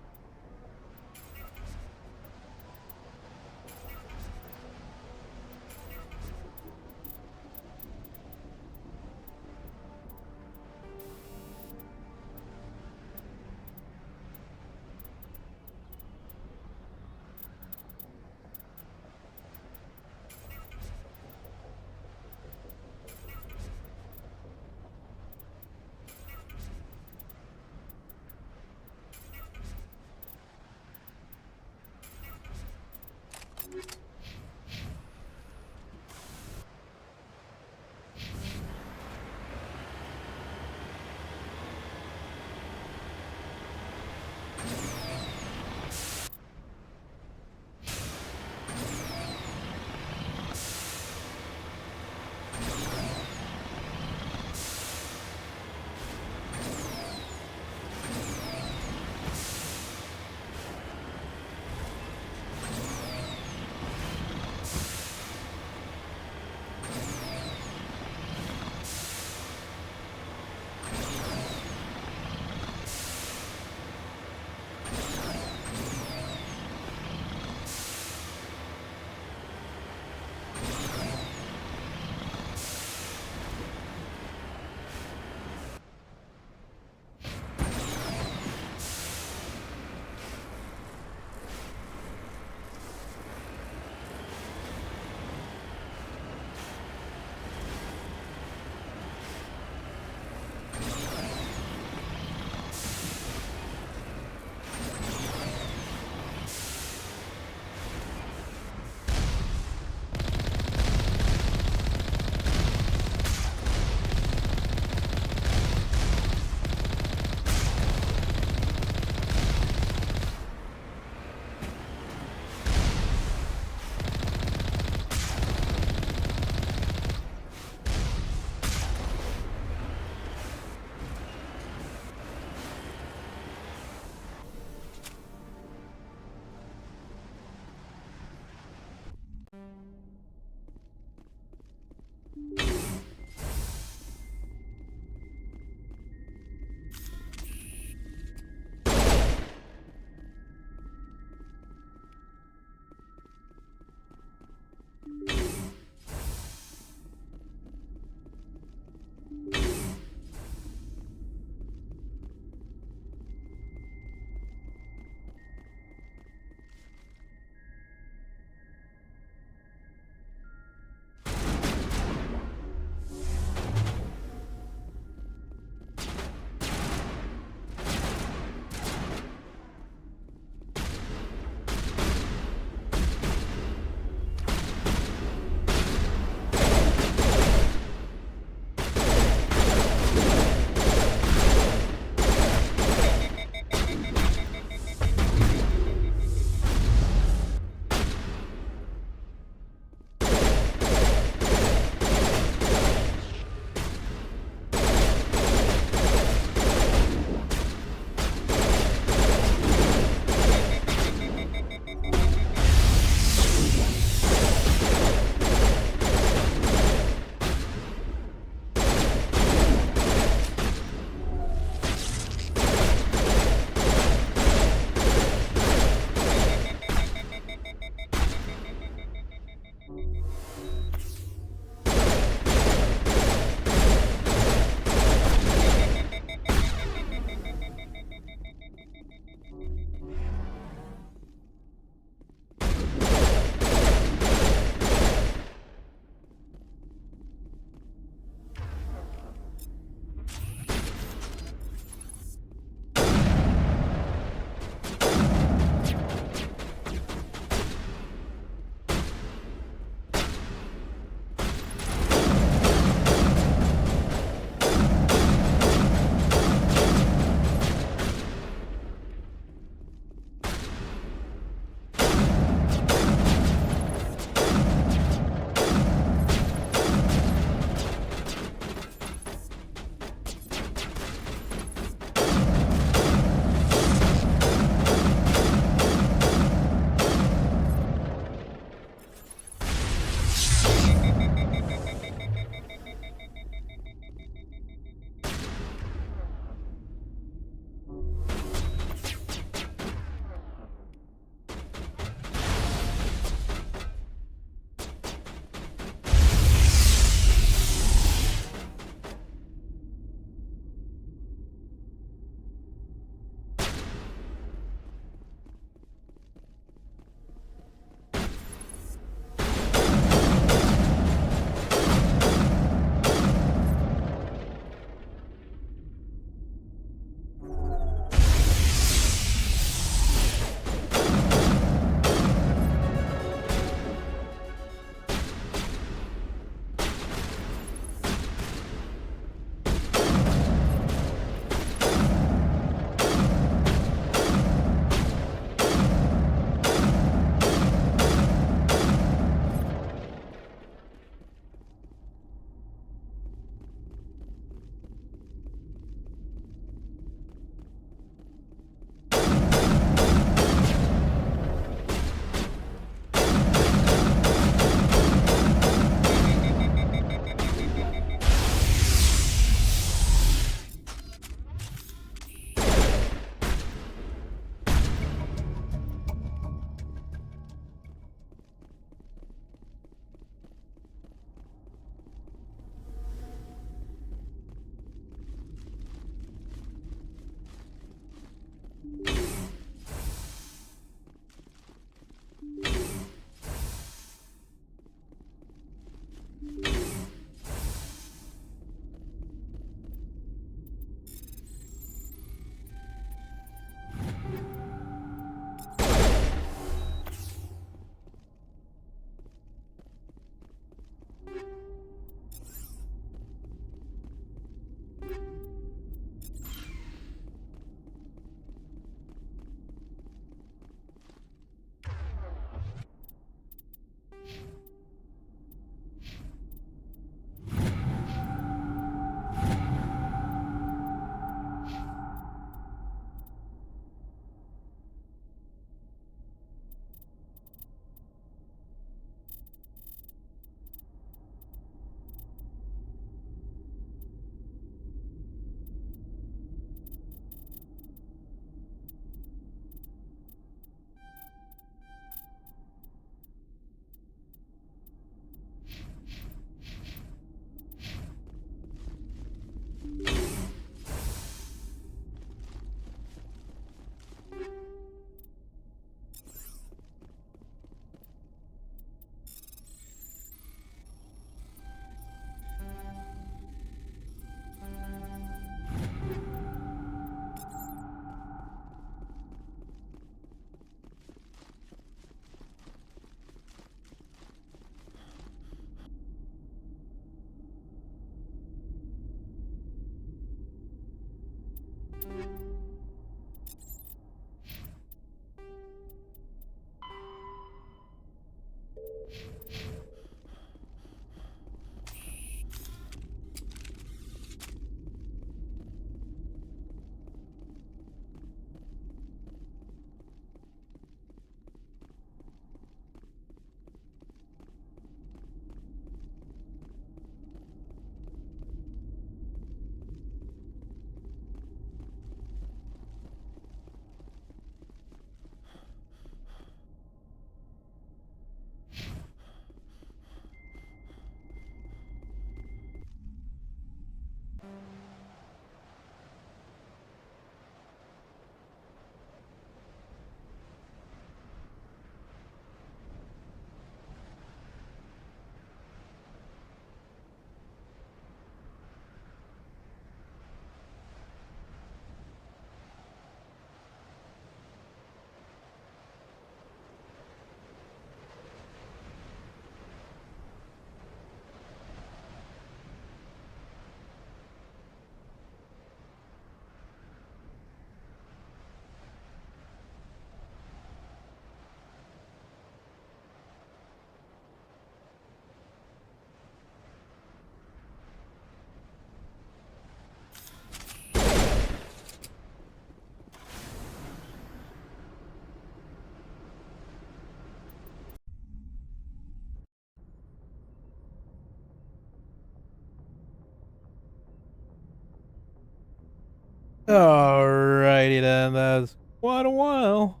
Alrighty then, that's quite a while.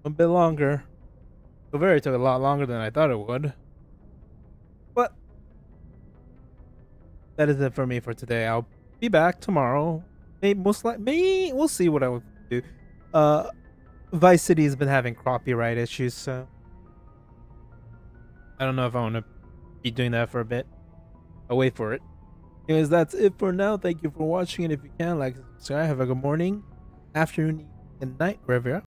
A bit longer. Noveria took a lot longer than I thought it would. But that is it for me for today. I'll be back tomorrow. Maybe we'll see what I will do. Vice City has been having copyright issues, so I don't know if I want to be doing that for a bit. I'll wait for it. Anyways, that's it for now. Thank you for watching, and if you can, like, subscribe. Have a good morning, afternoon, and night, wherever you're at.